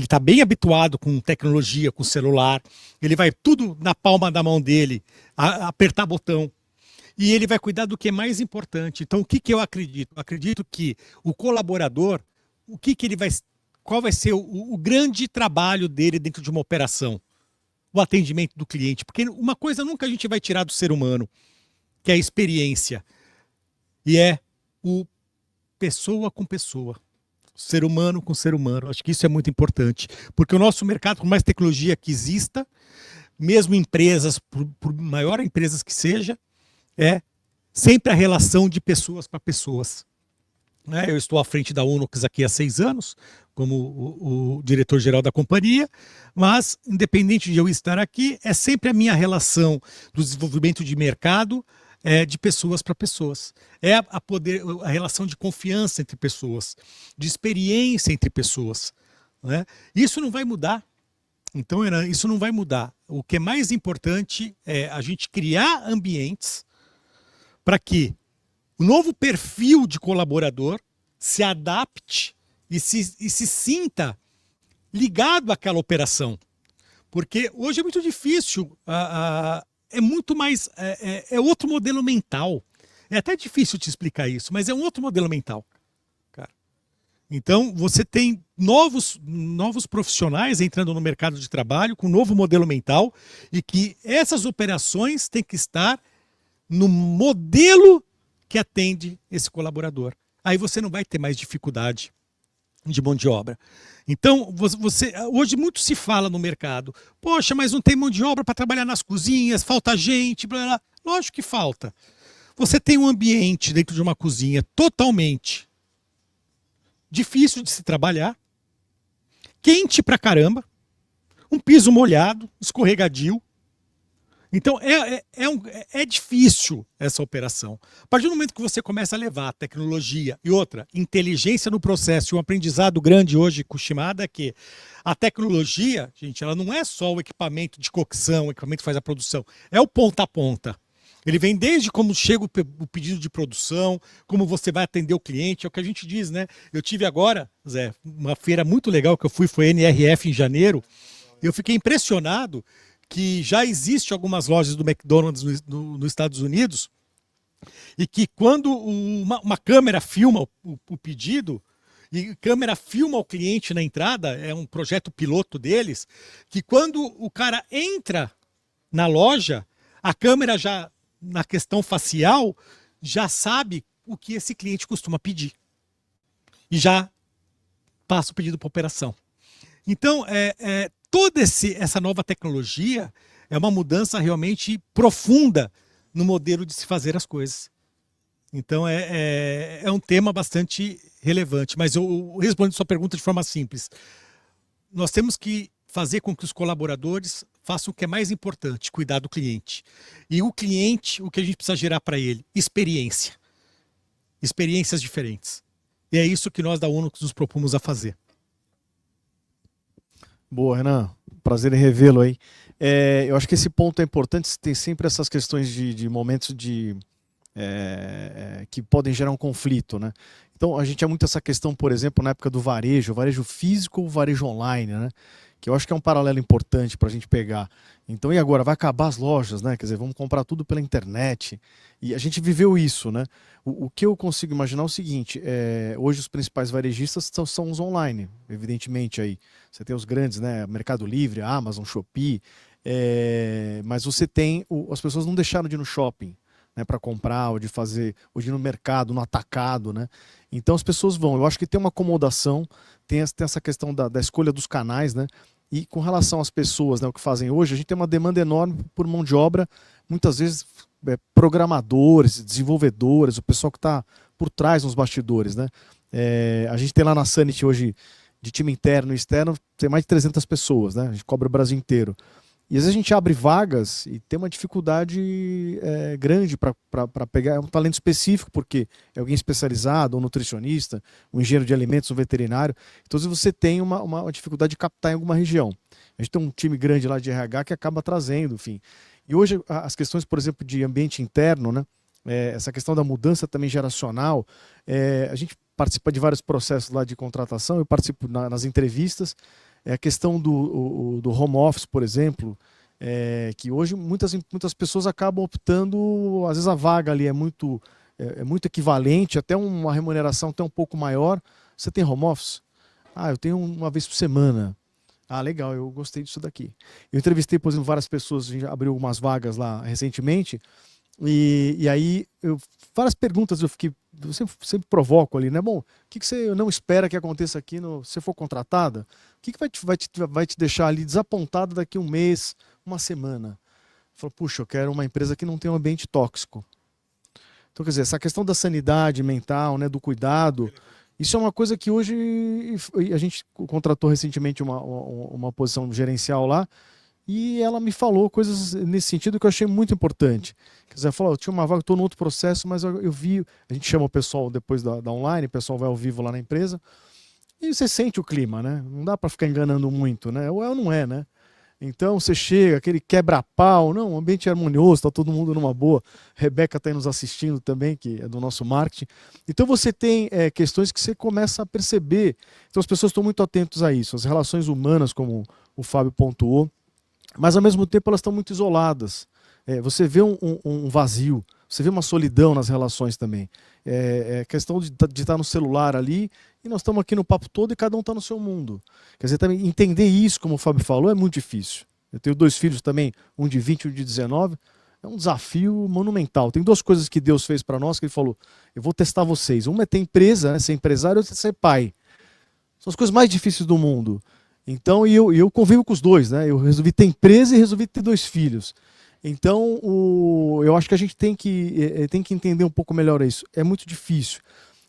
está bem habituado com tecnologia, com celular, ele vai tudo na palma da mão dele, apertar botão, e ele vai cuidar do que é mais importante. Então, o que eu acredito? Eu acredito que o colaborador, qual vai ser o grande trabalho dele dentro de uma operação? O atendimento do cliente. Porque uma coisa nunca a gente vai tirar do ser humano, que é a experiência. E é o pessoa com pessoa. Ser humano com ser humano. Acho que isso é muito importante. Porque o nosso mercado, por mais tecnologia que exista, mesmo empresas, por maior empresas que seja, é sempre a relação de pessoas para pessoas. Eu estou à frente da Unox aqui há 6 anos, como o diretor-geral da companhia, mas, independente de eu estar aqui, é sempre a minha relação do desenvolvimento de mercado de pessoas para pessoas. É a relação de confiança entre pessoas, de experiência entre pessoas, né? Isso não vai mudar. Então, Renan, isso não vai mudar. O que é mais importante é a gente criar ambientes para que o novo perfil de colaborador se adapte e se sinta ligado àquela operação. Porque hoje é muito difícil, é muito mais. É outro modelo mental. É até difícil te explicar isso, mas é um outro modelo mental. Cara. Então, você tem novos profissionais entrando no mercado de trabalho com um novo modelo mental e que essas operações têm que estar no modelo que atende esse colaborador. Aí você não vai ter mais dificuldade de mão de obra. Então, hoje muito se fala no mercado, poxa, mas não tem mão de obra para trabalhar nas cozinhas, falta gente, blá, blá. Lógico que falta. Você tem um ambiente dentro de uma cozinha totalmente difícil de se trabalhar, quente pra caramba, um piso molhado, escorregadio. Então, é difícil essa operação. A partir do momento que você começa a levar tecnologia e outra, inteligência no processo e um aprendizado grande hoje com o Shimada, é que a tecnologia, gente, ela não é só o equipamento de cocção, o equipamento que faz a produção, é o ponta a ponta. Ele vem desde como chega o pedido de produção, como você vai atender o cliente, é o que a gente diz, né? Eu tive agora, Zé, uma feira muito legal que eu fui, foi NRF em janeiro, eu fiquei impressionado que já existe algumas lojas do McDonald's nos Estados Unidos e que quando uma câmera filma o pedido e a câmera filma o cliente na entrada, é um projeto piloto deles, que quando o cara entra na loja, a câmera já, na questão facial, já sabe o que esse cliente costuma pedir. E já passa o pedido para operação. Então, toda essa nova tecnologia é uma mudança realmente profunda no modelo de se fazer as coisas. Então, é um tema bastante relevante. Mas eu respondo a sua pergunta de forma simples. Nós temos que fazer com que os colaboradores façam o que é mais importante, cuidar do cliente. E o cliente, o que a gente precisa gerar para ele? Experiência. Experiências diferentes. E é isso que nós da UNO nos propomos a fazer. Boa, Renan. Prazer em revê-lo aí. Eu acho que esse ponto é importante, tem sempre essas questões de momentos que podem gerar um conflito, né? Então, a gente tinha muito essa questão, por exemplo, na época do varejo físico ou varejo online, né? Que eu acho que é um paralelo importante para a gente pegar. Então, e agora? Vai acabar as lojas, né? Quer dizer, vamos comprar tudo pela internet. E a gente viveu isso, né? O que eu consigo imaginar é o seguinte, hoje os principais varejistas são os online, evidentemente aí. Você tem os grandes, né? Mercado Livre, Amazon, Shopee, mas você tem, as pessoas não deixaram de ir no shopping, né, para comprar, ou de ir no mercado, no atacado, né? Então as pessoas vão. Eu acho que tem uma acomodação, tem essa questão da escolha dos canais, né? E com relação às pessoas, né, o que fazem hoje, a gente tem uma demanda enorme por mão de obra, muitas vezes programadores, desenvolvedores, o pessoal que está por trás nos bastidores, né? A gente tem lá na Sanit hoje, de time interno e externo, tem mais de 300 pessoas, né? A gente cobre o Brasil inteiro. E às vezes a gente abre vagas e tem uma dificuldade grande para pegar um talento específico, porque é alguém especializado, um nutricionista, um engenheiro de alimentos, um veterinário. Então, às vezes você tem uma dificuldade de captar em alguma região. A gente tem um time grande lá de RH que acaba trazendo, enfim. E hoje as questões, por exemplo, de ambiente interno, né? Essa questão da mudança também geracional, a gente participa de vários processos lá de contratação, eu participo nas entrevistas. A questão do home office, por exemplo, que hoje muitas pessoas acabam optando, às vezes a vaga ali é muito equivalente, até uma remuneração até um pouco maior. Você tem home office? Ah, eu tenho uma vez por semana. Ah, legal, eu gostei disso daqui. Eu entrevistei, por exemplo, várias pessoas, a gente abriu algumas vagas lá recentemente, e aí várias perguntas eu sempre provoco ali, né? Bom, o que você não espera que aconteça aqui se for contratada? O que vai te deixar ali desapontada daqui um mês, uma semana? Falo, puxa, eu quero uma empresa que não tem um ambiente tóxico. Então, quer dizer, essa questão da sanidade mental, né, do cuidado, isso é uma coisa que hoje a gente contratou recentemente uma posição gerencial lá, e ela me falou coisas nesse sentido que eu achei muito importante. Quer dizer, ela falou, eu tinha uma vaga, estou no outro processo, mas eu vi, a gente chama o pessoal depois da online, o pessoal vai ao vivo lá na empresa, e você sente o clima, né? Não dá para ficar enganando muito, né? Ou é ou não é, né? Então você chega, aquele quebra-pau, não, o ambiente é harmonioso, tá todo mundo numa boa. Rebeca está aí nos assistindo também, que é do nosso marketing. Então você tem questões que você começa a perceber. Então as pessoas estão muito atentas a isso, as relações humanas, como o Fábio pontuou, mas ao mesmo tempo elas estão muito isoladas. Você vê um vazio, você vê uma solidão nas relações também. É questão de estar no celular ali e nós estamos aqui no papo todo e cada um está no seu mundo. Quer dizer, também entender isso, como o Fábio falou, é muito difícil. Eu tenho 2 filhos também, um de 20 e um de 19. É um desafio monumental. Tem 2 coisas que Deus fez para nós que ele falou: eu vou testar vocês. Uma é ter empresa, né, ser empresário, outra é ser pai. São as coisas mais difíceis do mundo. Então, eu convivo com os 2, né? Eu resolvi ter empresa e resolvi ter 2 filhos. Então, eu acho que a gente tem que entender um pouco melhor isso. É muito difícil.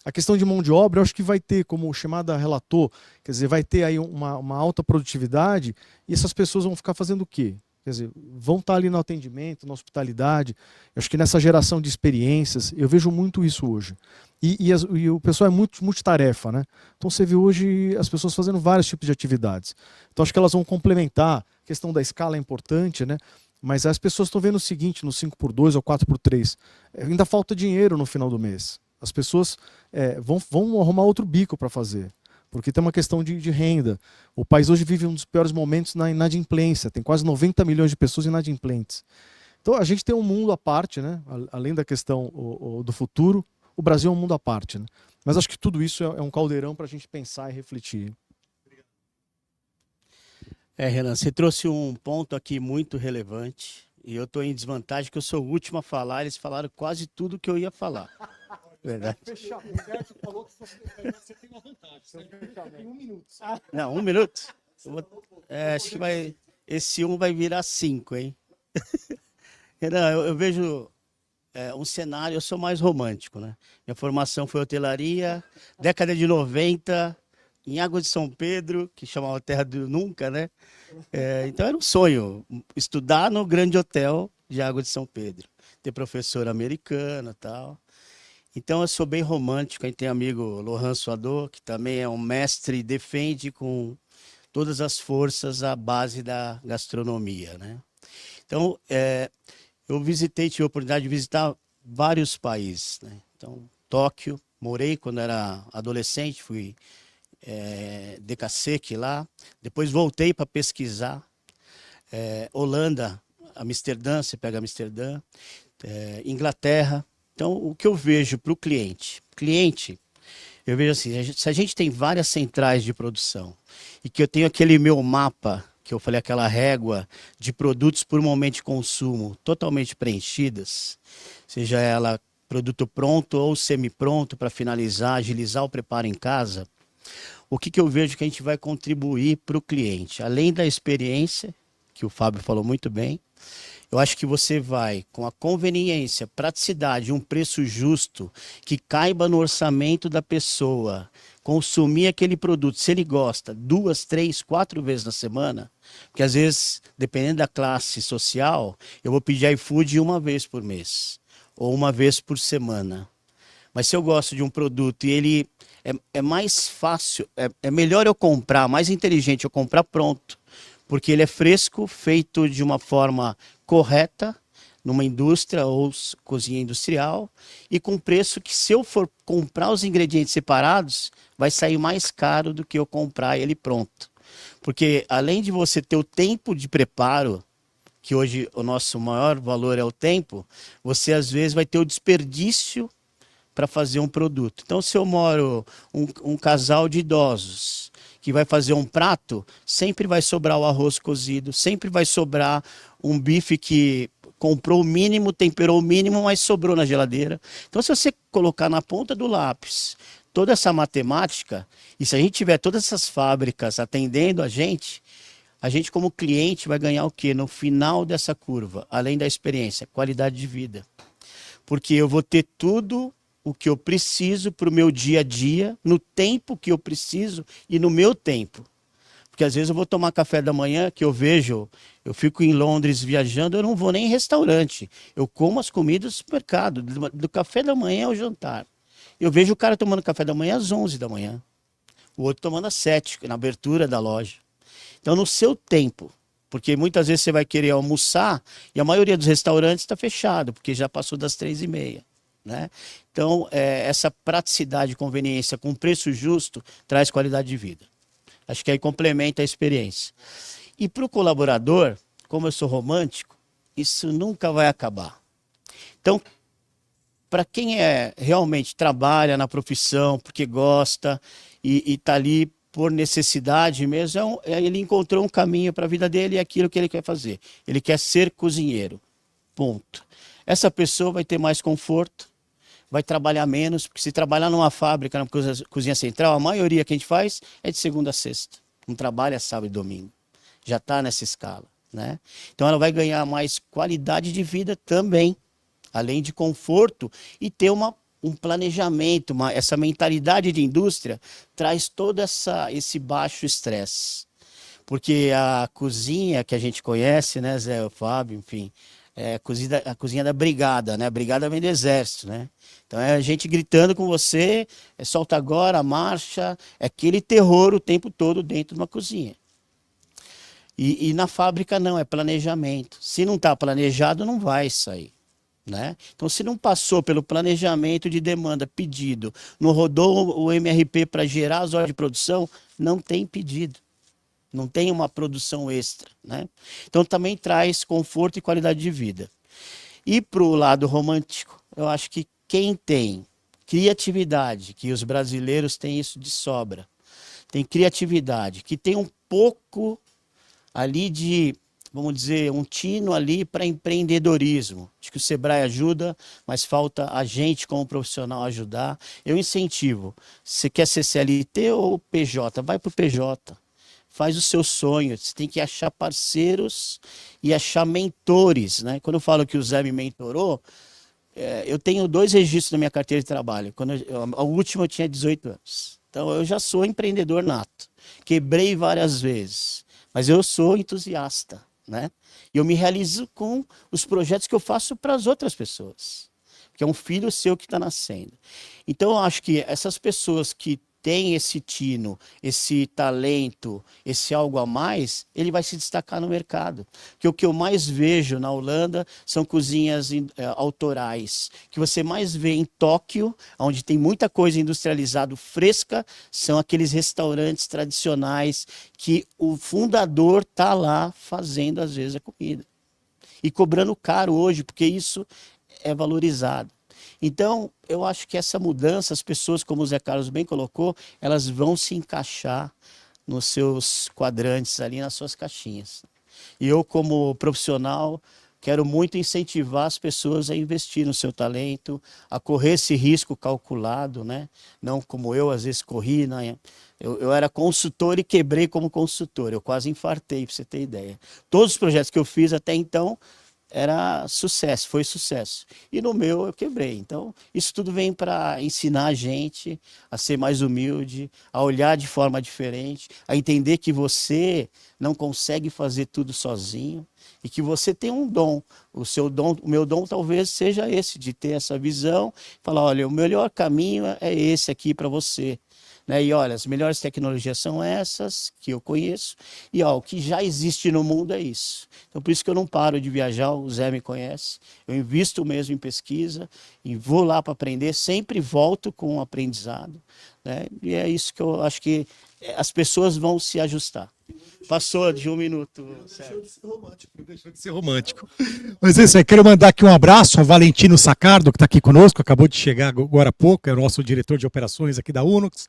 A questão de mão de obra, eu acho que vai ter, como o Shimada relatou, quer dizer, vai ter aí uma alta produtividade e essas pessoas vão ficar fazendo o quê? Quer dizer, vão estar ali no atendimento, na hospitalidade. Eu acho que nessa geração de experiências, eu vejo muito isso hoje. E o pessoal é muito multitarefa, né? Então você vê hoje as pessoas fazendo vários tipos de atividades. Então acho que elas vão complementar. A questão da escala é importante, né? Mas as pessoas estão vendo o seguinte, no 5x2 ou 4x3, ainda falta dinheiro no final do mês. As pessoas vão arrumar outro bico para fazer, porque tem uma questão de renda. O país hoje vive um dos piores momentos na inadimplência, tem quase 90 milhões de pessoas inadimplentes. Então a gente tem um mundo à parte, né? Além da questão do futuro, o Brasil é um mundo à parte. Né? Mas acho que tudo isso é um caldeirão para a gente pensar e refletir. Renan, você trouxe um ponto aqui muito relevante e eu estou em desvantagem que eu sou o último a falar, eles falaram quase tudo que eu ia falar. Verdade. falou que você tem uma vantagem, você tem 1 minuto. Não, 1 minuto? Acho que esse 1 vai virar 5, hein? Renan, eu vejo um cenário, eu sou mais romântico, né? Minha formação foi hotelaria, década de 90, em Água de São Pedro, que chamava Terra do Nunca, né? Então era um sonho estudar no grande hotel de Água de São Pedro, ter professor americano e tal. Então eu sou bem romântico, a gente tem amigo Lohan Suador, que também é um mestre e defende com todas as forças a base da gastronomia, né? Então, eu tive a oportunidade de visitar vários países, né? Então, Tóquio, morei quando era adolescente, fui DKSEC lá, depois voltei para pesquisar, Holanda, Amsterdã, você pega Amsterdã, Inglaterra. Então, o que eu vejo para o cliente? Eu vejo assim, se a gente tem várias centrais de produção e que eu tenho aquele meu mapa, que eu falei, aquela régua de produtos por momento de consumo totalmente preenchidas, seja ela produto pronto ou semi-pronto para finalizar, agilizar o preparo em casa, o que eu vejo que a gente vai contribuir para o cliente? Além da experiência, que o Fábio falou muito bem, eu acho que você vai, com a conveniência, praticidade, um preço justo, que caiba no orçamento da pessoa, consumir aquele produto, se ele gosta, 2, 3, 4 vezes na semana, porque às vezes, dependendo da classe social, eu vou pedir iFood 1 vez por mês, ou 1 vez por semana. Mas se eu gosto de um produto e ele é mais fácil, é melhor eu comprar, mais inteligente eu comprar pronto, porque ele é fresco, feito de uma forma correta, numa indústria ou cozinha industrial, e com preço que, se eu for comprar os ingredientes separados, vai sair mais caro do que eu comprar ele pronto. Porque além de você ter o tempo de preparo, que hoje o nosso maior valor é o tempo, você às vezes vai ter o desperdício para fazer um produto. Então, se eu moro um casal de idosos que vai fazer um prato, sempre vai sobrar o arroz cozido, sempre vai sobrar um bife que comprou o mínimo, temperou o mínimo, mas sobrou na geladeira. Então, se você colocar na ponta do lápis toda essa matemática, e se a gente tiver todas essas fábricas atendendo a gente como cliente vai ganhar o quê? No final dessa curva, além da experiência, qualidade de vida. Porque eu vou ter tudo o que eu preciso para o meu dia a dia, no tempo que eu preciso e no meu tempo. Porque às vezes eu vou tomar café da manhã, que eu vejo, eu fico em Londres viajando, eu não vou nem em restaurante. Eu como as comidas do supermercado, do café da manhã ao jantar. Eu vejo o cara tomando café da manhã às 11 da manhã. O outro tomando às 7, na abertura da loja. Então, no seu tempo, Porque muitas vezes você vai querer almoçar e a maioria dos restaurantes está fechado, porque já passou das 3h30, né? Então, essa praticidade e conveniência com preço justo traz qualidade de vida. Acho que aí complementa a experiência. E para o colaborador, como eu sou romântico, isso nunca vai acabar. Então, para quem realmente trabalha na profissão, porque gosta e está ali por necessidade mesmo, ele encontrou um caminho para a vida dele e aquilo que ele quer fazer. Ele quer ser cozinheiro, ponto. Essa pessoa vai ter mais conforto, vai trabalhar menos, porque se trabalhar numa fábrica, na cozinha central, a maioria que a gente faz é de segunda a sexta. Não trabalha sábado e domingo. Já está nessa escala, né? Então ela vai ganhar mais qualidade de vida também, além de conforto, e ter um planejamento, essa mentalidade de indústria traz todo esse baixo estresse. Porque a cozinha que a gente conhece, né, Zé, o Fábio, enfim, a cozinha da brigada, né? A brigada vem do exército, né? Então é a gente gritando com você, solta agora, marcha, é aquele terror o tempo todo dentro de uma cozinha. E na fábrica não, é planejamento. Se não está planejado, não vai sair, né? Então, se não passou pelo planejamento de demanda, pedido, não rodou o MRP para gerar as horas de produção, não tem pedido. Não tem uma produção extra, né? Então, também traz conforto e qualidade de vida. E para o lado romântico, eu acho que quem tem criatividade, que os brasileiros têm isso de sobra, tem criatividade, que tem um pouco ali de, vamos dizer, um tino ali para empreendedorismo. Acho que o Sebrae ajuda, mas falta a gente como profissional ajudar. Eu incentivo. Você quer ser CLT ou PJ? Vai para o PJ. Faz o seu sonho. Você tem que achar parceiros e achar mentores, né? Quando eu falo que o Zé me mentorou, eu tenho 2 registros na minha carteira de trabalho. A última eu tinha 18 anos. Então eu já sou empreendedor nato. Quebrei várias vezes. Mas eu sou entusiasta, né? E eu me realizo com os projetos que eu faço para as outras pessoas. Porque é um filho seu que está nascendo. Então, eu acho que essas pessoas que têm esse tino, esse talento, esse algo a mais, ele vai se destacar no mercado. Porque o que eu mais vejo na Holanda são cozinhas autorais. O que você mais vê em Tóquio, onde tem muita coisa industrializada fresca, são aqueles restaurantes tradicionais que o fundador está lá fazendo, às vezes, a comida. E cobrando caro hoje, porque isso é valorizado. Então, eu acho que essa mudança, as pessoas, como o Zé Carlos bem colocou, elas vão se encaixar nos seus quadrantes ali, nas suas caixinhas. E eu, como profissional, quero muito incentivar as pessoas a investir no seu talento, a correr esse risco calculado, né? Não como eu, às vezes, corri, né? Eu era consultor e quebrei como consultor. Eu quase infartei, para você ter ideia. Todos os projetos que eu fiz até então, era sucesso, foi sucesso. E no meu eu quebrei. Então, isso tudo vem para ensinar a gente a ser mais humilde, a olhar de forma diferente, a entender que você não consegue fazer tudo sozinho e que você tem um dom. O seu dom, o meu dom talvez seja esse, de ter essa visão, falar, olha, o melhor caminho é esse aqui para você. Né? E olha, as melhores tecnologias são essas que eu conheço e ó, o que já existe no mundo é isso. Então por isso que eu não paro de viajar, o Zé me conhece, eu invisto mesmo em pesquisa e vou lá para aprender, sempre volto com um aprendizado, né? E é isso que eu acho que as pessoas vão se ajustar. Passou de 1 minuto. Deixou de ser romântico. Deixou de ser romântico. Mas é isso aí. Quero mandar aqui um abraço ao Valentino Sacardo, que está aqui conosco, acabou de chegar agora há pouco, é o nosso diretor de operações aqui da Unox,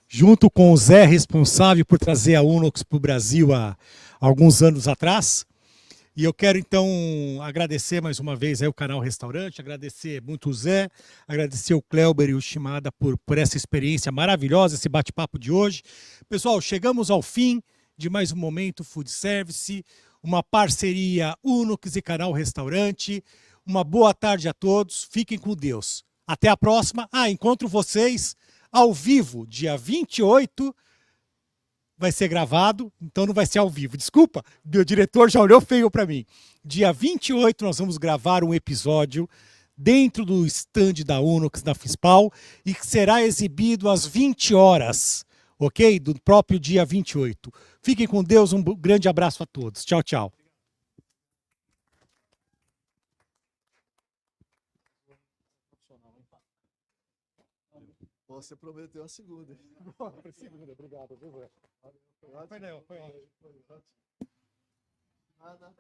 junto com o Zé, responsável por trazer a Unox para o Brasil há alguns anos atrás. E eu quero, então, agradecer mais uma vez aí o Canal Restaurante, agradecer muito o Zé, agradecer o Cleuber e o Shimada por essa experiência maravilhosa, esse bate-papo de hoje. Pessoal, chegamos ao fim de mais um Momento Food Service, uma parceria Unox e Canal Restaurante. Uma boa tarde a todos, fiquem com Deus. Até a próxima. Encontro vocês ao vivo, dia 28, vai ser gravado, então não vai ser ao vivo. Desculpa, meu diretor já olhou feio para mim. Dia 28 nós vamos gravar um episódio dentro do stand da Unox, da Fispal, e que será exibido às 20 horas. ok? Do próprio dia 28. Fiquem com Deus, um grande abraço a todos. Tchau, tchau. Você prometeu a segunda. Obrigado, viu, Zé? Foi ótimo. Nada.